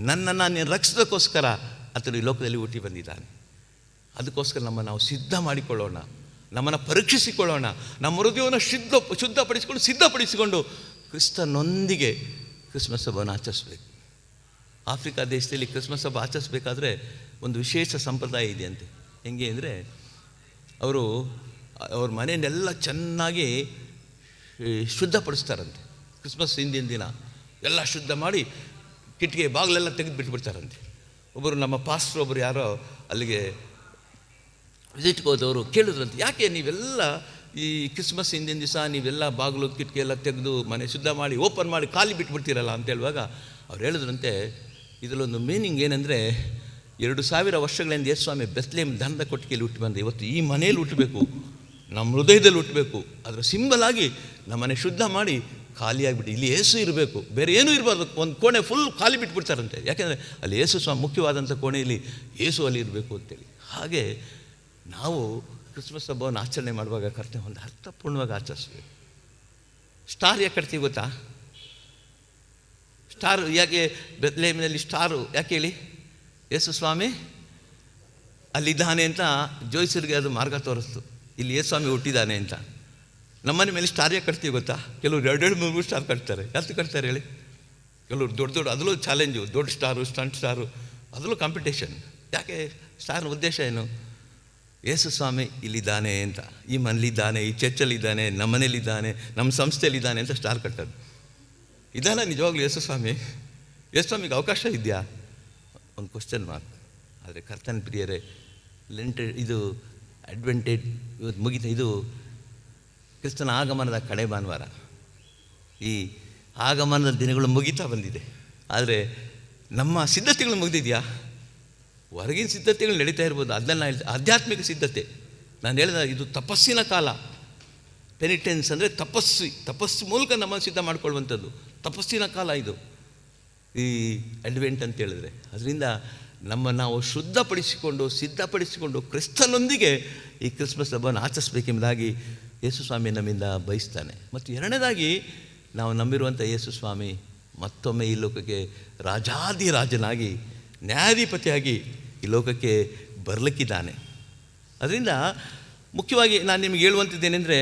ನನ್ನನ್ನು ನೀನು ರಕ್ಷಿಸೋಕ್ಕೋಸ್ಕರ ಆತನು ಈ ಲೋಕದಲ್ಲಿ ಹುಟ್ಟಿ ಬಂದಿದ್ದಾನೆ. ಅದಕ್ಕೋಸ್ಕರ ನಾವು ಸಿದ್ಧ ಮಾಡಿಕೊಳ್ಳೋಣ, ನಮ್ಮನ್ನು ಪರೀಕ್ಷಿಸಿಕೊಳ್ಳೋಣ, ನಮ್ಮ ಹೃದಯವನ್ನು ಶುದ್ಧಪಡಿಸಿಕೊಂಡು ಸಿದ್ಧಪಡಿಸಿಕೊಂಡು ಕ್ರಿಸ್ತನೊಂದಿಗೆ ಕ್ರಿಸ್ಮಸ್ ಹಬ್ಬವನ್ನು ಆಚರಿಸ್ಬೇಕು. ಆಫ್ರಿಕಾ ದೇಶದಲ್ಲಿ ಕ್ರಿಸ್ಮಸ್ ಹಬ್ಬ ಆಚರಿಸ್ಬೇಕಾದ್ರೆ ಒಂದು ವಿಶೇಷ ಸಂಪ್ರದಾಯ ಇದೆಯಂತೆ. ಹೆಂಗೆ ಅಂದರೆ ಅವ್ರ ಮನೆಯನ್ನೆಲ್ಲ ಚೆನ್ನಾಗಿ ಶುದ್ಧಪಡಿಸ್ತಾರಂತೆ. ಕ್ರಿಸ್ಮಸ್ ಹಿಂದಿನ ದಿನ ಎಲ್ಲ ಶುದ್ಧ ಮಾಡಿ ಕಿಟಿಕಿ ಬಾಗಿಲೆಲ್ಲ ತೆಗೆದು ಬಿಟ್ಬಿಡ್ತಾರಂತೆ. ಒಬ್ಬರು ನಮ್ಮ ಪಾಸ್ಟ್ರು ಒಬ್ಬರು ಯಾರೋ ಅಲ್ಲಿಗೆ ವಿಸಿಟ್ಗೆ ಹೋದವರು ಕೇಳಿದ್ರಂತೆ, ಯಾಕೆ ನೀವೆಲ್ಲ ಈ ಕ್ರಿಸ್ಮಸ್ ಹಿಂದಿನ ದಿವಸ ನೀವೆಲ್ಲ ಬಾಗಿಲು ಕಿಟಕಿ ಎಲ್ಲ ತೆಗೆದು ಮನೆ ಶುದ್ಧ ಮಾಡಿ ಓಪನ್ ಮಾಡಿ ಖಾಲಿ ಬಿಟ್ಬಿಡ್ತೀರಲ್ಲ ಅಂತ ಹೇಳುವಾಗ ಅವ್ರು ಹೇಳಿದ್ರಂತೆ, ಇದರಲ್ಲೊಂದು ಮೀನಿಂಗ್ ಏನಂದರೆ 2000 ವರ್ಷಗಳಿಂದ ಯೇಸು ಸ್ವಾಮಿ ಬೆತ್ಲೆಹೇಮ್ ದನದ ಕೊಟ್ಟಿಗೆಯಲ್ಲಿ ಹುಟ್ಟಿ ಬಂದ, ಇವತ್ತು ಈ ಮನೆಯಲ್ಲಿ ಹುಟ್ಟಬೇಕು, ನಮ್ಮ ಹೃದಯದಲ್ಲಿ ಹುಟ್ಟಬೇಕು. ಅದರ ಸಿಂಬಲ್ ಆಗಿ ನಮ್ಮನೆ ಶುದ್ಧ ಮಾಡಿ ಖಾಲಿಯಾಗಿಬಿಟ್ಟು ಇಲ್ಲಿ ಯೇಸು ಇರಬೇಕು, ಬೇರೆ ಏನೂ ಇರಬಾರ್ದು. ಒಂದು ಕೋಣೆ ಫುಲ್ ಖಾಲಿ ಬಿಟ್ಬಿಡ್ತಾರಂತೆ. ಯಾಕೆಂದರೆ ಅಲ್ಲಿ ಯೇಸು ಸ್ವಾಮಿ ಮುಖ್ಯವಾದಂಥ ಕೋಣೆಯಲ್ಲಿ ಯೇಸು ಅಲ್ಲಿ ಇರಬೇಕು ಅಂತೇಳಿ. ಹಾಗೆ ನಾವು ಕ್ರಿಸ್ಮಸ್ ಹಬ್ಬವನ್ನು ಆಚರಣೆ ಮಾಡುವಾಗ ಕರ್ತವ್ಯ ಒಂದು ಅರ್ಥಪೂರ್ಣವಾಗಿ ಆಚರಿಸ್ಬೇಕು. ಸ್ಟಾರ್ ಯಾಕೆ ಕಟ್ತೀವಿ ಗೊತ್ತಾ? ಸ್ಟಾರ್ ಯಾಕೆ ಬೆತ್ಲೆಹೇಮಿನಲ್ಲಿ ಸ್ಟಾರು ಯಾಕೆ ಹೇಳಿ? ಯೇಸು ಸ್ವಾಮಿ ಅಲ್ಲಿದ್ದಾನೆ ಅಂತ ಜೋಯಿಸರಿಗೆ ಅದು ಮಾರ್ಗ ತೋರಿಸ್ತು, ಇಲ್ಲಿ ಯೇಸು ಸ್ವಾಮಿ ಹುಟ್ಟಿದ್ದಾನೆ ಅಂತ. ನಮ್ಮನೆ ಮೇಲೆ ಸ್ಟಾರ್ ಯಾಕೆ ಕಟ್ತೀವಿ ಗೊತ್ತಾ? ಕೆಲವರು 2-3 ಸ್ಟಾರ್ ಕಟ್ತಾರೆ. ಯಾಕೆ ಕಟ್ತಾರೆ ಹೇಳಿ? ಕೆಲವರು ದೊಡ್ಡ ದೊಡ್ಡ ಅದರಲ್ಲೂ ಚಾಲೆಂಜು, ದೊಡ್ಡ ಸ್ಟಾರು, ಸ್ಟಂಟ್ ಸ್ಟಾರು, ಅದರಲ್ಲೂ ಕಾಂಪಿಟೇಷನ್. ಯಾಕೆ? ಸ್ಟಾರ್ನ ಉದ್ದೇಶ ಏನು? ಯೇಸು ಸ್ವಾಮಿ ಇಲ್ಲಿದ್ದಾನೆ ಅಂತ, ಈ ಮನೇಲಿದ್ದಾನೆ, ಈ ಚರ್ಚಲ್ಲಿದ್ದಾನೆ, ನಮ್ಮ ಮನೇಲಿದ್ದಾನೆ, ನಮ್ಮ ಸಂಸ್ಥೆಯಲ್ಲಿದ್ದಾನೆ ಅಂತ ಸ್ಟಾರ್ ಕಟ್ಟೋದು. ಇದಾನ ನಿಜವಾಗ್ಲೂ ಯೇಸು ಸ್ವಾಮಿ? ಯೇಸು ಸ್ವಾಮಿಗೆ ಅವಕಾಶ ಇದೆಯಾ? ಒಂದು ಕ್ವಶನ್ ಮಾರ್ಕ್. ಆದರೆ ಕರ್ತನ ಪ್ರಿಯರೇ, ಇದು ಅಡ್ವೆಂಟೇಜ್ ಇವತ್ತು ಮುಗಿತ. ಇದು ಕ್ರಿಸ್ತನ ಆಗಮನದ ಕಡೆ ಭಾನುವಾರ. ಈ ಆಗಮನದ ದಿನಗಳು ಮುಗಿತಾ ಬಂದಿದೆ. ಆದರೆ ನಮ್ಮ ಸಿದ್ಧತೆಗಳು ಮುಗಿದಿದೆಯಾ? ಹೊರಗಿನ ಸಿದ್ಧತೆಗಳು ನಡೀತಾ ಇರ್ಬೋದು, ಅದನ್ನು ಹೇಳ್ತಾ ಆಧ್ಯಾತ್ಮಿಕ ಸಿದ್ಧತೆ. ನಾನು ಹೇಳಿದ ಇದು ತಪಸ್ಸಿನ ಕಾಲ. ಪೆನಿಟೆನ್ಸ್ ಅಂದರೆ ತಪಸ್ಸು ಮೂಲಕ ನಮ್ಮನ್ನು ಸಿದ್ಧ ಮಾಡ್ಕೊಳ್ಳುವಂಥದ್ದು ತಪಸ್ಸಿನ ಕಾಲ ಇದು, ಈ ಅಡ್ವೆಂಟ್ ಅಂತ ಹೇಳಿದ್ರೆ. ಅದರಿಂದ ನಾವು ಸಿದ್ಧಪಡಿಸಿಕೊಂಡು ಕ್ರಿಸ್ತನೊಂದಿಗೆ ಈ ಕ್ರಿಸ್ಮಸ್ ಹಬ್ಬವನ್ನು ಆಚರಿಸಬೇಕೆಂಬುದಾಗಿ ಯೇಸು ಸ್ವಾಮಿ ನಮ್ಮಿಂದ ಬಯಸ್ತಾನೆ. ಮತ್ತು ಎರಡನೇದಾಗಿ ನಾವು ನಂಬಿರುವಂಥ ಯೇಸು ಸ್ವಾಮಿ ಮತ್ತೊಮ್ಮೆ ಈ ಲೋಕಕ್ಕೆ ರಾಜಾದಿರಾಜನಾಗಿ ನ್ಯಾಯಾಧಿಪತಿಯಾಗಿ ಈ ಲೋಕಕ್ಕೆ ಬರಲಿಕ್ಕಿದ್ದಾನೆ. ಅದರಿಂದ ಮುಖ್ಯವಾಗಿ ನಾನು ನಿಮಗೆ ಹೇಳುವಂಥದ್ದೇನೆಂದರೆ,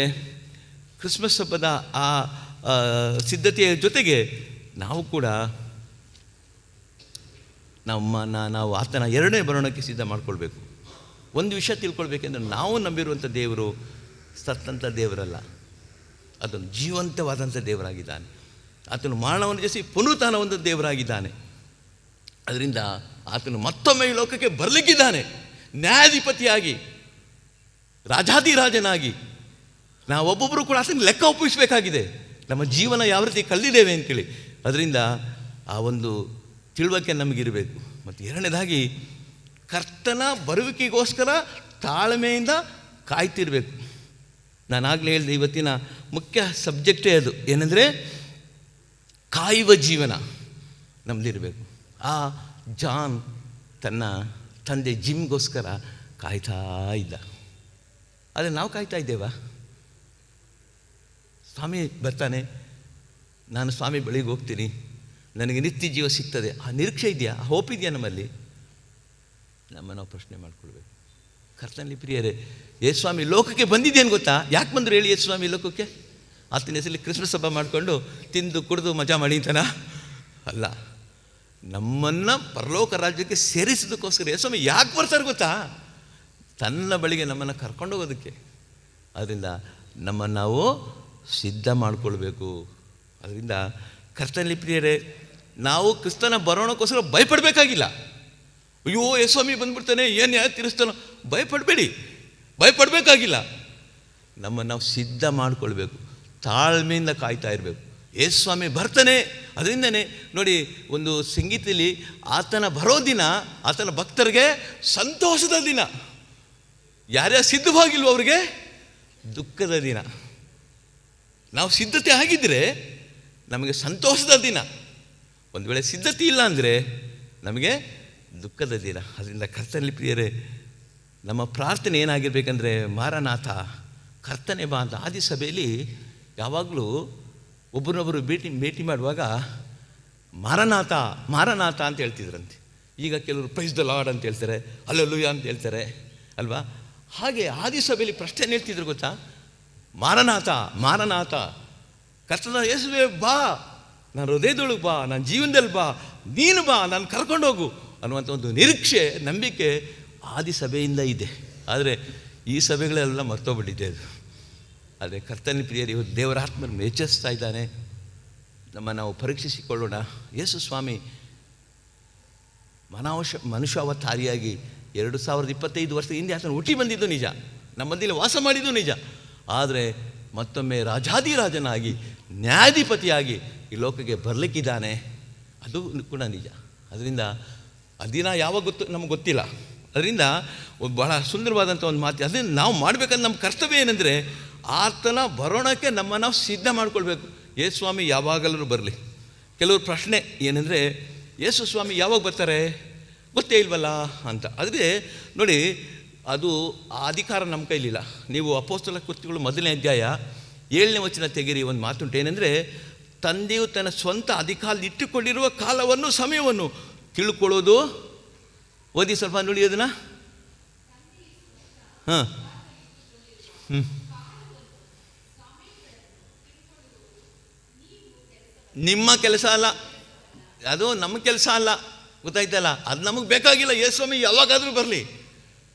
ಕ್ರಿಸ್ಮಸ್ ಹಬ್ಬದ ಆ ಸಿದ್ಧತೆಯ ಜೊತೆಗೆ ನಾವು ಕೂಡ ನಾವು ಆತನ ಎರಡನೇ ಬರೋಣಕ್ಕೆ ಸಿದ್ಧ ಮಾಡ್ಕೊಳ್ಬೇಕು. ಒಂದು ವಿಷಯ ತಿಳ್ಕೊಳ್ಬೇಕೆಂದ್ರೆ, ನಾವು ನಂಬಿರುವಂಥ ದೇವರು ಸತ್ತಂಥ ದೇವರಲ್ಲ, ಅದನ್ನು ಜೀವಂತವಾದಂಥ ದೇವರಾಗಿದ್ದಾನೆ. ಆತನು ಮರಣವನ್ನು ಜಯಿಸಿ ಪುನರುತ್ಥಾನ ಹೊಂದ ದೇವರಾಗಿದ್ದಾನೆ. ಅದರಿಂದ ಆತನು ಮತ್ತೊಮ್ಮೆ ಈ ಲೋಕಕ್ಕೆ ಬರಲಿಕ್ಕಿದ್ದಾನೆ ನ್ಯಾಯಾಧಿಪತಿಯಾಗಿ, ರಾಜಾದಿರಾಜನಾಗಿ. ನಾವೊಬ್ಬೊಬ್ಬರು ಕೂಡ ಆತನಿಗೆ ಲೆಕ್ಕ ಒಪ್ಪಿಸಬೇಕಾಗಿದೆ, ನಮ್ಮ ಜೀವನ ಯಾವ ರೀತಿ ಕಳೆದಿದ್ದೇವೆ ಅಂತೇಳಿ. ಅದರಿಂದ ಆ ಒಂದು ತಿಳುವಳಿಕೆ ನಮಗಿರಬೇಕು. ಮತ್ತು ಎರಡನೇದಾಗಿ ಕರ್ತನ ಬರುವಿಕೆಗೋಸ್ಕರ ತಾಳ್ಮೆಯಿಂದ ಕಾಯ್ತಿರಬೇಕು. ನಾನಾಗಲೇ ಹೇಳಿದೆ, ಇವತ್ತಿನ ಮುಖ್ಯ ಸಬ್ಜೆಕ್ಟೇ ಅದು. ಏನೆಂದರೆ ಕಾಯುವ ಜೀವನ ನಮ್ಮದಿರಬೇಕು. ಆ ಜಾನ್ ತನ್ನ ತಂದೆ ಜಿಮ್ಗೋಸ್ಕರ ಕಾಯ್ತಾ ಇದ್ದ. ಆದರೆ ನಾವು ಕಾಯ್ತಾ ಇದ್ದೇವಾ? ಸ್ವಾಮಿ ಬರ್ತಾನೆ, ನಾನು ಸ್ವಾಮಿ ಬಳಿಗೆ ಹೋಗ್ತೀನಿ, ನನಗೆ ನಿತ್ಯ ಜೀವ ಸಿಗ್ತದೆ, ಆ ನಿರೀಕ್ಷೆ ಇದೆಯಾ? ಆ ಹೋಪ್ ಇದೆಯಾ ನಮ್ಮಲ್ಲಿ? ನಾವು ಪ್ರಶ್ನೆ ಮಾಡ್ಕೊಳ್ಬೇಕು. ಕರ್ತನಲ್ಲಿ ಪ್ರಿಯರೇ, ಯೇಸುಸ್ವಾಮಿ ಲೋಕಕ್ಕೆ ಬಂದಿದ್ದೇನು ಗೊತ್ತಾ? ಯಾಕೆ ಬಂದರು ಹೇಳಿ ಯೇಸುಸ್ವಾಮಿ ಲೋಕಕ್ಕೆ? ಆತನ ಹೆಸರಲ್ಲಿ ಕ್ರಿಸ್ಮಸ್ ಹಬ್ಬ ಮಾಡಿಕೊಂಡು ತಿಂದು ಕುಡಿದು ಮಜಾ ಮಾಡಿಂತಾನ? ಅಲ್ಲ, ನಮ್ಮನ್ನು ಪರಲೋಕ ರಾಜ್ಯಕ್ಕೆ ಸೇರಿಸೋದಕ್ಕೋಸ್ಕರ ಯೇಸುಸ್ವಾಮಿ ಯಾಕೆ ಬರ್ತಾರೆ ಗೊತ್ತಾ? ತನ್ನ ಬಳಿಗೆ ನಮ್ಮನ್ನು ಕರ್ಕೊಂಡೋಗೋದಕ್ಕೆ. ಅದರಿಂದ ನಮ್ಮನ್ನು ನಾವು ಸಿದ್ಧ ಮಾಡಿಕೊಳ್ಬೇಕು. ಅದರಿಂದ ಕರ್ತನಲ್ಲಿ ಪ್ರಿಯರೇ, ನಾವು ಕ್ರಿಸ್ತನ ಬರೋಣಕ್ಕೋಸ್ಕರ ಭಯಪಡಬೇಕಾಗಿಲ್ಲ. ಅಯ್ಯೋ ಯೇಸುಸ್ವಾಮಿ ಬಂದ್ಬಿಡ್ತಾನೆ, ಏನು ಯಾರು ತೀರಿಸ್ತಾನೋ, ಭಯಪಡಬೇಕಾಗಿಲ್ಲ. ನಾವು ಸಿದ್ಧ ಮಾಡಿಕೊಳ್ಬೇಕು, ತಾಳ್ಮೆಯಿಂದ ಕಾಯ್ತಾ ಇರಬೇಕು. ಯೇಸುಸ್ವಾಮಿ ಬರ್ತಾನೆ. ಅದರಿಂದನೇ ನೋಡಿ, ಒಂದು ಸಂಗೀತದಲ್ಲಿ ಆತನ ಬರೋ ದಿನ ಆತನ ಭಕ್ತರಿಗೆ ಸಂತೋಷದ ದಿನ. ಯಾರ್ಯಾರು ಸಿದ್ಧವಾಗಿಲ್ವೋ ಅವರಿಗೆ ದುಃಖದ ದಿನ. ನಾವು ಸಿದ್ಧತೆ ಆಗಿದ್ದರೆ ನಮಗೆ ಸಂತೋಷದ ದಿನ. ಒಂದು ವೇಳೆ ಸಿದ್ಧತೆ ಇಲ್ಲ ಅಂದರೆ ನಮಗೆ ದುಃಖದ ದಿನ. ಅದರಿಂದ ಕರ್ತನಲ್ಲಿ ಪ್ರಿಯರೇ, ನಮ್ಮ ಪ್ರಾರ್ಥನೆ ಏನಾಗಿರ್ಬೇಕಂದ್ರೆ, ಮಾರನಾಥ, ಕರ್ತನೆ ಬಾ ಅಂತ. ಆದಿ ಸಭೆಯಲ್ಲಿ ಯಾವಾಗಲೂ ಒಬ್ಬರನ್ನೊಬ್ಬರು ಭೇಟಿ ಮಾಡುವಾಗ ಮಾರನಾಥ ಮಾರನಾಥ ಅಂತ ಹೇಳ್ತಿದ್ರಂತೆ. ಈಗ ಕೆಲವರು ಪ್ರೈಸ್ ದ ಲಾರ್ಡ್ ಅಂತ ಹೇಳ್ತಾರೆ, ಹಲ್ಲೆಲೂಯಾ ಅಂತ ಹೇಳ್ತಾರೆ ಅಲ್ವಾ? ಹಾಗೆ ಆದಿ ಸಭೆಯಲ್ಲಿ ಪ್ರಶ್ನೆ ಏನು ಹೇಳ್ತಿದ್ರು ಗೊತ್ತಾ? ಮಾರನಾಥ ಮಾರನಾಥ, ಕರ್ತನ ಯೇಸುವೇ ಬಾ, ನಾನು ಹೃದಯದೊಳಗೆ ಬಾ, ನನ್ನ ಜೀವನದಲ್ಲಿ ಬಾ, ನೀನು ಬಾ, ನಾನು ಕರ್ಕೊಂಡೋಗು ಅನ್ನುವಂಥ ಒಂದು ನಿರೀಕ್ಷೆ, ನಂಬಿಕೆ ಆದಿ ಸಭೆಯಿಂದ ಇದೆ. ಆದರೆ ಈ ಸಭೆಗಳೆಲ್ಲ ಮರ್ತೋಗ್ಬಿಟ್ಟಿದೆ ಅದು. ಆದರೆ ಕರ್ತನ ಪ್ರಿಯರು, ಇವತ್ತು ದೇವರ ಆತ್ಮನ್ನು ಎಚ್ಚರಿಸ್ತಾ ಇದ್ದಾನೆ. ನಾವು ಪರೀಕ್ಷಿಸಿಕೊಳ್ಳೋಣ. ಯೇಸು ಸ್ವಾಮಿ ಮನುಷ್ಯಾವತಾರಿಯಾಗಿ 2025 ವರ್ಷದ ಹಿಂದೆ ಆತನು ಹುಟ್ಟಿ ಬಂದಿದ್ದು ನಿಜ, ನಮ್ಮಲ್ಲಿ ವಾಸ ಮಾಡಿದ್ದು ನಿಜ. ಆದರೆ ಮತ್ತೊಮ್ಮೆ ರಾಜಾದಿರಾಜನಾಗಿ ನ್ಯಾಯಾಧಿಪತಿಯಾಗಿ ಈ ಲೋಕಕ್ಕೆ ಬರಲಿಕ್ಕಿದ್ದಾನೆ, ಅದು ಕೂಡ ನಿಜ. ಅದರಿಂದ ಅದಿನ ಯಾವಾಗ ನಮಗೆ ಗೊತ್ತಿಲ್ಲ. ಅದರಿಂದ ಬಹಳ ಸುಂದರವಾದಂಥ ಒಂದು ಮಾತು. ಅದರಿಂದ ನಾವು ಮಾಡಬೇಕಂದ್ರೆ ನಮ್ಮ ಕರ್ತವ್ಯ ಏನಂದರೆ, ಆತನ ಬರೋಣಕ್ಕೆ ನಾವು ಸಿದ್ಧ ಮಾಡ್ಕೊಳ್ಬೇಕು. ಯೇಸು ಸ್ವಾಮಿ ಯಾವಾಗಲೂ ಬರಲಿ. ಕೆಲವರು ಪ್ರಶ್ನೆ ಏನಂದರೆ, ಯೇಸು ಸ್ವಾಮಿ ಯಾವಾಗ ಬರ್ತಾರೆ ಗೊತ್ತೇ ಇಲ್ವಲ್ಲ ಅಂತ. ಆದರೆ ನೋಡಿ, ಅದು ಆ ಅಧಿಕಾರ ನಮ್ಮ ಕೈಲಿಲ್ಲ. ನೀವು ಅಪೊಸ್ತಲ ಕೃತ್ಯಗಳು 1ನೇ ಅಧ್ಯಾಯ 7ನೇ ವಚನ ತೆಗೆರಿ. ಒಂದು ಮಾತುಂಟು, ಏನಂದರೆ, ತಂದೆಯು ತನ್ನ ಸ್ವಂತ ಅಧಿಕಾರದಲ್ಲಿ ಇಟ್ಟುಕೊಂಡಿರುವ ಕಾಲವನ್ನು ಸಮಯವನ್ನು ತಿಳ್ಕೊಳ್ಳೋದು. ಓದಿ ಸ್ವಲ್ಪ ನೋಡಿ ಅದನ್ನು. ಹಾಂ, ನಿಮ್ಮ ಕೆಲಸ ಅಲ್ಲ, ಅದು ನಮ್ಮ ಕೆಲಸ ಅಲ್ಲ, ಗೊತ್ತಾಯ್ತಲ್ಲ, ಅದು ನಮಗೆ ಬೇಕಾಗಿಲ್ಲ. ಯೇಸುಸ್ವಾಮಿ ಯಾವಾಗಾದರೂ ಬರಲಿ.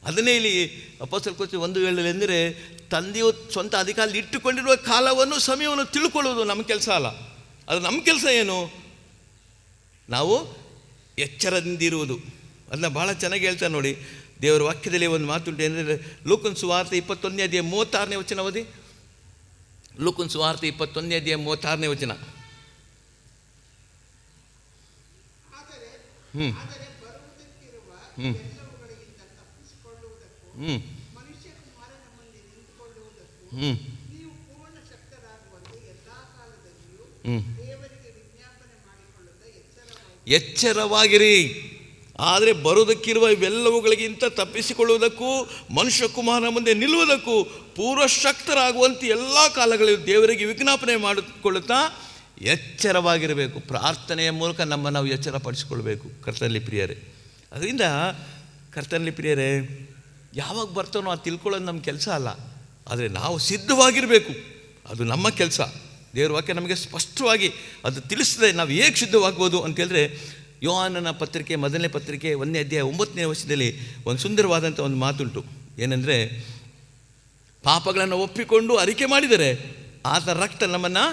ಅದನ್ನೇ ಇಲ್ಲಿ ಅಪೊಸ್ತಲರ ಕೃತ್ಯ 1:7 ಎಂದರೆ ತಂದೆಯು ಸ್ವಂತ ಅಧಿಕಾರದಲ್ಲಿ ಇಟ್ಟುಕೊಂಡಿರುವ ಕಾಲವನ್ನು ಸಮಯವನ್ನು ತಿಳ್ಕೊಳ್ಳೋದು ನಮ್ಮ ಕೆಲಸ ಅಲ್ಲ. ಅದು ನಮ್ಮ ಕೆಲಸ ಏನು? ನಾವು ಎಚ್ಚರದಿಂದಿರುವುದು. ಅದನ್ನ ಭಾಳ ಚೆನ್ನಾಗಿ ಹೇಳ್ತಾರೆ ನೋಡಿ. ದೇವರ ವಾಕ್ಯದಲ್ಲಿ ಒಂದು ಮಾತುಂಟು ಏನಂದರೆ ಲೂಕನ ಸುವಾರ್ತೆ 21:36 ವಚನ ಓದಿ. ಲೂಕನ ಸುವಾರ್ತೆ 21:36 ಹ್ಞೂ ಹ್ಞೂ ಹ್ಞೂ ಹ್ಞೂ ಹ್ಞೂ ಎಚ್ಚರವಾಗಿರಿ. ಆದರೆ ಬರುವುದಕ್ಕಿರುವ ಇವೆಲ್ಲವುಗಳಿಗಿಂತ ತಪ್ಪಿಸಿಕೊಳ್ಳುವುದಕ್ಕೂ ಮನುಷ್ಯ ಕುಮಾರನ ಮುಂದೆ ನಿಲ್ಲುವುದಕ್ಕೂ ಪೂರ್ವಶಕ್ತರಾಗುವಂತೆ ಎಲ್ಲ ಕಾಲಗಳಲ್ಲಿ ದೇವರಿಗೆ ವಿಜ್ಞಾಪನೆ ಮಾಡಿಕೊಳ್ಳುತ್ತಾ ಎಚ್ಚರವಾಗಿರಬೇಕು. ಪ್ರಾರ್ಥನೆಯ ಮೂಲಕ ನಮ್ಮನ್ನು ನಾವು ಎಚ್ಚರಪಡಿಸಿಕೊಳ್ಬೇಕು ಕರ್ತನಲ್ಲಿ ಪ್ರಿಯರೇ. ಅದರಿಂದ ಕರ್ತನಲ್ಲಿ ಪ್ರಿಯರೇ, ಯಾವಾಗ ಬರ್ತಾನೋ ಅದು ತಿಳ್ಕೊಳ್ಳೋದು ನಮ್ಮ ಕೆಲಸ ಅಲ್ಲ, ಆದರೆ ನಾವು ಸಿದ್ಧವಾಗಿರಬೇಕು. ಅದು ನಮ್ಮ ಕೆಲಸ. ದೇವರ ವಾಕ್ಯ ನಮಗೆ ಸ್ಪಷ್ಟವಾಗಿ ಅದು ತಿಳಿಸ್ತದೆ ನಾವು ಹೇಗೆ ಸಿದ್ಧವಾಗ್ಬೋದು ಅಂತೇಳಿದ್ರೆ, ಯೋಹಾನನ ಪತ್ರಿಕೆ 1ನೇ ಪತ್ರಿಕೆ 1ನೇ ಅಧ್ಯಾಯ 9ನೇ ವಚನದಲ್ಲಿ ಒಂದು ಸುಂದರವಾದಂಥ ಒಂದು ಮಾತುಂಟು. ಏನಂದರೆ, ಪಾಪಗಳನ್ನು ಒಪ್ಪಿಕೊಂಡು ಅರಿಕೆ ಮಾಡಿದರೆ ಆತ ರಕ್ತ ನಮ್ಮನ್ನು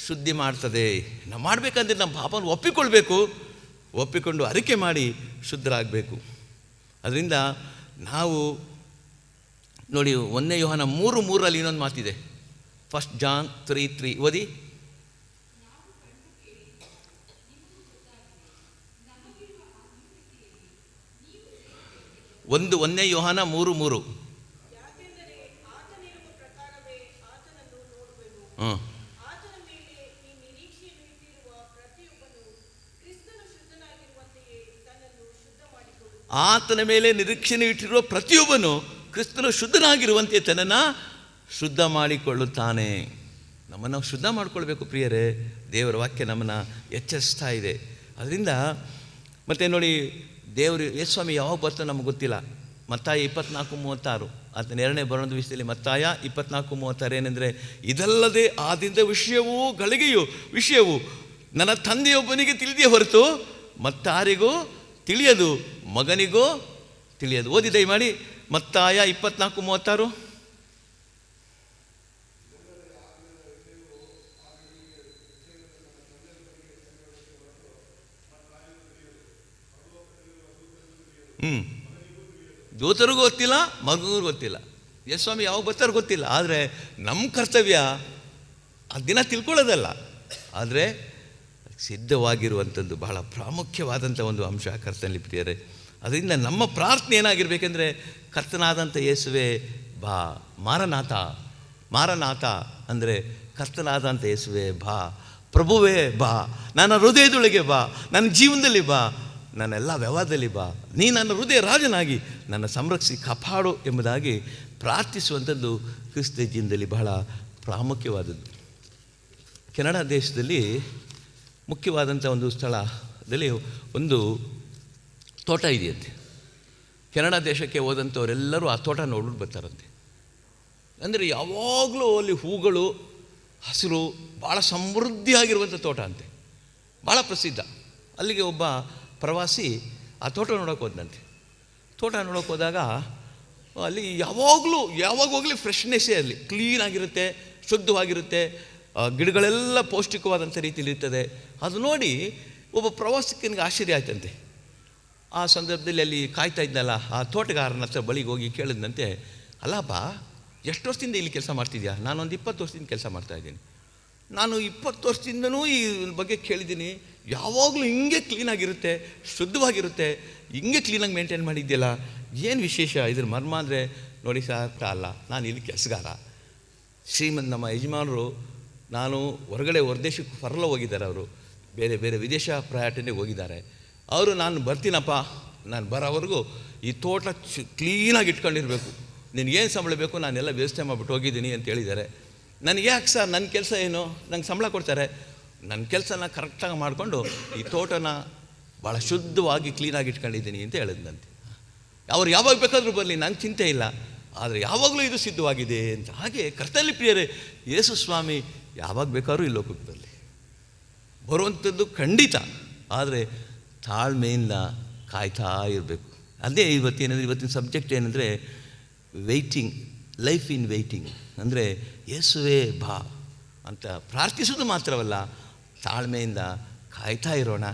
ಶುದ್ಧಿ ಮಾಡ್ತದೆ. ನಾವು ಮಾಡಬೇಕಂದ್ರೆ ನಮ್ಮ ಪಾಪವನ್ನು ಒಪ್ಪಿಕೊಂಡು ಅರಿಕೆ ಮಾಡಿ ಶುದ್ಧರಾಗಬೇಕು. ಅದರಿಂದ ನಾವು ನೋಡಿ 1ನೇ ಯೋಹಾನ 3:3 ಇನ್ನೊಂದು ಮಾತಿದೆ. 1 John 3:3 ಓದಿ. ಒಂದು 1ನೇ ಯೋಹಾನ 3:3 ಹಾಂ. ಆತನ ಮೇಲೆ ನಿರೀಕ್ಷೆಯನ್ನು ಇಟ್ಟಿರುವ ಪ್ರತಿಯೊಬ್ಬನು ಕ್ರಿಸ್ತನು ಶುದ್ಧನಾಗಿರುವಂತೆ ತನ್ನನ್ನು ಶುದ್ಧ ಮಾಡಿಕೊಳ್ಳುತ್ತಾನೆ. ನಮ್ಮನ್ನು ಶುದ್ಧ ಮಾಡಿಕೊಳ್ಬೇಕು ಪ್ರಿಯರೇ. ದೇವರ ವಾಕ್ಯ ನಮ್ಮನ್ನು ಎಚ್ಚರಿಸ್ತಾ ಇದೆ. ಅದರಿಂದ ಮತ್ತು ನೋಡಿ, ದೇವರು ಯೇಸುಸ್ವಾಮಿ ಯಾವಾಗ ಬರ್ತಾನೆ ನಮಗೆ ಗೊತ್ತಿಲ್ಲ. ಮತ್ತಾಯ 24:36 ಆತನ 2ನೇ ಬರೋಣದ ವಿಷಯದಲ್ಲಿ ಮತ್ತಾಯ 24:36 ಏನೆಂದರೆ, ಇದಲ್ಲದೆ ಆದಿಂದ ವಿಷಯವು ನನ್ನ ತಂದೆಯೊಬ್ಬನಿಗೆ ತಿಳಿದೇ ಹೊರತು ಮತ್ತಾರಿಗೂ ತಿಳಿಯದು, ಮಗನಿಗೂ ತಿಳಿಯದು. ಓದಿ ದಯಮಾಡಿ ಮತ್ತಾಯ 24:36. ದೂತರಿಗೂ ಗೊತ್ತಿಲ್ಲ, ಮಗುಗೂ ಗೊತ್ತಿಲ್ಲ, ಯೇಸುಸ್ವಾಮಿ ಯಾವಾಗ ಬರ್ತಾರೋ ಗೊತ್ತಿಲ್ಲ. ಆದರೆ ನಮ್ಮ ಕರ್ತವ್ಯ ಆ ದಿನ ತಿಳ್ಕೊಳ್ಳೋದಲ್ಲ, ಆದರೆ ಸಿದ್ಧವಾಗಿರುವಂಥದ್ದು ಬಹಳ ಪ್ರಾಮುಖ್ಯವಾದಂಥ ಒಂದು ಅಂಶ ಕರ್ತನಲ್ಲಿ ಪ್ರಿಯರೇ. ಅದರಿಂದ ನಮ್ಮ ಪ್ರಾರ್ಥನೆ ಏನಾಗಿರ್ಬೇಕೆಂದರೆ, ಕರ್ತನಾದಂಥ ಯೇಸುವೆ ಬಾ, ಮಾರನಾಥ ಅಂದರೆ ಕರ್ತನಾದಂಥ ಯೇಸುವೆ ಬಾ, ಪ್ರಭುವೇ ಬಾ, ನನ್ನ ಹೃದಯದೊಳಗೆ ಬಾ, ನನ್ನ ಜೀವನದಲ್ಲಿ ಬಾ, ನನ್ನೆಲ್ಲ ವ್ಯವಹಾರದಲ್ಲಿ ಬಾ, ನೀ ನನ್ನ ಹೃದಯ ರಾಜನಾಗಿ ನನ್ನ ಸಂರಕ್ಷಿಸಿ ಕಾಪಾಡು ಎಂಬುದಾಗಿ ಪ್ರಾರ್ಥಿಸುವಂಥದ್ದು ಕ್ರಿಸ್ತ ಜೀವನದಲ್ಲಿ ಬಹಳ ಪ್ರಾಮುಖ್ಯವಾದದ್ದು. ಕೆನಡಾ ದೇಶದಲ್ಲಿ ಮುಖ್ಯವಾದಂಥ ಒಂದು ಸ್ಥಳದಲ್ಲಿ ಒಂದು ತೋಟ ಇದೆಯಂತೆ. ಕೆನಡಾ ದೇಶಕ್ಕೆ ಹೋದಂಥವರೆಲ್ಲರೂ ಆ ತೋಟ ನೋಡ್ಬಿಟ್ಟು ಬರ್ತಾರಂತೆ. ಅಂದರೆ ಯಾವಾಗಲೂ ಅಲ್ಲಿ ಹೂಗಳು, ಹಸಿರು, ಭಾಳ ಸಮೃದ್ಧಿಯಾಗಿರುವಂಥ ತೋಟ ಅಂತೆ, ಭಾಳ ಪ್ರಸಿದ್ಧ. ಅಲ್ಲಿಗೆ ಒಬ್ಬ ಪ್ರವಾಸಿ ಆ ತೋಟ ನೋಡೋಕೆ ಹೋದಂತೆ. ತೋಟ ನೋಡೋಕೆ ಹೋದಾಗ ಅಲ್ಲಿ ಯಾವಾಗ ಹೋಗಲಿ ಫ್ರೆಶ್ನೆಸ್ಸೇ, ಅಲ್ಲಿ ಕ್ಲೀನಾಗಿರುತ್ತೆ, ಶುದ್ಧವಾಗಿರುತ್ತೆ, ಗಿಡಗಳೆಲ್ಲ ಪೌಷ್ಟಿಕವಾದಂಥ ರೀತಿಯಲ್ಲಿ ಇರ್ತದೆ. ಅದು ನೋಡಿ ಒಬ್ಬ ಪ್ರವಾಸಿಕನಿಗೆ ಆಶ್ಚರ್ಯ ಆಯ್ತಂತೆ. ಆ ಸಂದರ್ಭದಲ್ಲಿ ಅಲ್ಲಿ ಕಾಯ್ತಾ ಇದ್ದಲ್ಲ ಆ ತೋಟಗಾರನ ಹತ್ರ ಬಳಿಗೆ ಹೋಗಿ ಕೇಳಿದಂತೆ, ಅಲ್ಲಪ್ಪ, ಎಷ್ಟು ವರ್ಷದಿಂದ ಇಲ್ಲಿ ಕೆಲಸ ಮಾಡ್ತಿದ್ಯಾ? ನಾನೊಂದು 20 ವರ್ಷದಿಂದ ಕೆಲಸ ಮಾಡ್ತಾಯಿದ್ದೀನಿ. ನಾನು 20 ವರ್ಷದಿಂದನೂ ಈ ಬಗ್ಗೆ ಕೇಳಿದ್ದೀನಿ, ಯಾವಾಗಲೂ ಹಿಂಗೆ ಕ್ಲೀನಾಗಿರುತ್ತೆ, ಶುದ್ಧವಾಗಿರುತ್ತೆ, ಹಿಂಗೆ ಕ್ಲೀನಾಗಿ ಮೇಂಟೈನ್ ಮಾಡಿದ್ಯಲ್ಲ, ಏನು ವಿಶೇಷ? ಇದ್ರ ಮರ್ಮ ಅಂದರೆ ನೋಡಿ ಸರ್, ಅಲ್ಲ, ನಾನು ಇಲ್ಲಿ ಕೆಲಸಗಾರ. ನಮ್ಮ ಯಜಮಾನರು, ನಾನು ಹೊರದೇಶಕ್ಕೆ ಹೊರಲ ಹೋಗಿದ್ದಾರೆ, ಅವರು ಬೇರೆ ಬೇರೆ ವಿದೇಶ ಪ್ರಯಾಟನೆಗೆ ಹೋಗಿದ್ದಾರೆ. ಅವರು ನಾನು ಬರ್ತೀನಪ್ಪ, ನಾನು ಬರೋವರೆಗೂ ಈ ತೋಟ ಕ್ಲೀನಾಗಿ ಇಟ್ಕೊಂಡಿರಬೇಕು, ನಿನಗೇನು ಸಂಬಳ ಬೇಕು ನಾನೆಲ್ಲ ವ್ಯವಸ್ಥೆ ಮಾಡಿಬಿಟ್ಟು ಹೋಗಿದ್ದೀನಿ ಅಂತ ಹೇಳಿದ್ದಾರೆ. ನನಗೆ ಯಾಕೆ ಸರ್, ನನ್ನ ಕೆಲಸ ಏನು? ನಂಗೆ ಸಂಬಳ ಕೊಡ್ತಾರೆ, ನನ್ನ ಕೆಲಸನ ಕರೆಕ್ಟಾಗಿ ಮಾಡಿಕೊಂಡು ಈ ತೋಟನ ಭಾಳ ಶುದ್ಧವಾಗಿ ಕ್ಲೀನಾಗಿ ಇಟ್ಕೊಂಡಿದ್ದೀನಿ ಅಂತ ಹೇಳಿದಂತೆ. ಅವ್ರು ಯಾವಾಗ ಬೇಕಾದರೂ ಬರಲಿ, ನಂಗೆ ಚಿಂತೆ ಇಲ್ಲ, ಆದರೆ ಯಾವಾಗಲೂ ಇದು ಸಿದ್ಧವಾಗಿದೆ ಅಂತ. ಹಾಗೆ ಕರ್ತನಲ್ಲಿ ಪ್ರಿಯರೇ, ಯೇಸು ಸ್ವಾಮಿ ಯಾವಾಗ ಬೇಕಾದ್ರೂ ಈ ಲೋಕಕ್ಕೆ ಬರಲಿ, ಬರುವಂಥದ್ದು ಖಂಡಿತ. ಆದರೆ ತಾಳ್ಮೆಯಿಂದ ಕಾಯ್ತಾ ಇರಬೇಕು. ಅದೇ ಇವತ್ತಿನ ಸಬ್ಜೆಕ್ಟ್ ಏನಂದರೆ ವೆಯ್ಟಿಂಗ್, ಲೈಫ್ ಇನ್ ವೆಯ್ಟಿಂಗ್. ಅಂದರೆ ಯೇಸುವೇ ಬಾ ಅಂತ ಪ್ರಾರ್ಥಿಸೋದು ಮಾತ್ರವಲ್ಲ, ತಾಳ್ಮೆಯಿಂದ ಕಾಯ್ತಾ ಇರೋಣ.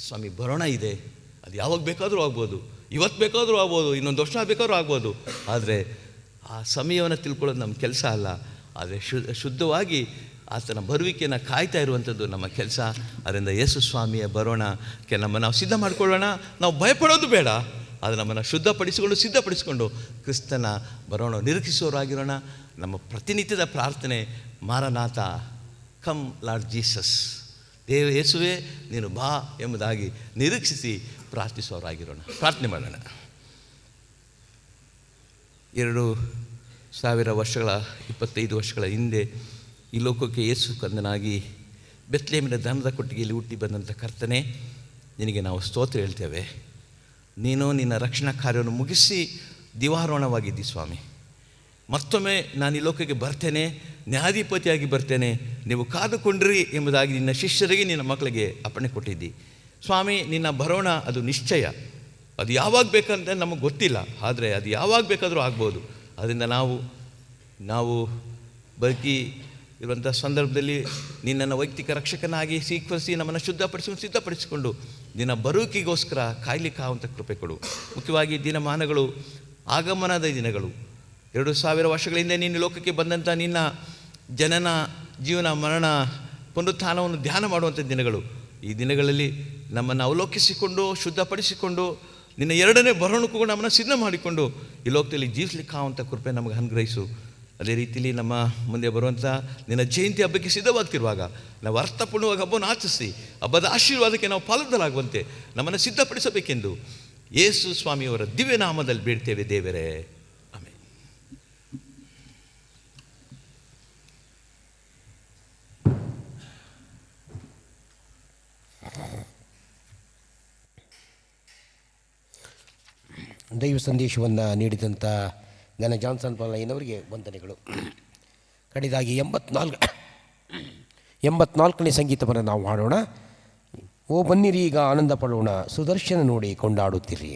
ಸ್ವಾಮಿ ಬರೋಣ ಇದೆ, ಅದು ಯಾವಾಗ ಬೇಕಾದರೂ ಆಗ್ಬೋದು, ಇವತ್ತು ಬೇಕಾದರೂ ಆಗ್ಬೋದು, ಇನ್ನೊಂದು ವರ್ಷ ಬೇಕಾದ್ರೂ ಆಗ್ಬೋದು. ಆದರೆ ಆ ಸಮಯವನ್ನು ತಿಳ್ಕೊಳ್ಳೋದು ನಮ್ಮ ಕೆಲಸ ಅಲ್ಲ. ಆದರೆ ಶುದ್ಧವಾಗಿ ಆತನ ಬರುವಿಕೆಯನ್ನು ಕಾಯ್ತಾ ಇರುವಂಥದ್ದು ನಮ್ಮ ಕೆಲಸ. ಅದರಿಂದ ಯೇಸು ಸ್ವಾಮಿಯ ಬರೋಣಕ್ಕೆ ನಾವು ಸಿದ್ಧ ಮಾಡಿಕೊಳ್ಳೋಣ. ನಾವು ಭಯಪಡೋದು ಬೇಡ, ಅದು ನಮ್ಮನ್ನು ಸಿದ್ಧಪಡಿಸಿಕೊಂಡು ಕ್ರಿಸ್ತನ ಬರೋಣ ನಿರೀಕ್ಷಿಸೋರಾಗಿರೋಣ. ನಮ್ಮ ಪ್ರತಿನಿತ್ಯದ ಪ್ರಾರ್ಥನೆ ಮಾರನಾಥ, ಕಮ್ ಲಾರ್ಡ್ ಜೀಸಸ್, ಯೇಸುವೇ ನೀನು ಬಾ ಎಂಬುದಾಗಿ ನಿರೀಕ್ಷಿಸಿ ಪ್ರಾರ್ಥಿಸೋರಾಗಿರೋಣ. ಪ್ರಾರ್ಥನೆ ಮಾಡೋಣ. 2000 ವರ್ಷಗಳ 25 ವರ್ಷಗಳ ಹಿಂದೆ ಈ ಲೋಕಕ್ಕೆ ಯೇಸು ಕಂದನಾಗಿ ಬೆತ್ಲೆಹೇಮಿನ ದನದ ಕೊಟ್ಟಿಗೆಯಲ್ಲಿ ಹುಟ್ಟಿ ಬಂದಂಥ ಕರ್ತನೆ, ನಿನಗೆ ನಾವು ಸ್ತೋತ್ರ ಹೇಳ್ತೇವೆ. ನೀನು ನಿನ್ನ ರಕ್ಷಣಾ ಕಾರ್ಯವನ್ನು ಮುಗಿಸಿ ದಿವಾರೋಹಣವಾಗಿದ್ದಿ ಸ್ವಾಮಿ. ಮತ್ತೊಮ್ಮೆ ನಾನು ಈ ಲೋಕಕ್ಕೆ ಬರ್ತೇನೆ, ನ್ಯಾಯಾಧಿಪತಿಯಾಗಿ ಬರ್ತೇನೆ, ನೀವು ಕಾದುಕೊಂಡ್ರಿ ಎಂಬುದಾಗಿ ನಿನ್ನ ಶಿಷ್ಯರಿಗೆ, ನಿನ್ನ ಮಕ್ಕಳಿಗೆ ಅಪ್ಪಣೆ ಕೊಟ್ಟಿದ್ದಿ ಸ್ವಾಮಿ. ನಿನ್ನ ಬರೋಣ ಅದು ನಿಶ್ಚಯ. ಅದು ಯಾವಾಗ ಬೇಕಂತ ನಮಗೆ ಗೊತ್ತಿಲ್ಲ, ಆದರೆ ಅದು ಯಾವಾಗ ಬೇಕಾದರೂ ಆಗ್ಬೋದು. ಅದರಿಂದ ನಾವು ಬದುಕಿ ಇರುವಂಥ ಸಂದರ್ಭದಲ್ಲಿ ನಿನ್ನನ್ನು ವೈಯಕ್ತಿಕ ರಕ್ಷಕನಾಗಿ ಸ್ವೀಕರಿಸಿ ನಮ್ಮನ್ನು ಸಿದ್ಧಪಡಿಸಿಕೊಂಡು ನಿನ್ನ ಬರುವಿಕೆಗೋಸ್ಕರ ಕಾಯಲಿಕ್ಕಾಗುವಂಥ ಕೃಪೆ ಕೊಡು. ಮುಖ್ಯವಾಗಿ ದಿನಮಾನಗಳು, ಆಗಮನದ ದಿನಗಳು, 2000 ವರ್ಷಗಳ ಹಿಂದೆ ನೀನು ಲೋಕಕ್ಕೆ ಬಂದಂಥ ನಿನ್ನ ಜನನ, ಜೀವನ, ಮರಣ, ಪುನರುತ್ಥಾನವನ್ನು ಧ್ಯಾನ ಮಾಡುವಂಥ ದಿನಗಳು. ಈ ದಿನಗಳಲ್ಲಿ ನಮ್ಮನ್ನು ಅವಲೋಕಿಸಿಕೊಂಡು ಶುದ್ಧಪಡಿಸಿಕೊಂಡು ನಿನ್ನ 2ನೇ ಬರೋಣಕ್ಕೂ ನಮ್ಮನ್ನು ಸಿದ್ಧ ಮಾಡಿಕೊಂಡು ಈ ಲೋಕದಲ್ಲಿ ಜೀವಿಸಲಿಕ್ಕಾಗುವಂಥ ಕೃಪೆ ನಮಗೆ ಅನುಗ್ರಹಿಸು. ಅದೇ ರೀತಿಯಲ್ಲಿ ನಮ್ಮ ಮುಂದೆ ಬರುವಂಥ ನಿನ್ನ ಜಯಂತಿ ಹಬ್ಬಕ್ಕೆ ಸಿದ್ಧವಾಗ್ತಿರುವಾಗ ನಾವು ಅರ್ಥಪೂರ್ಣವಾಗಿ ಹಬ್ಬವನ್ನು ಆಚರಿಸಿ ಹಬ್ಬದ ಆಶೀರ್ವಾದಕ್ಕೆ ನಾವು ಪಾಲುದಾರಾಗುವಂತೆ ನಮ್ಮನ್ನು ಸಿದ್ಧಪಡಿಸಬೇಕೆಂದು ಯೇಸು ಸ್ವಾಮಿಯವರ ದಿವ್ಯ ನಾಮದಲ್ಲಿ ಬೇಡ್ತೇವೆ ದೇವರೇ, ಆಮೆನ್. ದೈವ ಸಂದೇಶವನ್ನು ನೀಡಿದಂಥ ಘನ ಜಾನ್ಸನ್ ಪಾಲಯ್ಯನವರಿಗೆ ವಂದನೆಗಳು. ಕಡೆದಾಗಿ 84ನೇ ಸಂಗೀತವನ್ನು ನಾವು ಹಾಡೋಣ. ಓ ಬನ್ನಿರಿ ಈಗ ಆನಂದ ಪಡೋಣ, ಸುದರ್ಶನ ನೋಡಿ ಕೊಂಡಾಡುತ್ತಿರಿ.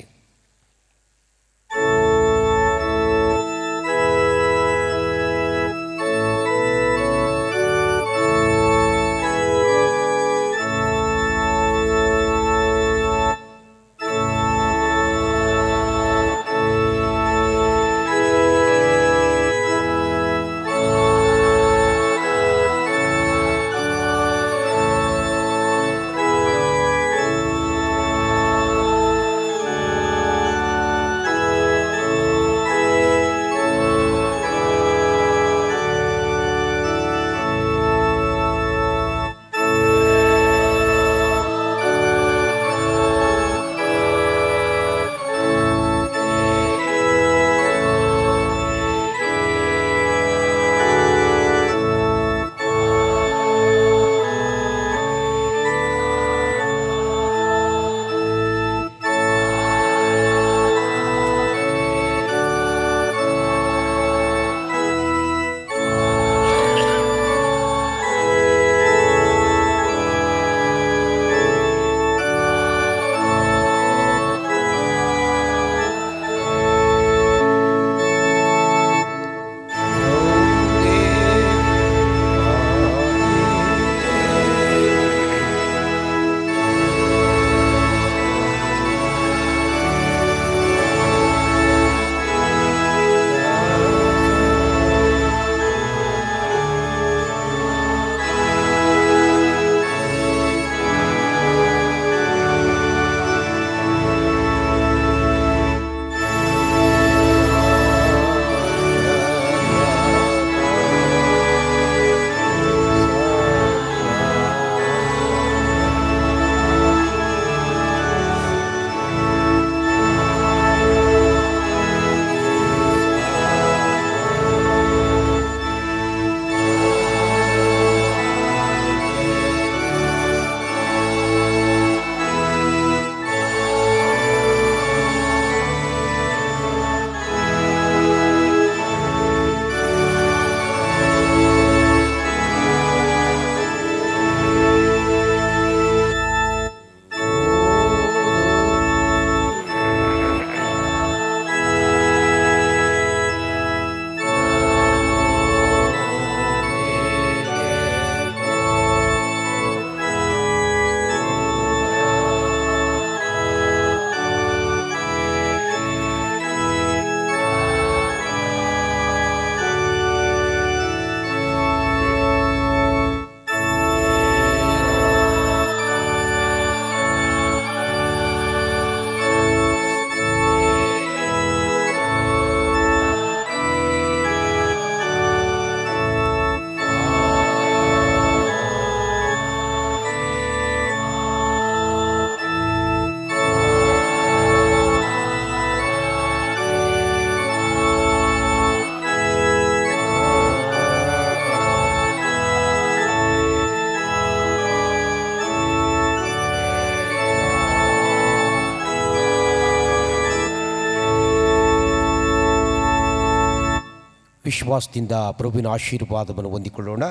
ವಿಶ್ವಾಸದಿಂದ ಪ್ರಭುವಿನ ಆಶೀರ್ವಾದವನ್ನು ಹೊಂದಿಕೊಳ್ಳೋಣ.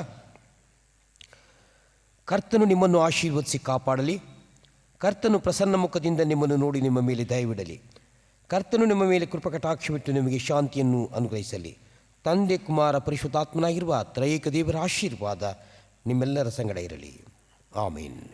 ಕರ್ತನು ನಿಮ್ಮನ್ನು ಆಶೀರ್ವದಿಸಿ ಕಾಪಾಡಲಿ. ಕರ್ತನು ಪ್ರಸನ್ನ ಮುಖದಿಂದ ನಿಮ್ಮನ್ನು ನೋಡಿ ನಿಮ್ಮ ಮೇಲೆ ದಯವಿಡಲಿ. ಕರ್ತನು ನಿಮ್ಮ ಮೇಲೆ ಕೃಪಕಟಾಕ್ಷವಿಟ್ಟು ನಿಮಗೆ ಶಾಂತಿಯನ್ನು ಅನುಗ್ರಹಿಸಲಿ. ತಂದೆ, ಕುಮಾರ, ಪರಿಶುದ್ಧಾತ್ಮನಾಗಿರುವ ತ್ರೈಕ ದೇವರ ಆಶೀರ್ವಾದ ನಿಮ್ಮೆಲ್ಲರ ಸಂಗಡ ಇರಲಿ. ಆಮೀನ್.